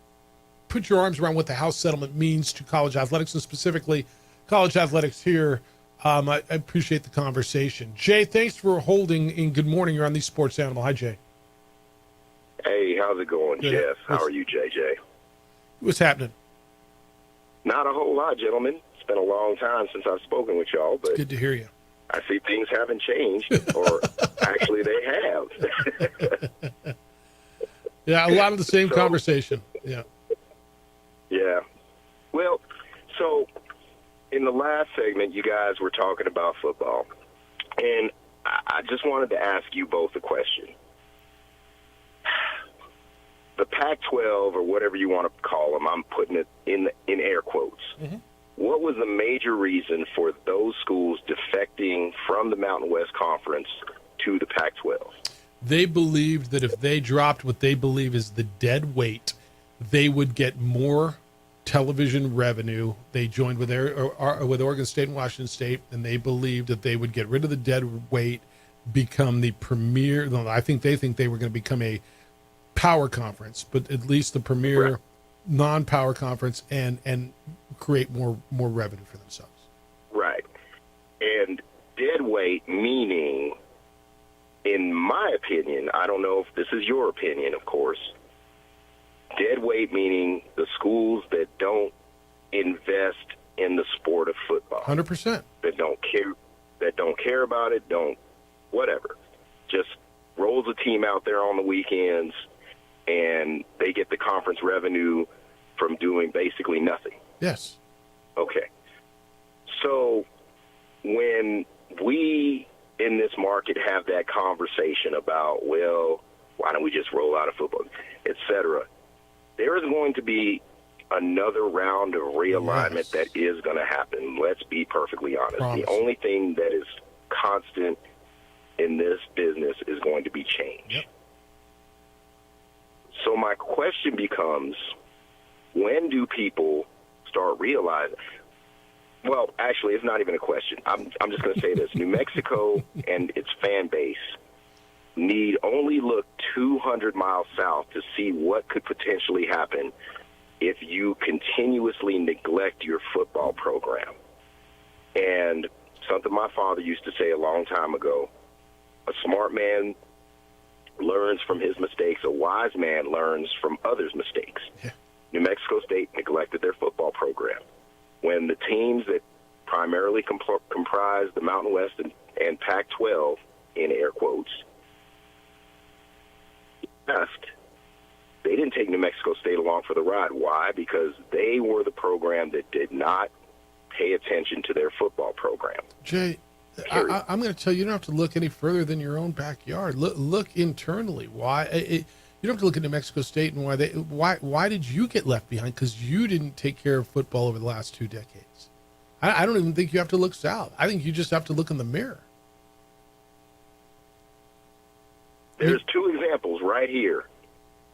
Speaker 9: put your arms around what the house settlement means to college athletics, and specifically college athletics here, I appreciate the conversation. Jay, thanks for holding, and good morning. You're on the Sports Animal. Hi, Jay.
Speaker 26: Hey, how's it going,
Speaker 9: Good.
Speaker 26: Jeff? How are you, JJ?
Speaker 9: What's happening?
Speaker 26: Not a whole lot, gentlemen. It's been a long time since I've spoken with y'all, but
Speaker 9: It's good to hear you.
Speaker 26: I see things haven't changed, or actually they have.
Speaker 9: Yeah, a lot of the same conversation. Yeah.
Speaker 26: Yeah. Well, so in the last segment, you guys were talking about football, and I just wanted to ask you both a question. The Pac-12, or whatever you want to call them, I'm putting it in air quotes.
Speaker 9: Mm-hmm.
Speaker 26: What was the major reason for those schools defecting from the Mountain West Conference to the Pac-12?
Speaker 9: They believed that if they dropped what they believe is the dead weight, they would get more television revenue. They joined with Oregon State and Washington State, and they believed that they would get rid of the dead weight, become the premier. I think they were going to become a power conference, but at least the premier non-power conference, and create more revenue for themselves.
Speaker 26: Right. And dead weight meaning, in my opinion, I don't know if this is your opinion, of course, dead weight meaning the schools that don't invest in the sport of football.
Speaker 9: 100%.
Speaker 26: That don't care about it, whatever. Just rolls a team out there on the weekends, and they get the conference revenue from doing basically nothing.
Speaker 9: Yes.
Speaker 26: Okay. So when we in this market have that conversation about, well, why don't we just roll out of football, et cetera, there is going to be another round of realignment that is going to happen. Let's be perfectly honest.
Speaker 9: Promise.
Speaker 26: The only thing that is constant in this business is going to be change.
Speaker 9: Yep.
Speaker 26: So my question becomes, when do people start realizing? Well, actually, it's not even a question. I'm just going to say this. New Mexico and its fan base need only look 200 miles south to see what could potentially happen if you continuously neglect your football program. And something my father used to say a long time ago, a smart man learns from his mistakes. A wise man learns from others' mistakes.
Speaker 9: Yeah.
Speaker 26: New Mexico State neglected their football program. When the teams that primarily comprise the Mountain West and Pac-12, in air quotes, left, they didn't take New Mexico State along for the ride. Why? Because they were the program that did not pay attention to their football program.
Speaker 9: Jay, I'm going to tell you, you don't have to look any further than your own backyard. Look internally. Why? You don't have to look at New Mexico State and why did you get left behind? Because you didn't take care of football over the last 2 decades. I don't even think you have to look south. I think you just have to look in the mirror.
Speaker 26: There's 2 examples right here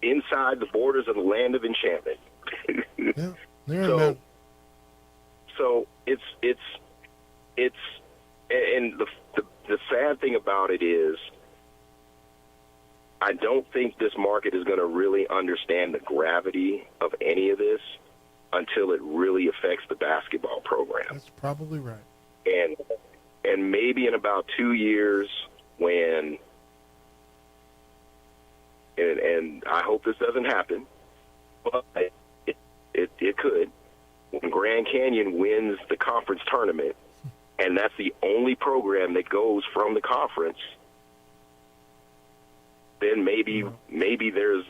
Speaker 26: inside the borders of the land of enchantment. So it's and the sad thing about it is, I don't think this market is going to really understand the gravity of any of this until it really affects the basketball program.
Speaker 9: That's probably right.
Speaker 26: And maybe in about 2 years, when and I hope this doesn't happen, but it could, when Grand Canyon wins the conference tournament, and that's the only program that goes from the conference, then maybe there's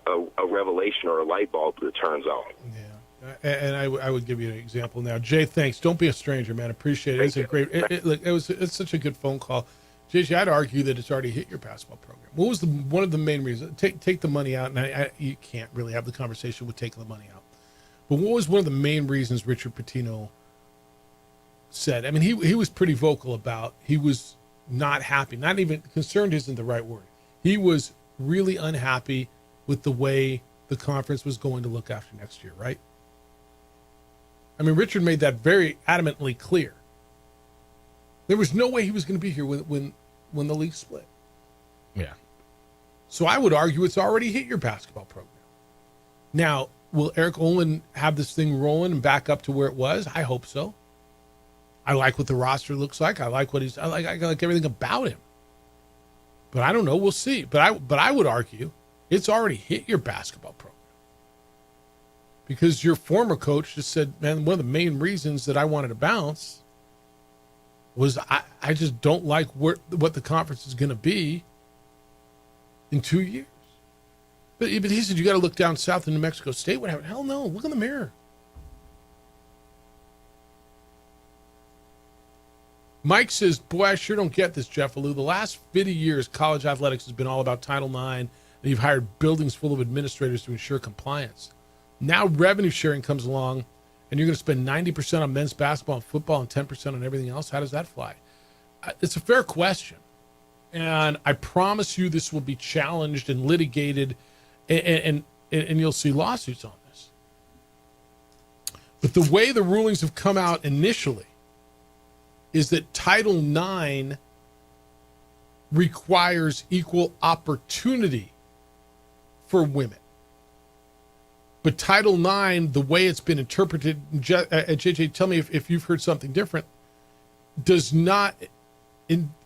Speaker 26: a revelation or a light bulb that turns on.
Speaker 9: Yeah, and I would give you an example now. Jay, thanks. Don't be a stranger, man. Appreciate it. It's a great. It's such a good phone call. JJ, I'd argue that it's already hit your basketball program. What was one of the main reasons? Take the money out, and you can't really have the conversation with taking the money out. But what was one of the main reasons Richard Pitino said? I mean, he was pretty vocal about he was not happy. Not even concerned isn't the right word. He was really unhappy with the way the conference was going to look after next year, right? I mean, Richard made that very adamantly clear. There was no way he was going to be here when the league split.
Speaker 10: Yeah.
Speaker 9: So I would argue it's already hit your basketball program. Now, will Eric Olin have this thing rolling and back up to where it was? I hope so. I like what the roster looks like. I like I like everything about him. But I don't know. We'll see. But I would argue it's already hit your basketball program. Because your former coach just said, man, one of the main reasons that I wanted to bounce was I just don't like what the conference is going to be in 2 years. But he said, you got to look down south in New Mexico State. What happened? Hell no. Look in the mirror. Mike says, boy, I sure don't get this, Jeff Alou. The last 50 years, college athletics has been all about Title IX, and you've hired buildings full of administrators to ensure compliance. Now revenue sharing comes along, and you're going to spend 90% on men's basketball and football and 10% on everything else. How does that fly? It's a fair question. And I promise you this will be challenged and litigated, and you'll see lawsuits on this. But the way the rulings have come out initially is that Title IX requires equal opportunity for women. But Title IX, the way it's been interpreted, JJ, tell me if you've heard something different, does not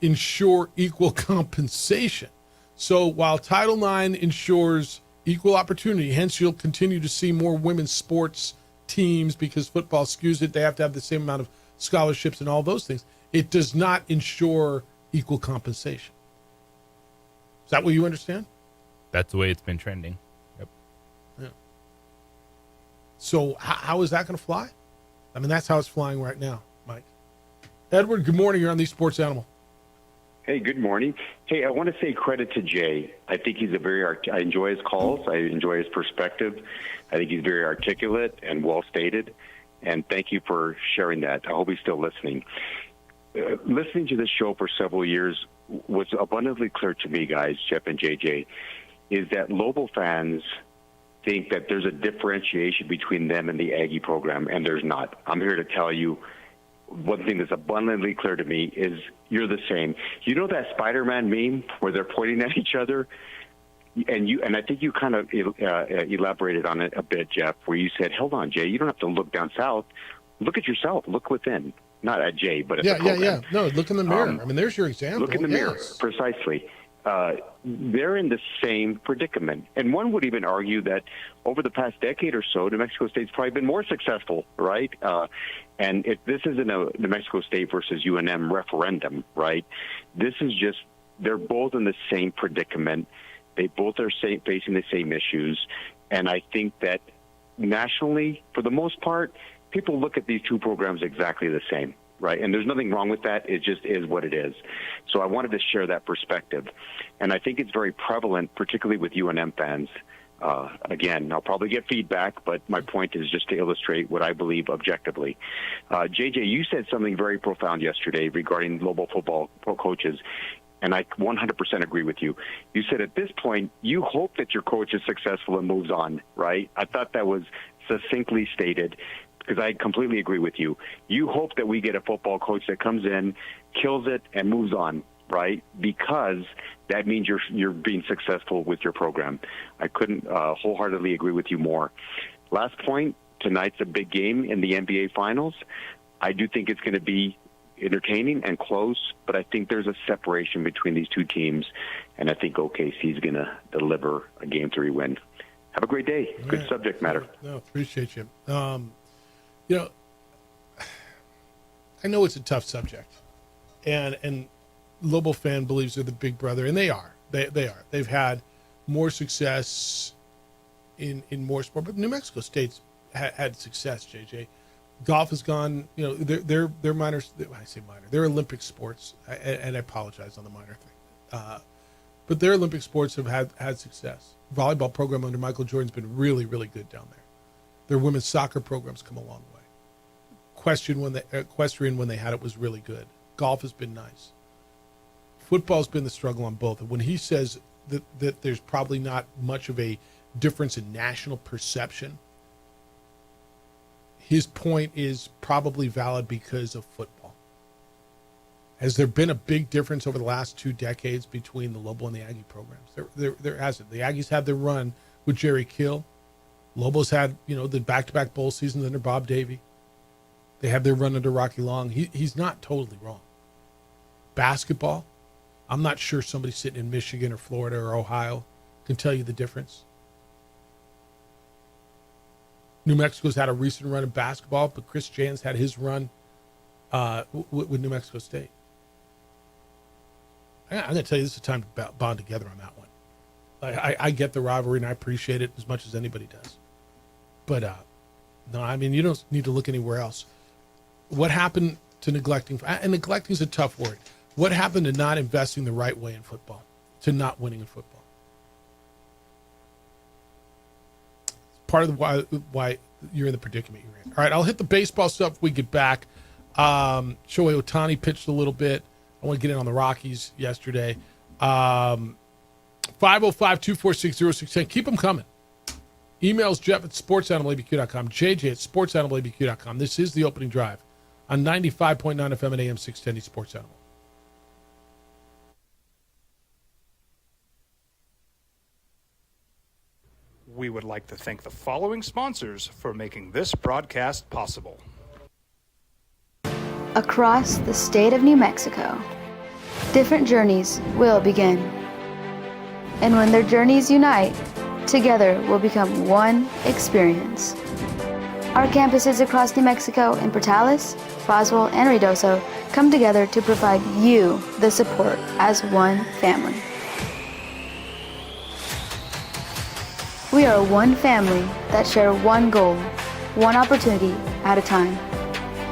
Speaker 9: ensure equal compensation. So while Title IX ensures equal opportunity, hence you'll continue to see more women's sports teams because football skews it. They have to have the same amount of scholarships and all those things. It does not ensure equal compensation. Is that what you understand?
Speaker 10: That's the way it's been trending. Yep.
Speaker 9: Yeah. So how is that going to fly? I mean, that's how it's flying right now, Mike. Edward, good morning. You're on the Sports Animal.
Speaker 1: Hey, good morning. Hey, I want to say credit to Jay. I think he's I enjoy his calls. I enjoy his perspective. I think he's very articulate and well stated. And thank you for sharing that. I hope he's still listening. Listening to this show for several years was abundantly clear to me, guys, Jeff and JJ, is that Lobo fans think that there's a differentiation between them and the Aggie program, and there's not. I'm here to tell you one thing that's abundantly clear to me is you're the same. You know that Spider-Man meme where they're pointing at each other? And I think you kind of elaborated on it a bit, Jeff, where you said, hold on, Jay, you don't have to look down south. Look at yourself. Look within. Not at Jay, but at the program.
Speaker 9: Yeah. No, look in the mirror. I mean, there's your example.
Speaker 1: Look in the mirror, precisely. They're in the same predicament. And one would even argue that over the past decade or so, New Mexico State's probably been more successful, right? And this isn't a New Mexico State versus UNM referendum, right? This is just, they're both in the same predicament. They both are facing the same issues. And I think that nationally, for the most part, people look at these two programs exactly the same, right? And there's nothing wrong with that. It just is what it is. So I wanted to share that perspective. And I think it's very prevalent, particularly with UNM fans. Again, I'll probably get feedback, but my point is just to illustrate what I believe objectively. JJ, you said something very profound yesterday regarding Lobo football coaches, and I 100% agree with you. You said at this point, you hope that your coach is successful and moves on, right? I thought that was succinctly stated, because I completely agree with you. You hope that we get a football coach that comes in, kills it, and moves on, right? Because that means you're being successful with your program. I couldn't wholeheartedly agree with you more. Last point, tonight's a big game in the NBA Finals. I do think it's going to be entertaining and close, but I think there's a separation between these two teams, and I think OKC is going to deliver a Game 3 win. Have a great day.
Speaker 9: All
Speaker 1: Good
Speaker 9: right.
Speaker 1: subject matter.
Speaker 9: No, appreciate you. You know, I know it's a tough subject, and Lobo fan believes they're the big brother, and they are. They are. They've had more success in more sport, but New Mexico State's had success. JJ, golf has gone. You know, they're minor. When I say minor, they're Olympic sports, and I apologize on the minor thing. But their Olympic sports have had success. Volleyball program under Michael Jordan's been really, really good down there. Their women's soccer program's come a long way. Equestrian, when they had it, was really good. Golf has been nice. Football's been the struggle on both. And when he says that there's probably not much of a difference in national perception, his point is probably valid because of football. Has there been a big difference over the last 2 decades between the Lobo and the Aggie programs? There hasn't. The Aggies had their run with Jerry Kill. Lobos had, the back-to-back bowl seasons under Bob Davie. They had their run under Rocky Long. He's not totally wrong. Basketball, I'm not sure somebody sitting in Michigan or Florida or Ohio can tell you the difference. New Mexico's had a recent run in basketball, but Chris Jans had his run with New Mexico State. I'm going to tell you, this is a time to bond together on that one. I get the rivalry, and I appreciate it as much as anybody does. But, no, I mean, you don't need to look anywhere else. What happened to neglecting, and neglecting is a tough word. What happened to not investing the right way in football, to not winning in football? It's part of why you're in the predicament you're in. All right, I'll hit the baseball stuff when we get back. Shohei Ohtani pitched a little bit. I want to get in on the Rockies yesterday. 505-246-0610. Keep them coming. Emails Jeff at sportsanimalabq.com, JJ at sportsanimalabq.com. This is the opening drive on 95.9 FM and AM 610 Sports Animal.
Speaker 12: We would like to thank the following sponsors for making this broadcast possible.
Speaker 13: Across the state of New Mexico, different journeys will begin. And when their journeys unite, together will become one experience. Our campuses across New Mexico in Portales, Boswell, and Ruidoso come together to provide you the support as one family. We are one family that share one goal, one opportunity at a time.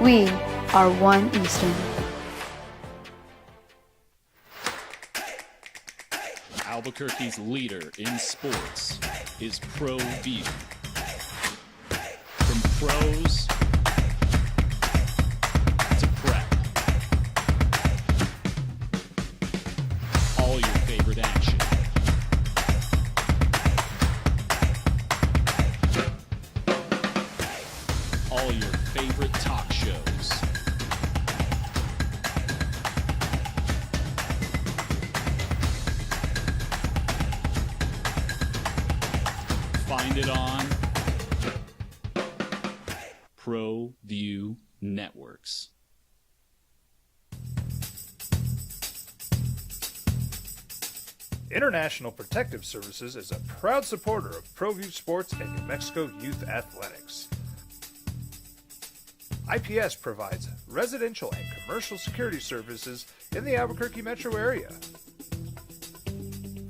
Speaker 13: We are One Eastern.
Speaker 11: Albuquerque's leader in sports is ProView. From pros to prep, all your favorite action. All your favorite talk shows. Find it on ProView Networks.
Speaker 12: International Protective Services is a proud supporter of ProView Sports and New Mexico Youth Athletics. IPS provides residential and commercial security services in the Albuquerque metro area.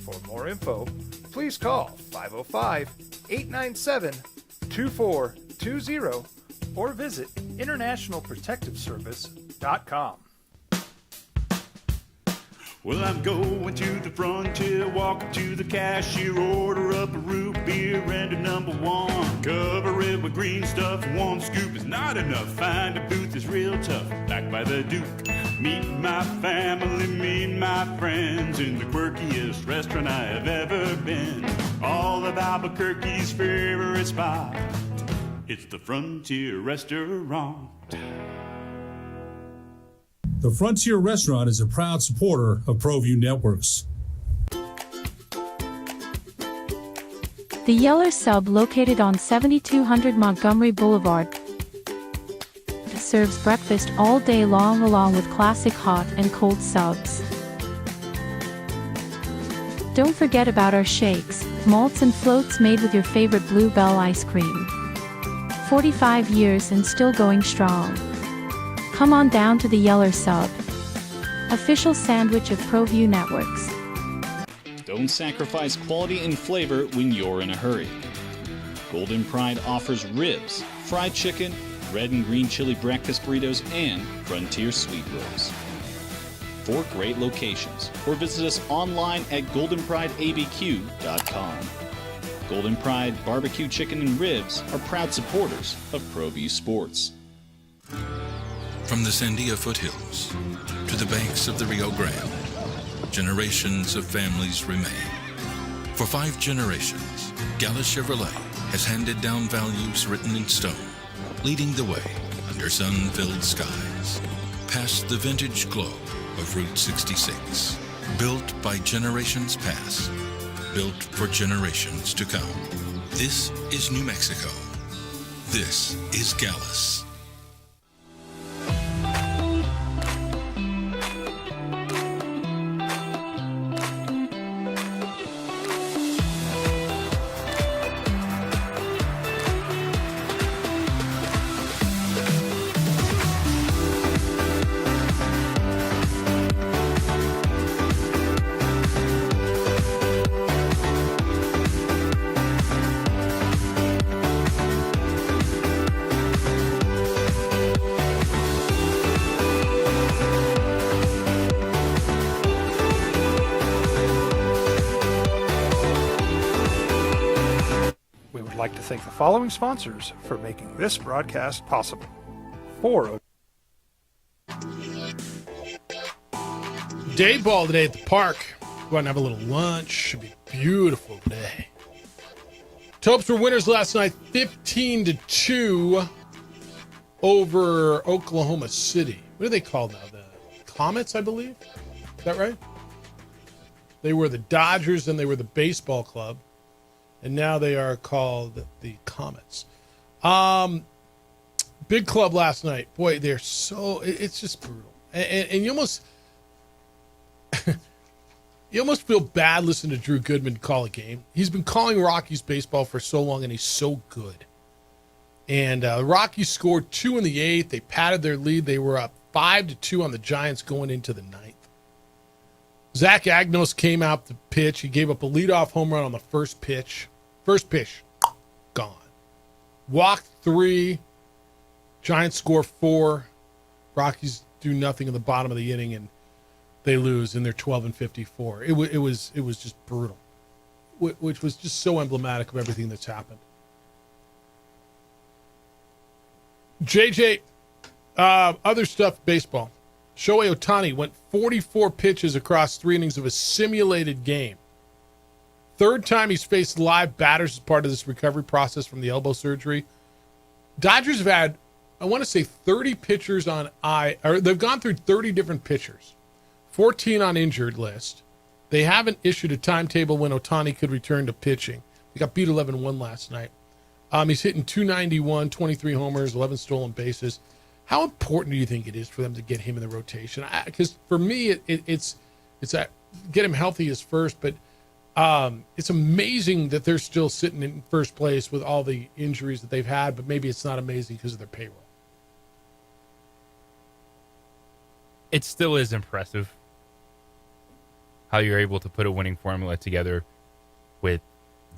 Speaker 12: For more info, please call 505-897-2420 or visit internationalprotectiveservice.com.
Speaker 6: Well, I'm going to the frontier, walk up to the cashier, order up a root beer and a number one. Cover it with green stuff, one scoop is not enough. Find a booth is real tough, back by the Duke. Meet my family, meet my friends in the quirkiest restaurant I have ever been. All of Albuquerque's favorite spot, it's the Frontier Restaurant.
Speaker 7: The Frontier Restaurant is a proud supporter of ProView Networks.
Speaker 18: The Yeller Sub, located on 7200 Montgomery Boulevard, serves breakfast all day long along with classic hot and cold subs. Don't forget about our shakes, malts and floats made with your favorite Bluebell ice cream. 45 years and still going strong. Come on down to the Yeller Sub, official sandwich of ProView Networks.
Speaker 11: Don't sacrifice quality and flavor when you're in a hurry. Golden Pride offers ribs, fried chicken, red and green chili breakfast burritos, and Frontier sweet rolls. 4 great locations, or visit us online at goldenprideabq.com. Golden Pride Barbecue Chicken and Ribs are proud supporters of ProView Sports.
Speaker 19: From the Sandia foothills to the banks of the Rio Grande, generations of families remain. For 5 generations, Gallus Chevrolet has handed down values written in stone, leading the way under sun-filled skies, past the vintage glow of Route 66. Built by generations past, built for generations to come. This is New Mexico. This is Gallus.
Speaker 12: Thank the following sponsors for making this broadcast possible.
Speaker 9: Day ball today at the park. Go out and have a little lunch. Should be beautiful today. Topes were winners last night, 15-2 over Oklahoma City. What are they called now? The Comets, I believe. Is that right? They were the Dodgers and they were the baseball club. And now they are called the Comets. Big club last night. Boy, they're so... It's just brutal. And you almost... you almost feel bad listening to Drew Goodman call a game. He's been calling Rockies baseball for so long, and he's so good. And the Rockies scored 2 in the 8th. They padded their lead. They were up 5-2 on the Giants going into the 9th. Zach Agnos came out to pitch. He gave up a leadoff home run on the first pitch. First pitch, gone. Walked 3. Giants score 4. Rockies do nothing in the bottom of the inning, and they lose and they're 12-54. It was just brutal, which was just so emblematic of everything that's happened. JJ, other stuff, baseball. Shohei Ohtani went 44 pitches across 3 innings of a simulated game. Third time he's faced live batters as part of this recovery process from the elbow surgery. Dodgers have had, I want to say, 30 pitchers on they've gone through 30 different pitchers, 14 on injured list. They haven't issued a timetable when Ohtani could return to pitching. They got beat 11-1 last night. He's hitting 291, 23 homers, 11 stolen bases. How important do you think it is for them to get him in the rotation? Because for me, it's that get him healthy is first, but it's amazing that they're still sitting in first place with all the injuries that they've had, but maybe it's not amazing because of their payroll.
Speaker 10: It still is impressive how you're able to put a winning formula together with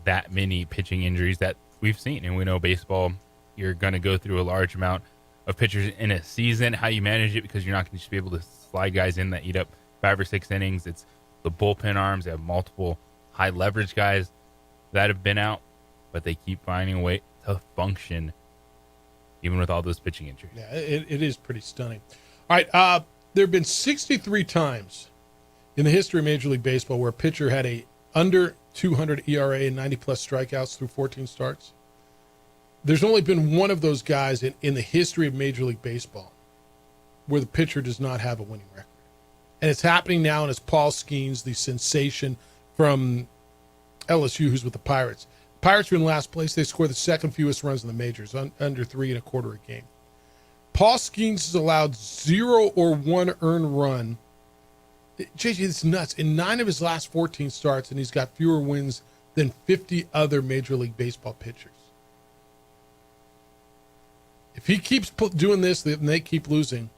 Speaker 10: that many pitching injuries that we've seen. And we know baseball, you're going to go through a large amount of pitchers in a season. How you manage it, because you're not going to just be able to slide guys in that eat up 5 or 6 innings. It's the bullpen arms. They have multiple high leverage guys that have been out, but they keep finding a way to function even with all those pitching injuries.
Speaker 9: Yeah, it is pretty stunning. All right, there have been 63 times in the history of Major League Baseball where a pitcher had a under 200 ERA and 90-plus strikeouts through 14 starts. There's only been one of those guys in the history of Major League Baseball where the pitcher does not have a winning record. And it's happening now, and it's Paul Skeens, the sensation from LSU, who's with the Pirates. Pirates are in last place. They score the second fewest runs in the majors, under 3.25 a game. Paul Skeens has allowed 0 or 1 earned run. JJ, it's nuts. In 9 of his last 14 starts, and he's got fewer wins than 50 other Major League Baseball pitchers. If he keeps doing this and they keep losing,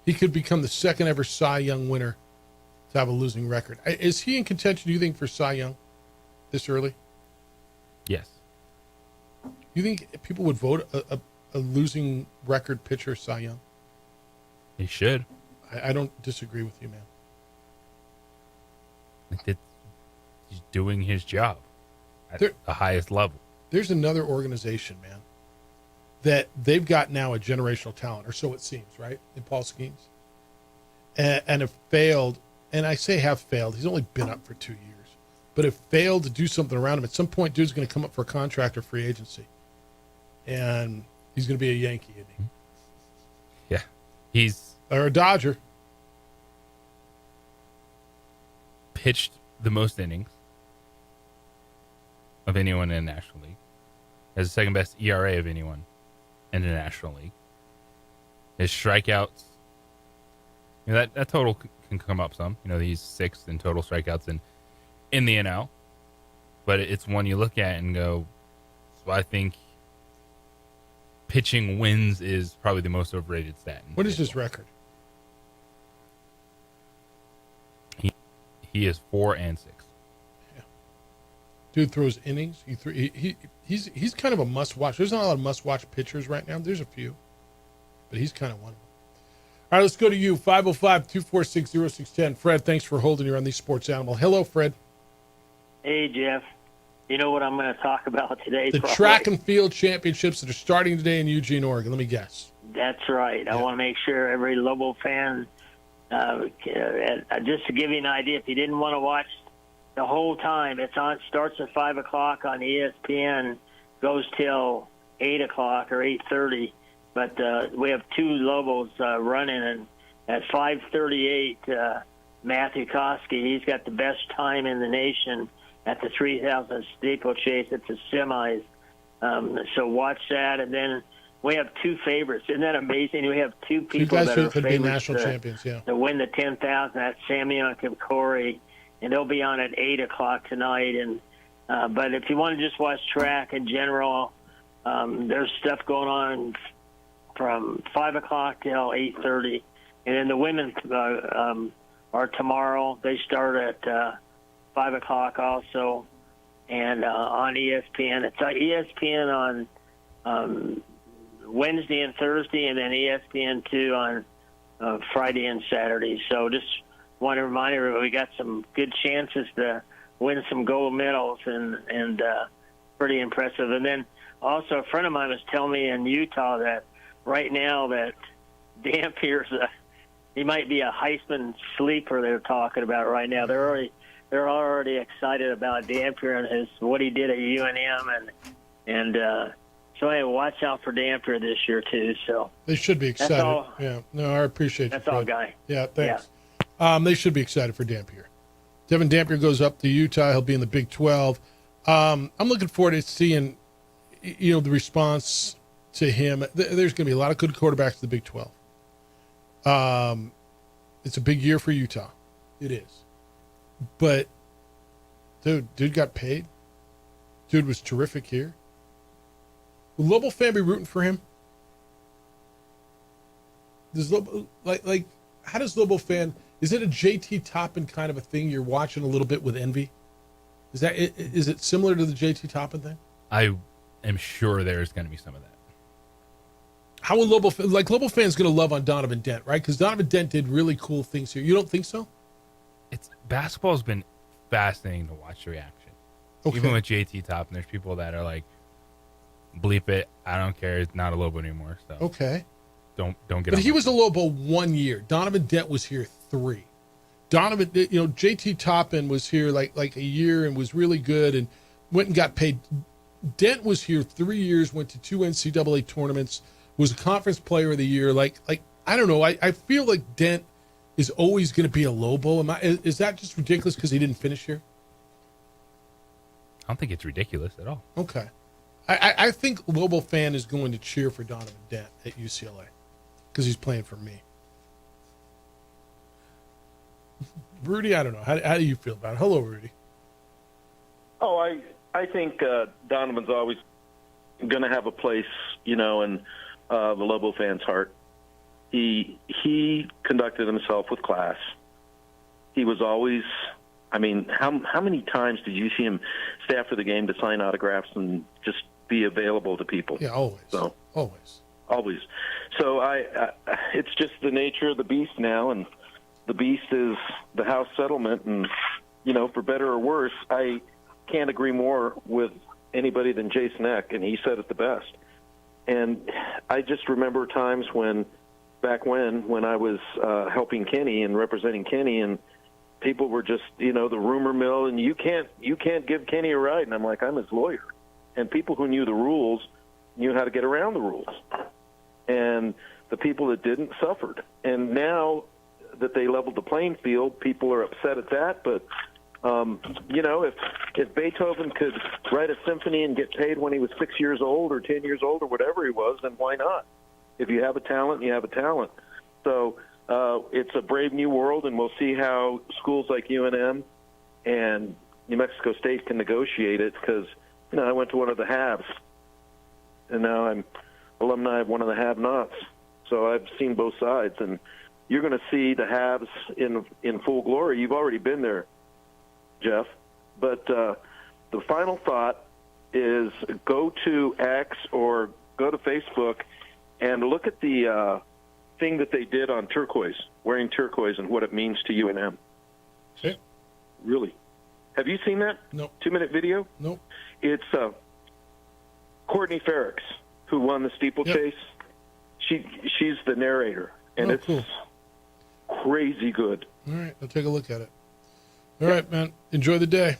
Speaker 9: he could become the second ever Cy Young winner to have a losing record. Is he in contention, do you think, for Cy Young this early?
Speaker 10: Yes.
Speaker 9: You think people would vote a losing record pitcher Cy Young?
Speaker 10: He should.
Speaker 9: I don't disagree with you, man.
Speaker 10: He's doing his job at the highest level.
Speaker 9: There's another organization, man, that they've got now a generational talent, or so it seems, right, in Paul Skeens, and have failed. And I say have failed. He's only been up for 2 years, but have failed to do something around him. At some point, dude's going to come up for a contract or free agency, and he's going to be a Yankee, isn't he?
Speaker 10: Yeah,
Speaker 9: or a Dodger.
Speaker 10: Pitched the most innings of anyone in the National League. Has the second best ERA of anyone in the National League. His strikeouts, that total can come up some. He's 6th in total strikeouts in the NL. But it's one you look at and go, so I think pitching wins is probably the most overrated stat.
Speaker 9: What is his record?
Speaker 10: He is 4-6.
Speaker 9: Yeah. Dude throws innings. He's kind of a must-watch. There's not a lot of must-watch pitchers right now. There's a few, but he's kind of one of them. All right, let's go to you, 505-246-0610. Fred, thanks for holding here on the Sports Animal. Hello, Fred.
Speaker 4: Hey, Jeff. You know what I'm going to talk about today?
Speaker 9: The track and field championships that are starting today in Eugene, Oregon. Let me guess.
Speaker 4: That's right. Yeah. I want to make sure every Lobo fan, just to give you an idea, if you didn't want to watch the whole time, starts at 5 o'clock on ESPN, goes till 8 o'clock or 8:30. But we have 2 Lobos running, and at 5:38, Matthew Koski, he's got the best time in the nation at the 3,000 steeplechase at the semis. So watch that, and then we have 2 favorites. Isn't that amazing? We have 2 people that are
Speaker 9: could be
Speaker 4: favorites
Speaker 9: national champions, yeah,
Speaker 4: to win the 10,000. That's Samuel and Corey, and they'll be on at 8 o'clock tonight. And but if you want to just watch track in general, there's stuff going on from 5 o'clock till 8:30, and then the women are tomorrow. They start at 5 o'clock also, and on ESPN. It's ESPN on Wednesday and Thursday, and then ESPN2 on Friday and Saturday. So just want to remind everybody we got some good chances to win some gold medals, and pretty impressive. And then also a friend of mine was telling me in Utah that right now that Dampier's he might be a Heisman sleeper. They're talking about right now. They're already excited about Dampier and what he did at UNM, and so hey, watch out for Dampier this year too. So
Speaker 9: they should be excited.
Speaker 4: That's all.
Speaker 9: Yeah, no, I appreciate
Speaker 4: that's
Speaker 9: you.
Speaker 4: That's all, Guy.
Speaker 9: Yeah, thanks. Yeah. They should be excited for Dampier. Devin Dampier goes up to Utah. He'll be in the Big 12. I'm looking forward to seeing, the response to him. There's going to be a lot of good quarterbacks in the Big 12. It's a big year for Utah. It is. But, dude got paid. Dude was terrific here. Will Lobo fan be rooting for him? Does Lobo, how does Lobo fan, is it a JT Toppin kind of a thing you're watching a little bit with envy? Is it similar to the JT Toppin thing?
Speaker 10: I am sure there's going to be some of that.
Speaker 9: How will Lobo fans going to love on Donovan Dent, right? Because Donovan Dent did really cool things here. You don't think so?
Speaker 10: Basketball's been fascinating to watch the reaction. Okay. Even with JT Toppin, there's people that are like, bleep it, I don't care, it's not a Lobo anymore. So
Speaker 9: okay.
Speaker 10: Don't get
Speaker 9: But he was a Lobo 1 year. Donovan Dent was here 3. Donovan, JT Toppin was here like a year and was really good and went and got paid. Dent was here 3 years, went to 2 NCAA tournaments, was a conference player of the year. I don't know. I feel like Dent is always going to be a Lobo. Is that just ridiculous because he didn't finish here?
Speaker 10: I don't think it's ridiculous at all.
Speaker 9: Okay. I think Lobo fan is going to cheer for Donovan Dent at UCLA because he's playing for me. Rudy, I don't know. How do you feel about it? Hello, Rudy.
Speaker 8: Oh, I think Donovan's always going to have a place, in the Lobo fans' heart. He conducted himself with class. He was always, how many times did you see him stay after the game to sign autographs and just be available to people?
Speaker 9: Yeah, always.
Speaker 8: So
Speaker 9: always.
Speaker 8: So it's just the nature of the beast now, and the beast is the House settlement, and for better or worse, I can't agree more with anybody than Jason Eck, and he said it the best. And I just remember times back when I was helping Kenny and representing Kenny, and people were just, the rumor mill, and you can't give Kenny a ride. And I'm like, I'm his lawyer. And people who knew the rules knew how to get around the rules. And the people that didn't suffered. And now that they leveled the playing field, people are upset at that. But, if Beethoven could write a symphony and get paid when he was 6 years old or 10 years old or whatever he was, then why not? If you have a talent, you have a talent. So it's a brave new world, and we'll see how schools like UNM and New Mexico State can negotiate it because, I went to one of the haves, and now I'm alumni of one of the have-nots. So I've seen both sides, and you're going to see the haves in full glory. You've already been there, Jeff. But the final thought is go to X or go to Facebook and look at the thing that they did on turquoise, wearing turquoise, and what it means to UNM.
Speaker 9: Okay.
Speaker 8: Really. Have you seen that?
Speaker 9: No.
Speaker 8: 2-minute video?
Speaker 9: No.
Speaker 8: It's Courtney Ferrix, who won the steeplechase. She's the narrator, and it's
Speaker 9: cool.
Speaker 8: Crazy good.
Speaker 9: All right, I'll take a look at it. All right, man. Enjoy the day.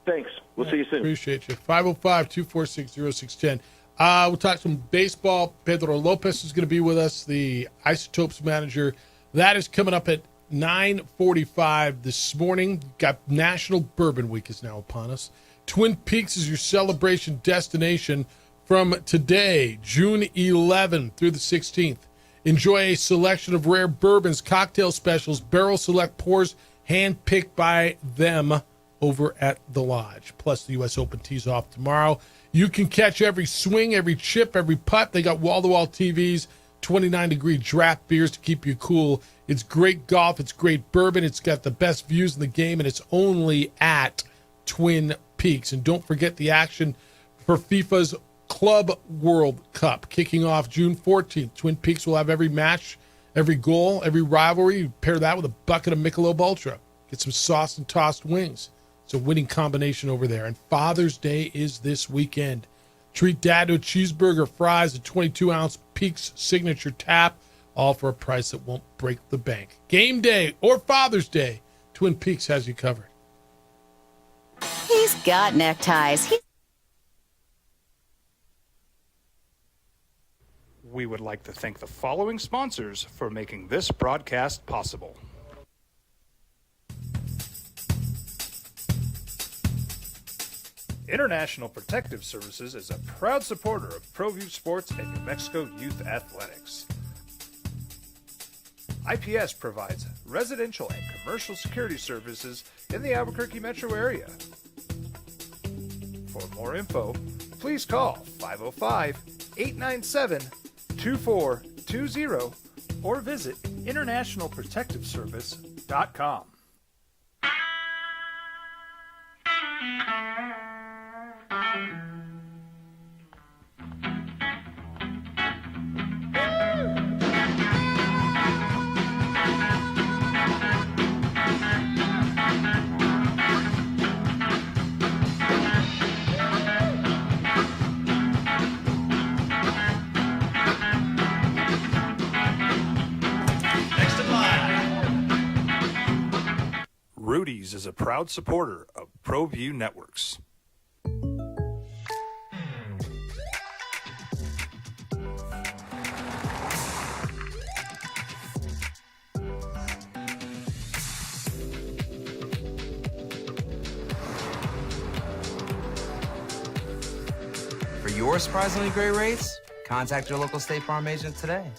Speaker 8: Thanks. We'll see you soon.
Speaker 9: Appreciate you. 505-246-0610. We'll talk some baseball. Pedro Lopez is going to be with us, the Isotopes manager. That is coming up at 9:45 this morning. Got National Bourbon Week is now upon us. Twin Peaks is your celebration destination from today, June 11th through the 16th. Enjoy a selection of rare bourbons, cocktail specials, barrel select pours, hand-picked by them over at the Lodge. Plus, the U.S. Open tees off tomorrow. You can catch every swing, every chip, every putt. They got wall-to-wall TVs, 29-degree draft beers to keep you cool. It's great golf. It's great bourbon. It's got the best views in the game, and it's only at Twin Peaks. And don't forget the action for FIFA's Club World Cup kicking off June 14th. Twin Peaks will have every match Every goal, every rivalry, you pair that with a bucket of Michelob Ultra. Get some sauce and tossed wings. It's a winning combination over there. And Father's Day is this weekend. Treat Dad to a cheeseburger, fries, a 22-ounce Peaks Signature Tap, all for a price that won't break the bank. Game day or Father's Day, Twin Peaks has you covered.
Speaker 14: He's got neckties.
Speaker 12: We would like to thank the following sponsors for making this broadcast possible. International Protective Services is a proud supporter of ProView Sports and New Mexico Youth Athletics. IPS provides residential and commercial security services in the Albuquerque metro area. For more info, please call 505-897-2420 or visit internationalprotectiveservice.com. Rudy's is a proud supporter of ProView Networks.
Speaker 16: For your surprisingly great rates, contact your local State Farm agent today.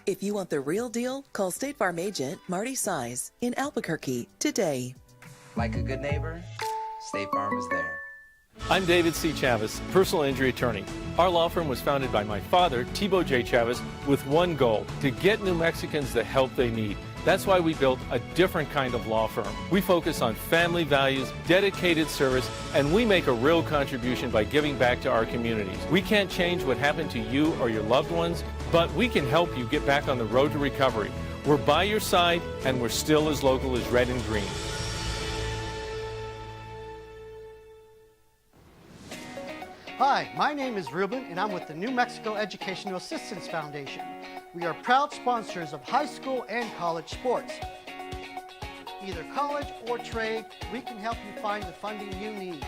Speaker 20: If you want the real deal, call State Farm agent Marty Size in Albuquerque today.
Speaker 16: Like a good neighbor, State Farm is there.
Speaker 21: I'm David C. Chavez, personal injury attorney. Our law firm was founded by my father, Thibaut J. Chavez, with one goal, to get New Mexicans the help they need. That's why we built a different kind of law firm. We focus on family values, dedicated service, and we make a real contribution by giving back to our communities. We can't change what happened to you or your loved ones, but we can help you get back on the road to recovery. We're by your side, and we're still as local as red and green.
Speaker 22: Hi, my name is Ruben, and I'm with the New Mexico Educational Assistance Foundation. We are proud sponsors of high school and college sports. Either college or trade, we can help you find the funding you need.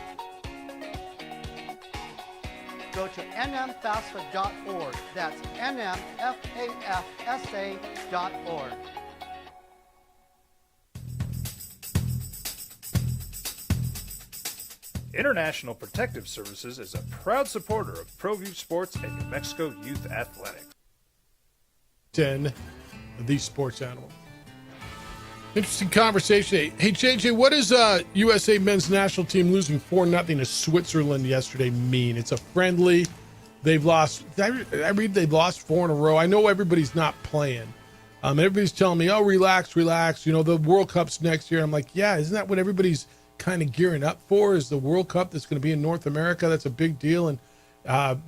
Speaker 22: Go to nmfafsa.org. That's nmfafsa.org.
Speaker 12: International Protective Services is a proud supporter of ProView Sports and New Mexico Youth Athletics.
Speaker 9: 10 of these sports animals. Interesting conversation. Hey, JJ, what does USA men's national team losing 4-0 to Switzerland yesterday mean? It's a friendly. They've lost. I read they've lost 4 in a row. I know everybody's not playing. Everybody's telling me, oh, relax. You know, the World Cup's next year. I'm like, yeah, isn't that what everybody's kind of gearing up for, is the World Cup that's going to be in North America? That's a big deal. And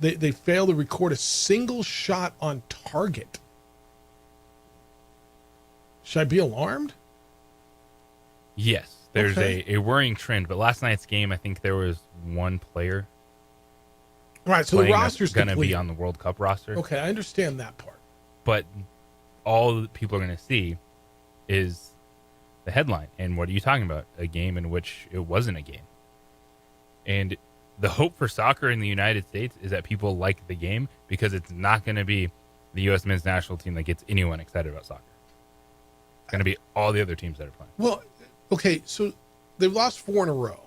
Speaker 9: they failed to record a single shot on target. Should I be alarmed?
Speaker 10: Yes, there's a worrying trend. But last night's game, I think there was one player.
Speaker 9: Right, so the roster's
Speaker 10: going to be on the World Cup roster.
Speaker 9: Okay, I understand that part.
Speaker 10: But all that people are going to see is the headline. And what are you talking about? A game in which it wasn't a game. And the hope for soccer in the United States is that people like the game, because it's not going to be the U.S. men's national team that gets anyone excited about soccer. It's going to be all the other teams that are playing.
Speaker 9: Well, okay, so they've lost 4 in a row,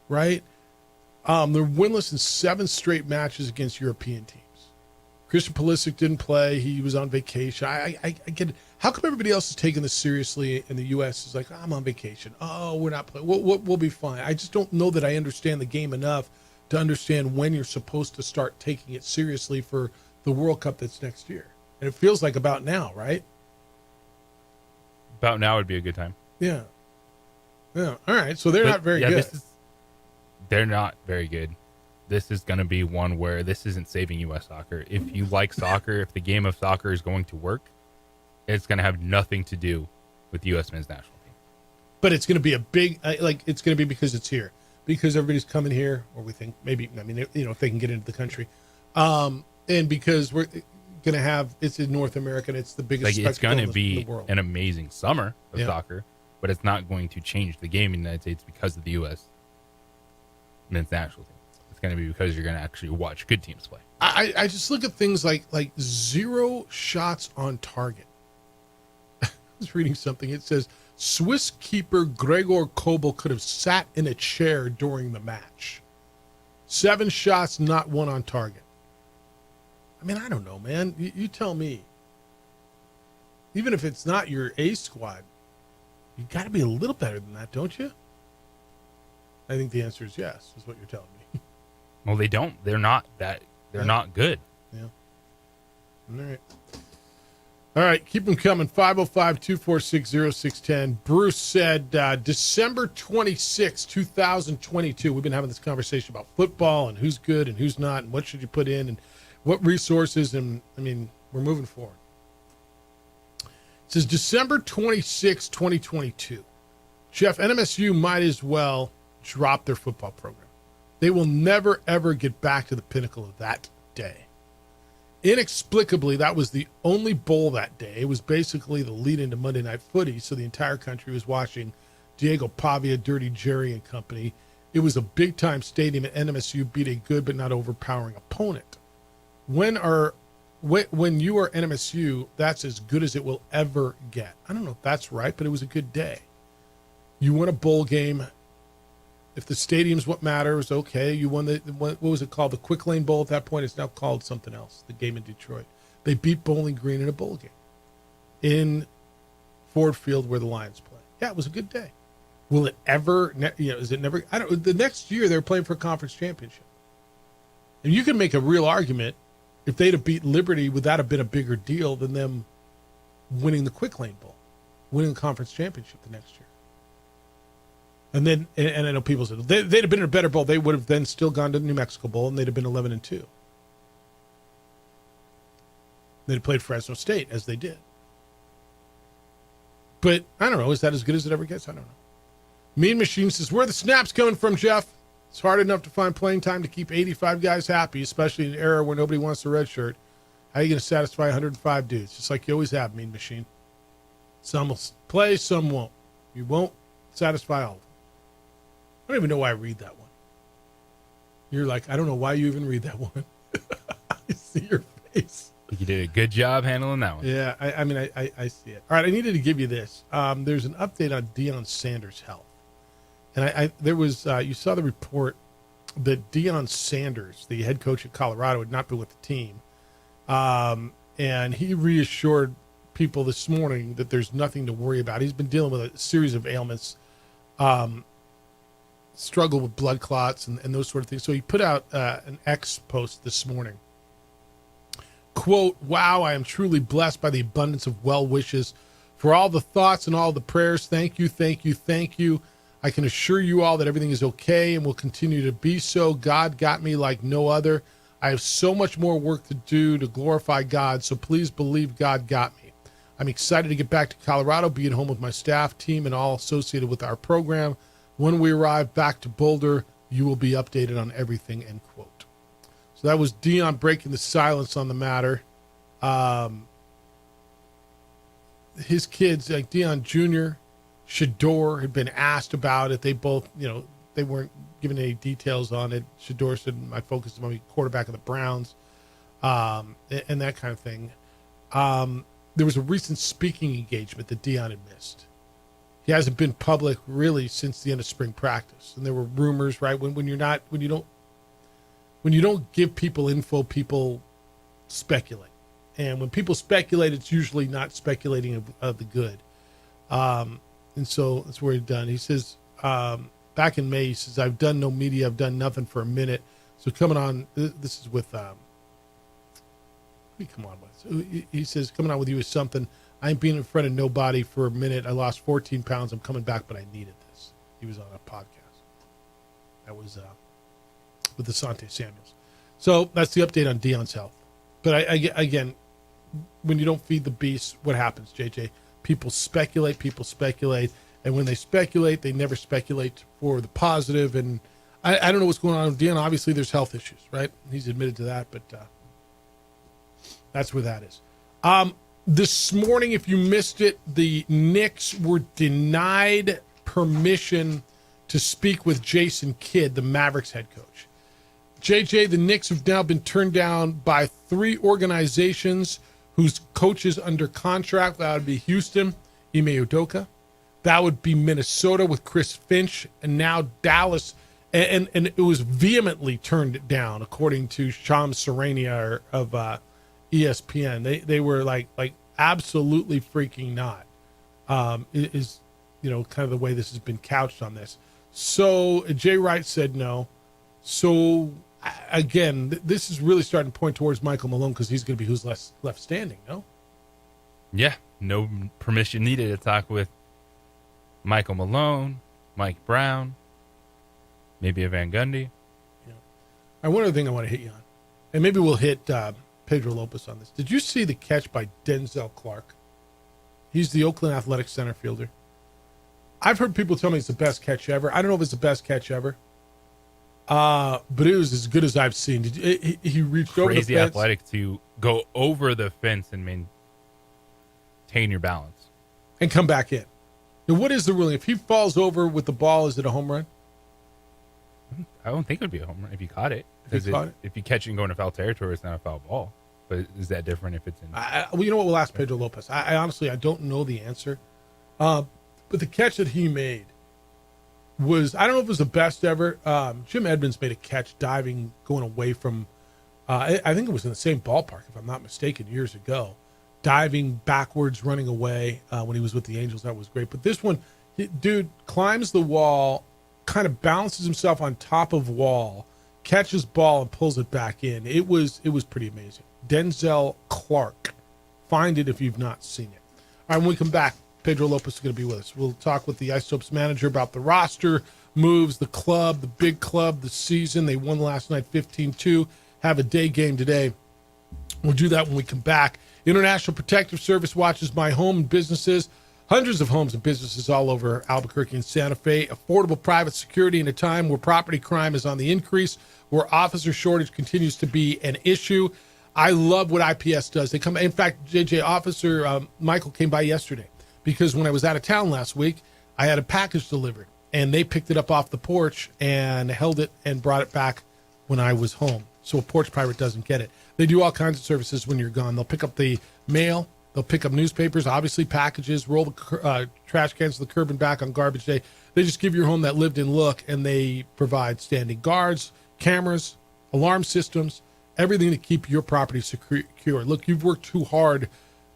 Speaker 9: right? They're winless in 7 straight matches against European teams. Christian Pulisic didn't play. He was on vacation. I get it. How come everybody else is taking this seriously in the U.S. is like, I'm on vacation. Oh, we're not playing. We'll be fine. I just don't know that I understand the game enough to understand when you're supposed to start taking it seriously for the World Cup that's next year. And it feels like about now, right?
Speaker 10: About now would be a good time.
Speaker 9: Yeah. All right. So they're not very good.
Speaker 10: They're not very good. This is going to be one where this isn't saving U.S. soccer. If you like soccer, if the game of soccer is going to work, It's going to have nothing to do with the U.S. men's national team.
Speaker 9: But it's going to be a big, it's going to be because it's here. Because everybody's coming here, or we think maybe, if they can get into the country. And because we're going to have, it's in North America, and it's the biggest
Speaker 10: It's going to
Speaker 9: in
Speaker 10: be
Speaker 9: the world.
Speaker 10: an amazing summer of soccer, but it's not going to change the game in the United States because of the U.S. men's national team. It's going to be because you're going to actually watch good teams play.
Speaker 9: I just look at things like 0 shots on target. I was reading something. It says Swiss keeper Gregor Kobel could have sat in a chair during the match. 7 shots, not 1 on target. I mean, I don't know, man. You tell me. Even if it's not your A squad, you got to be a little better than that, don't you? I think the answer is yes, is what you're telling me.
Speaker 10: Well, they don't. They're not that. They're not good.
Speaker 9: Yeah. All right. Keep them coming. 505-246-0610. Bruce said December 26, 2022. We've been having this conversation about football and who's good and who's not and what should you put in and what resources. And, we're moving forward. It says December 26, 2022. Jeff, NMSU might as well drop their football program. They will never, ever get back to the pinnacle of that day. Inexplicably, that was the only bowl that day. It was basically the lead into Monday Night Footy, so the entire country was watching Diego Pavia, Dirty Jerry, and company. It was a big-time stadium, and NMSU beat a good but not overpowering opponent. When you are NMSU, that's as good as it will ever get. I don't know if that's right, but it was a good day. You won a bowl game. If the stadium's what matters, okay. You won what was it called? The Quick Lane Bowl at that point. It's now called something else, the game in Detroit. They beat Bowling Green in a bowl game in Ford Field where the Lions play. Yeah, it was a good day. Will it ever, is it never, the next year they're playing for a conference championship. And you can make a real argument if they'd have beat Liberty, would that have been a bigger deal than them winning the Quick Lane Bowl, winning the conference championship the next year? And then, and I know people said they'd have been in a better bowl. They would have then still gone to the New Mexico Bowl, and they'd have been 11-2. They'd have played Fresno State as they did. But I don't know. Is that as good as it ever gets? I don't know. Mean Machine says, "Where are the snaps coming from, Jeff? It's hard enough to find playing time to keep 85 guys happy, especially in an era where nobody wants a red shirt. How are you going to satisfy 105 dudes? Just like you always have, Mean Machine. Some will play, some won't. You won't satisfy all of them." I don't even know why I read that one. You're like, I don't know why you even read that one. I see your face.
Speaker 10: You did a good job handling that one.
Speaker 9: Yeah, I see it. All right, I needed to give you this. There's an update on Deion Sanders' health. And there was, you saw the report that Deion Sanders, the head coach at Colorado, had not been with the team. And he reassured people this morning that there's nothing to worry about. He's been dealing with a series of ailments, struggle with blood clots and those sort of things. So he put out an X post this morning. Quote, "Wow, I am truly blessed by the abundance of well wishes. For all the thoughts and all the prayers, thank you, thank you, thank you. I can assure you all that everything is okay and will continue to be so. God got me like no other. I have so much more work to do to glorify God, so please believe God got me. I'm excited to get back to Colorado, be at home with my staff, team, and all associated with our program. When we arrive back to Boulder, you will be updated on everything," end quote. So that was Deion breaking the silence on the matter. His kids, like Deion Jr., Shador, had been asked about it. They both, they weren't given any details on it. Shador said, "My focus is on being quarterback of the Browns," and that kind of thing. There was a recent speaking engagement that Deion had missed. He hasn't been public really since the end of spring practice, and there were rumors, right? When you don't give people info, people speculate, and when people speculate, it's usually not speculating of the good. And so that's where he's done. He says, back in May, he says, "I've done no media. I've done nothing for a minute. So coming on, this is with, what do you come on with? So he says, coming on with you is something. I ain't being in front of nobody for a minute. I lost 14 pounds. I'm coming back, but I needed this." He was on a podcast. That was with Asante Samuels. So that's the update on Deion's health. But again, when you don't feed the beast, what happens, JJ? People speculate, and when they speculate, they never speculate for the positive. And I don't know what's going on with Dion. Obviously, there's health issues, right? He's admitted to that, but that's where that is. This morning, if you missed it, the Knicks were denied permission to speak with Jason Kidd, the Mavericks head coach. JJ, the Knicks have now been turned down by 3 organizations whose coaches under contract. That would be Houston, Ime Udoka. That would be Minnesota with Chris Finch, and now Dallas. And it was vehemently turned down, according to Shams Charania of ESPN. They were like absolutely freaking not. Is kind of the way this has been couched on this. So Jay Wright said no. So again, this is really starting to point towards Michael Malone, because he's going to be who's left standing. No.
Speaker 10: Yeah, no permission needed to talk with Michael Malone, Mike Brown, maybe a Van Gundy.
Speaker 9: Yeah. One other thing I want to hit you on, and maybe we'll hit Pedro Lopez on this. Did you see the catch by Denzel Clark? He's the Oakland Athletics center fielder. I've heard people tell me it's the best catch ever. I don't know if it's the best catch ever, but it was as good as I've seen. He reached over the fence.
Speaker 10: Crazy athletic to go over the fence and maintain your balance.
Speaker 9: And come back in. Now, what is the ruling? If he falls over with the ball, is it a home run?
Speaker 10: I don't think it would be a home run if you caught it.
Speaker 9: If you caught it?
Speaker 10: If you catch it and go into foul territory, it's not a foul ball. But is that different if it's in?
Speaker 9: Well, you know what? We'll ask Pedro Lopez. I honestly, I don't know the answer. But the catch that he made was, I don't know if it was the best ever. Jim Edmonds made a catch diving, going away from, I think it was in the same ballpark, if I'm not mistaken, years ago. Diving backwards, running away when he was with the Angels. That was great. But this one, dude climbs the wall, kind of balances himself on top of wall, catches ball and pulls it back in. It was pretty amazing. Denzel Clark. Find it if you've not seen it. All right, when we come back, Pedro Lopez is going to be with us. We'll talk with the Isotopes manager about the roster moves, the club, the big club, the season. They won last night 15-2. Have a day game today. We'll do that when we come back. International Protective Service watches my home and businesses. Hundreds of homes and businesses all over Albuquerque and Santa Fe. Affordable private security in a time where property crime is on the increase, where officer shortage continues to be an issue. I love what IPS does. They come. In fact, JJ, Officer Michael came by yesterday because when I was out of town last week, I had a package delivered, and they picked it up off the porch and held it and brought it back when I was home. So a porch pirate doesn't get it. They do all kinds of services when you're gone. They'll pick up the mail. They'll pick up newspapers, obviously packages, roll the trash cans to the curb and back on garbage day. They just give your home that lived-in look, and they provide standing guards, cameras, alarm systems, everything to keep your property secure. Look, you've worked too hard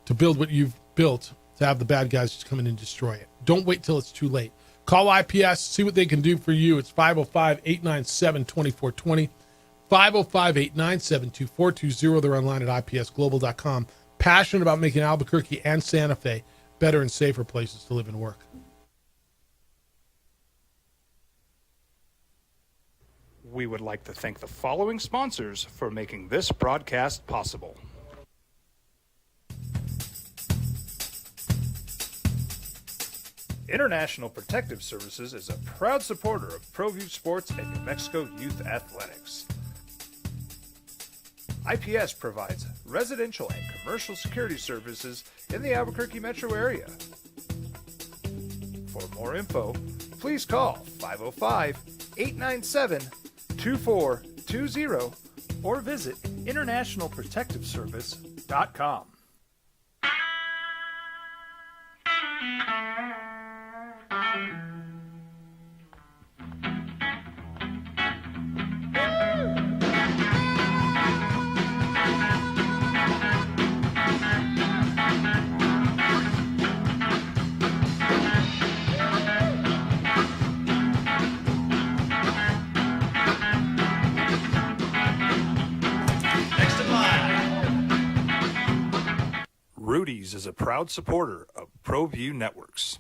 Speaker 9: to build what you've built to have the bad guys just come in and destroy it. Don't wait till it's too late. Call IPS, see what they can do for you. It's 505-897-2420, 505-897-2420. They're online at ipsglobal.com. Passionate about making Albuquerque and Santa Fe better and safer places to live and work.
Speaker 12: We would like to thank the following sponsors for making this broadcast possible. International Protective Services is a proud supporter of ProView Sports and New Mexico Youth Athletics. IPS provides residential and commercial security services in the Albuquerque metro area. For more info, please call 505-897-2420 or visit internationalprotectiveservice.com. Rudy's is a proud supporter of ProView Networks.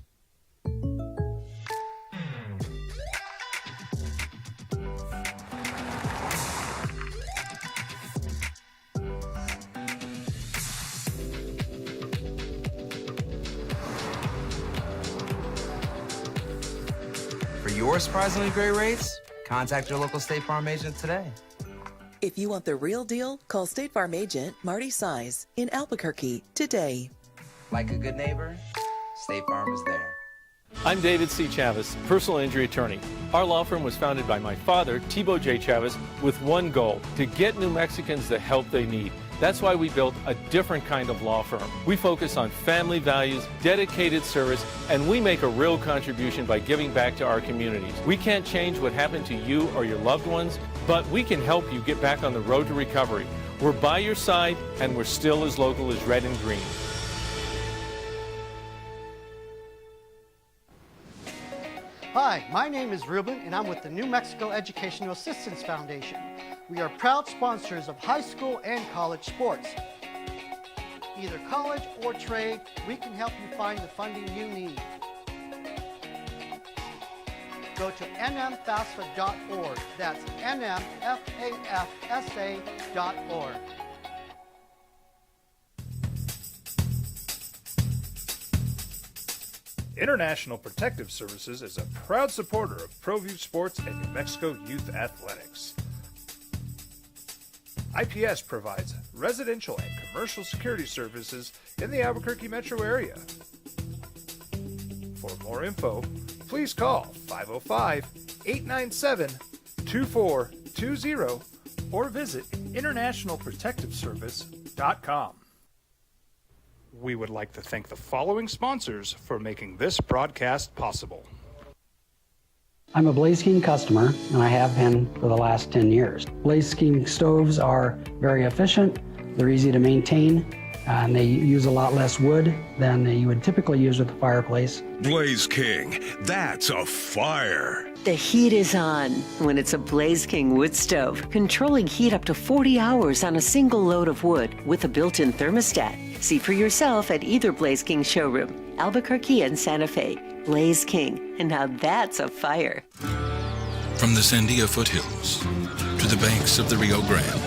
Speaker 16: your surprisingly great rates, contact your local State Farm agent today.
Speaker 20: If you want the real deal, call State Farm agent Marty Size in Albuquerque today.
Speaker 16: Like a good neighbor, State Farm is there.
Speaker 21: I'm David C. Chavez, personal injury attorney. Our law firm was founded by my father, Thibaut J. Chavez, with one goal: to get New Mexicans the help they need. That's why we built a different kind of law firm. We focus on family values, dedicated service, and we make a real contribution by giving back to our communities. We can't change what happened to you or your loved ones, but we can help you get back on the road to recovery. We're by your side, and we're still as local as red and green.
Speaker 22: Hi, my name is Ruben, and I'm with the New Mexico Educational Assistance Foundation. We are proud sponsors of high school and college sports. Either college or trade, we can help you find the funding you need. Go to nmfafsa.org. That's nmfafsa.org.
Speaker 12: International Protective Services is a proud supporter of ProView Sports and New Mexico Youth Athletics. IPS provides residential and commercial security services in the Albuquerque metro area. For more info, please call 505-897-2420 or visit internationalprotectiveservice.com. We would like to thank the following sponsors for making this broadcast possible.
Speaker 2: I'm a Blaze King customer, and I have been for the last 10 years. Blaze King stoves are very efficient, they're easy to maintain, and they use a lot less wood than you would typically use with a fireplace.
Speaker 23: Blaze King, that's a fire.
Speaker 3: The heat is on when it's a Blaze King wood stove, controlling heat up to 40 hours on a single load of wood with a built-in thermostat. See for yourself at either Blaze King showroom, Albuquerque and Santa Fe. Blaze King, and now that's a fire.
Speaker 19: From the Sandia foothills to the banks of the Rio Grande,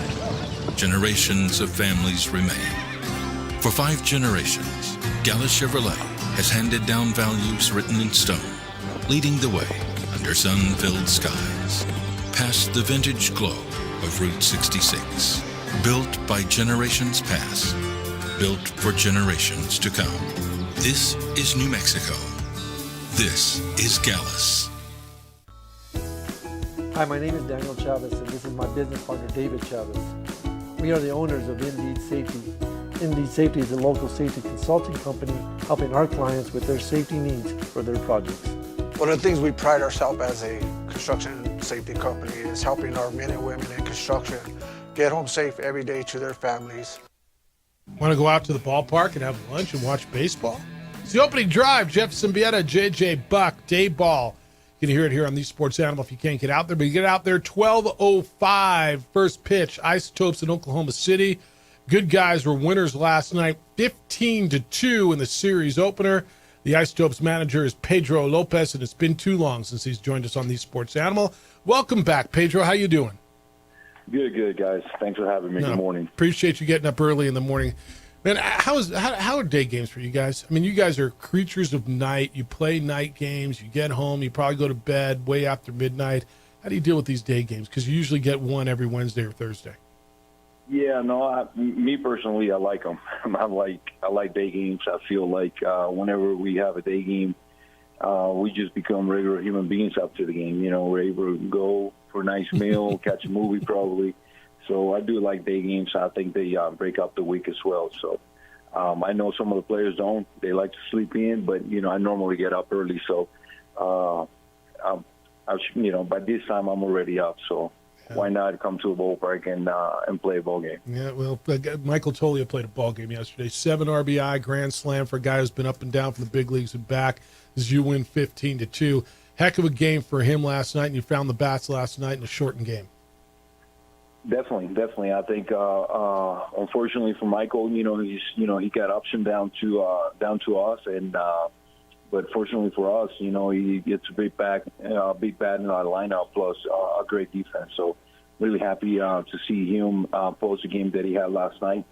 Speaker 19: generations of families remain. For 5 generations, Gallus Chevrolet has handed down values written in stone, leading the way under sun-filled skies, past the vintage glow of Route 66. Built by generations past, built for generations to come. This is New Mexico. This is Gallus.
Speaker 5: Hi, my name is Daniel Chavez, and this is my business partner, David Chavez. We are the owners of Indeed Safety. Indeed Safety is a local safety consulting company helping our clients with their safety needs for their projects.
Speaker 14: One of the things we pride ourselves as a construction safety company is helping our men and women in construction get home safe every day to their families.
Speaker 9: Want to go out to the ballpark and have lunch and watch baseball? It's the opening drive. Jeff Symbieta, JJ Buck, Dave Ball. You can hear it here on the Sports Animal if you can't get out there. But you get out there, 12:05, first pitch, Isotopes in Oklahoma City. Good guys were winners last night, 15-2 in the series opener. The Isotopes manager is Pedro Lopez, and it's been too long since he's joined us on the Sports Animal. Welcome back, Pedro. How you doing?
Speaker 17: Good, guys. Thanks for having me. Good morning.
Speaker 9: Appreciate you getting up early in the morning. Man, how are day games for you guys? I mean, you guys are creatures of night. You play night games. You get home. You probably go to bed way after midnight. How do you deal with these day games? Because you usually get one every Wednesday or Thursday.
Speaker 17: Yeah, no, me personally, I like them. I like day games. I feel like whenever we have a day game, we just become regular human beings after the game. You know, we're able to go for a nice meal, catch a movie probably. So I do like day games. I think they break up the week as well. So I know some of the players don't. They like to sleep in, but, you know, I normally get up early. So, by this time I'm already up. So why not come to a ballpark and play a ball game? Yeah, well,
Speaker 9: Michael Toglia played a ball game yesterday. 7 RBI, grand slam for a guy who's been up and down from the big leagues and back as you win 15-2. Heck of a game for him last night, and you found the bats last night in a shortened game.
Speaker 17: Definitely. I think, unfortunately for Michael, he got optioned down to us, and but fortunately for us, he gets a big bat in our lineup plus a great defense. So really happy to see him post the game that he had last night.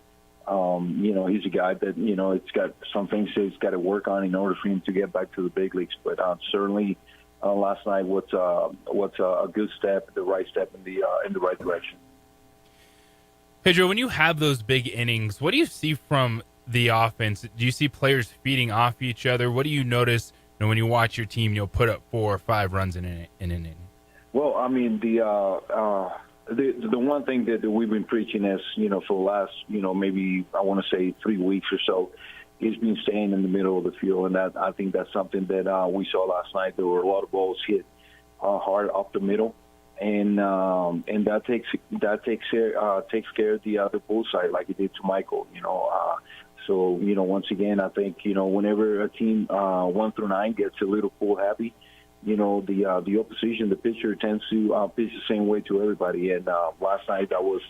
Speaker 17: He's a guy that it's got some things that he's got to work on in order for him to get back to the big leagues, but certainly last night was a good step, the right step in the right direction.
Speaker 10: Pedro, when you have those big innings, what do you see from the offense? Do you see players feeding off each other? What do you notice when you watch your team, put up 4 or 5 runs in an inning?
Speaker 17: Well, I mean, the one thing that we've been preaching is, for the last, maybe I want to say 3 weeks or so, is been staying in the middle of the field, and that I think that's something that we saw last night. There were a lot of balls hit hard up the middle, and that takes care of the bullseye like it did to Michael. So once again, I think whenever a team 1 through 9 gets a little pull happy, the opposition, the pitcher tends to pitch the same way to everybody. And last night that was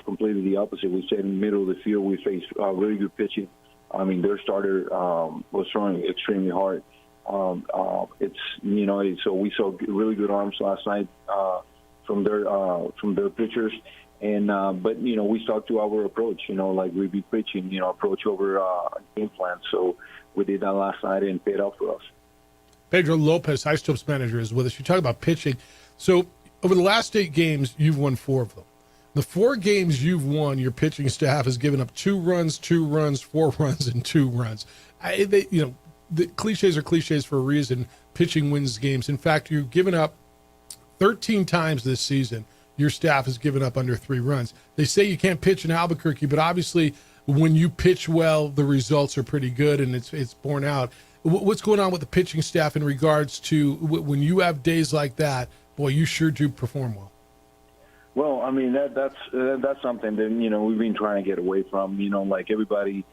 Speaker 17: completely the opposite. We stayed in the middle of the field. We faced really good pitching. I mean, their starter was throwing extremely hard. So we saw really good arms last night from their pitchers. And but we stuck to our approach. Like we be preaching, approach over game plan. So we did that last night and paid off for us.
Speaker 9: Pedro Lopez, Isotopes manager, is with us. You talk about pitching. So over the last 8 games, you've won 4 of them. The 4 games you've won, your pitching staff has given up 2 runs, 2 runs, 4 runs, and 2 runs. The cliches are cliches for a reason. Pitching wins games. In fact, you've given up 13 times this season. Your staff has given up under 3 runs. They say you can't pitch in Albuquerque, but obviously when you pitch well, the results are pretty good, and it's borne out. What's going on with the pitching staff in regards to when you have days like that? Boy, you sure do perform well.
Speaker 17: Well, I mean that's something that we've been trying to get away from. Like everybody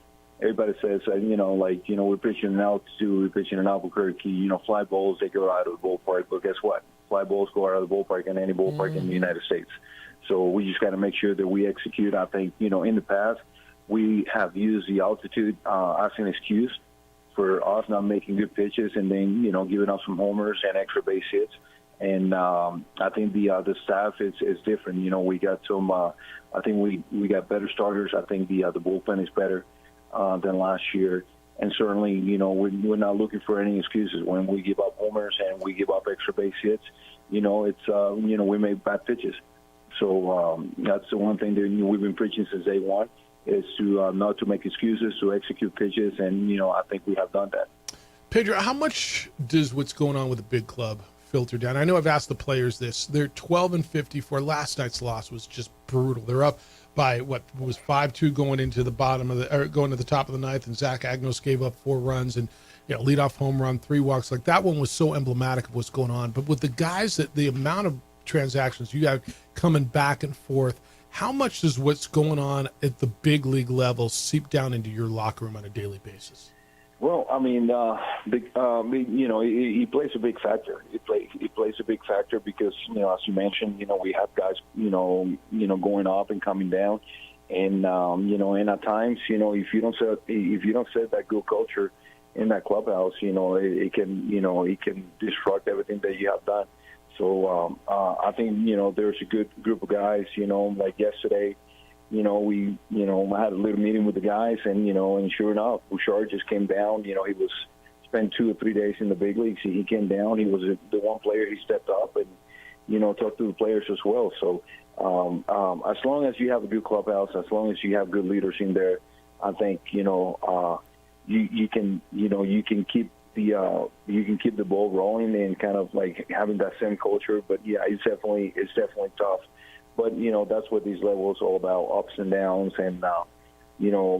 Speaker 17: says, we're pitching in altitude, we're pitching in Albuquerque. Fly balls, they go out of the ballpark, but guess what? Fly balls go out of the ballpark in any ballpark in the United States. So we just got to make sure that we execute. I think in the past we have used the altitude as an excuse for us not making good pitches and then giving up some homers and extra base hits. And I think the staff is different. We got some. I think we got better starters. I think the bullpen is better than last year. And certainly, we're not looking for any excuses when we give up homers and we give up extra base hits. It's we make bad pitches. So that's the one thing that we've been preaching since day one is to not to make excuses, to execute pitches, and I think we have done that.
Speaker 9: Pedro, how much does what's going on with the big club filter down? I know I've asked the players this. They're 12-54. Last night's loss was just brutal. They're up by what was 5-2 going into the going to the top of the ninth, and Zach Agnos gave up 4 runs and leadoff home run, 3 walks. Like that one was so emblematic of what's going on. But with the guys, that the amount of transactions you have coming back and forth, how much does what's going on at the big league level seep down into your locker room on a daily basis?
Speaker 17: Well, I mean, he plays a big factor. He plays a big factor because, as you mentioned, we have guys, going up and coming down, and and at times, if you don't set that good culture in that clubhouse, it can disrupt everything that you have done. So I think there's a good group of guys. Like yesterday. We had a little meeting with the guys, and and sure enough, Bouchard just came down. He was spent 2 or 3 days in the big leagues. He came down. He was the one player. He stepped up and talked to the players as well. So as long as you have a good clubhouse, as long as you have good leaders in there, I think you can keep the ball rolling and kind of like having that same culture. But yeah, it's definitely tough. But, that's what these levels are all about, ups and downs and,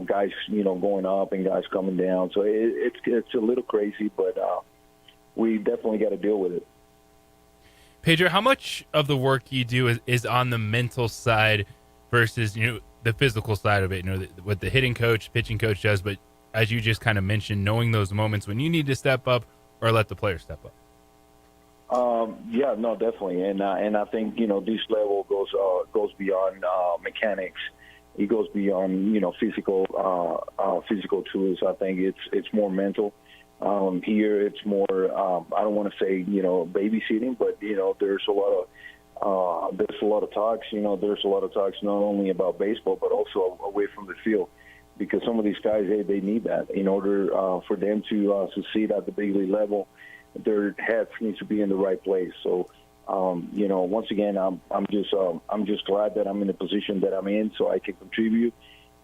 Speaker 17: guys, going up and guys coming down. So it's a little crazy, but we definitely got to deal with it.
Speaker 10: Pedro, how much of the work you do is on the mental side versus, the physical side of it, what the hitting coach, pitching coach does, but as you just kind of mentioned, knowing those moments when you need to step up or let the player step up?
Speaker 17: Yeah, no, definitely, and I think this level goes beyond mechanics. It goes beyond physical tools. I think it's more mental. Here, it's more. I don't want to say babysitting, but there's a lot of talks. There's a lot of talks not only about baseball but also away from the field, because some of these guys they need that in order for them to succeed at the big league level. their heads needs to be in the right place. So, once again, I'm just glad that I'm in the position that I'm in, so I can contribute,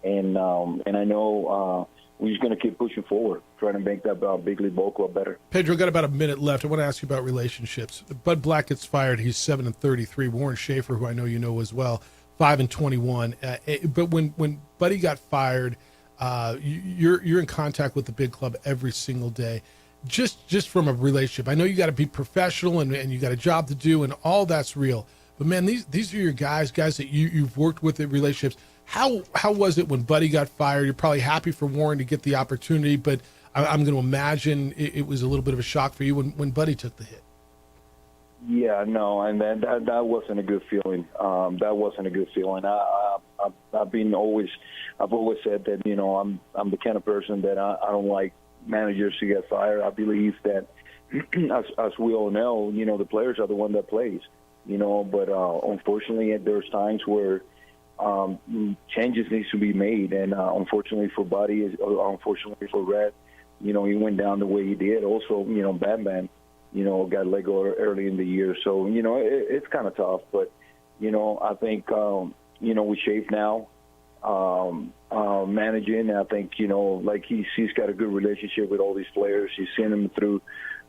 Speaker 17: and I know we're just going to keep pushing forward, trying to make that Big League Ball Club better.
Speaker 9: Pedro, got about a minute left. I want to ask you about relationships. Bud Black gets fired. He's 7-33. Warren Schaefer, who I know you know as well, 5-21. But when Buddy got fired, you're in contact with the big club every single day. Just from a relationship, I know you got to be professional and you got a job to do, and all that's real. But man, these are your guys that you've worked with in relationships. How was it when Buddy got fired? You're probably happy for Warren to get the opportunity, but I'm going to imagine it was a little bit of a shock for you when Buddy took the hit.
Speaker 17: Yeah, no, and that wasn't a good feeling. That wasn't a good feeling. I've always said that I'm the kind of person that I don't like managers to get fired. I believe that, as we all know, the players are the one that plays. But unfortunately, there's times where changes needs to be made, and unfortunately for Buddy, unfortunately for Red, he went down the way he did. Also, Batman, got let go early in the year, so it's kind of tough. But I think with Shafe now managing, I think like he's got a good relationship with all these players. He's seen them through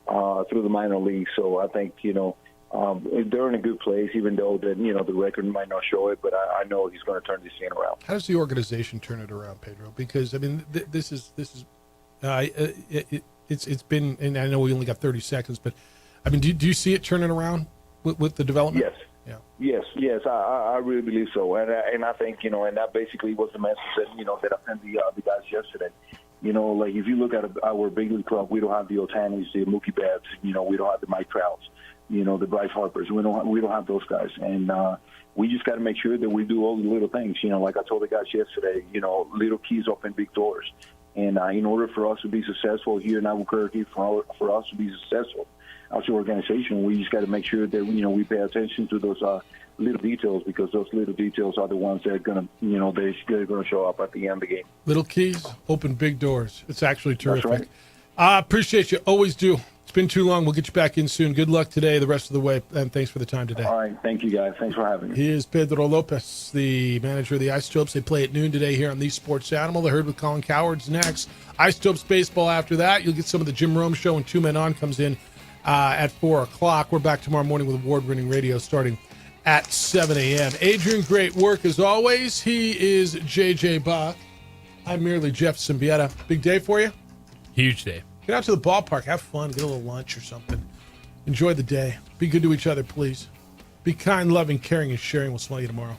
Speaker 17: the minor leagues, so I think they're in a good place, even though that the record might not show it. But I know he's going to turn this thing around.
Speaker 9: How does the organization turn it around, Pedro? Because I mean, this is it's been, and I know we only got 30 seconds, but I mean, do you see it turning around with the development?
Speaker 17: Yes. Yeah. Yes, I really believe so, and I think and that basically was the message that that I sent the guys yesterday. Like if you look at our big league club, we don't have the Otanis, the Mookie Betts, we don't have the Mike Trouts, the Bryce Harpers. We don't have those guys, and we just got to make sure that we do all the little things. Like I told the guys yesterday, little keys open big doors, and in order for us to be successful here in Albuquerque, for us to be successful as an organization, we just got to make sure that we pay attention to those little details, because those little details are the ones that are going to they're going to show up at the end of the game.
Speaker 9: Little keys open big doors. It's actually terrific.
Speaker 17: That's right.
Speaker 9: I appreciate you. Always do. It's been too long. We'll get you back in soon. Good luck today, the rest of the way, and thanks for the time today.
Speaker 17: All right. Thank you, guys. Thanks for having me.
Speaker 9: He is Pedro Lopez, the manager of the Isotopes. They play at noon today here on the Sports Animal. The Herd with Colin Coward's next. Isotopes baseball after that. You'll get some of the Jim Rome Show, and Two Men On comes in at 4 o'clock. We're back tomorrow morning with award-winning radio starting at 7 a.m. Adrian, great work as always. He is J.J. Bach. I'm merely Jeff Symbieta. Big day for you?
Speaker 10: Huge day.
Speaker 9: Get out to the ballpark. Have fun. Get a little lunch or something. Enjoy the day. Be good to each other, please. Be kind, loving, caring, and sharing. We'll smell you tomorrow.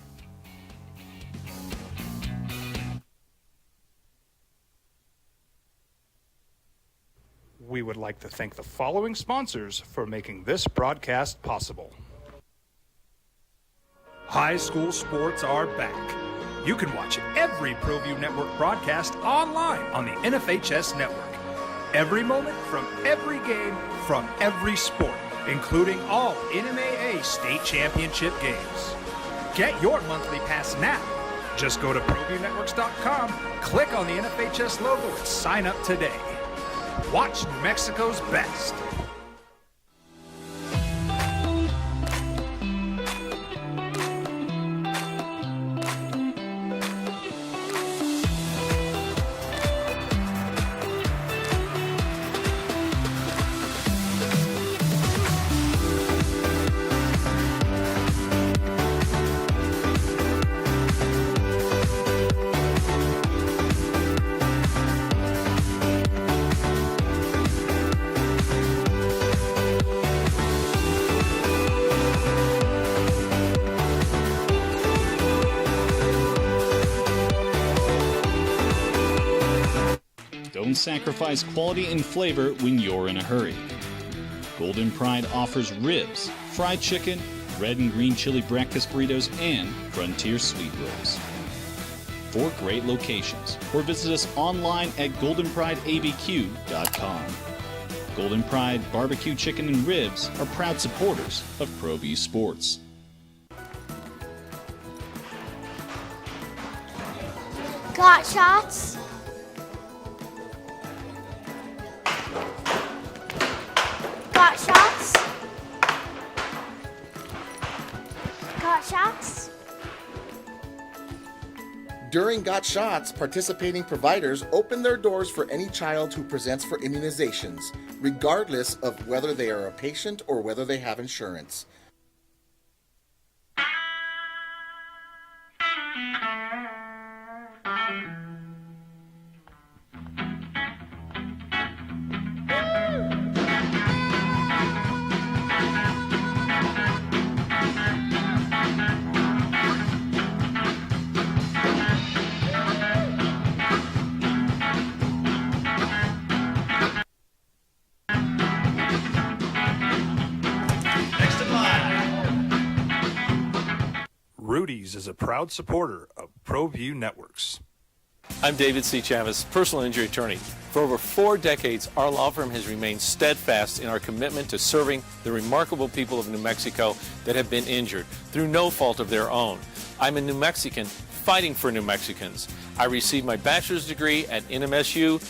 Speaker 12: We would like to thank the following sponsors for making this broadcast possible. High school sports are back. You can watch every ProView Network broadcast online on the NFHS network. Every moment from every game from every sport, including all NMAA state championship games. Get your monthly pass now. Just go to ProViewNetworks.com, click on the NFHS logo, and sign up today. Watch New Mexico's best.
Speaker 11: Don't sacrifice quality and flavor when you're in a hurry. Golden Pride offers ribs, fried chicken, red and green chili breakfast burritos, and Frontier sweet rolls. 4 great locations, or visit us online at goldenprideabq.com. Golden Pride Barbecue Chicken and Ribs are proud supporters of ProView Sports.
Speaker 1: Got shots? Got shots? Got shots?
Speaker 6: During Got Shots, participating providers open their doors for any child who presents for immunizations, regardless of whether they are a patient or whether they have insurance.
Speaker 12: Rudy's is a proud supporter of ProView Networks.
Speaker 21: I'm David C. Chavez, personal injury attorney. For over 4 decades, our law firm has remained steadfast in our commitment to serving the remarkable people of New Mexico that have been injured through no fault of their own. I'm a New Mexican fighting for New Mexicans. I received my bachelor's degree at NMSU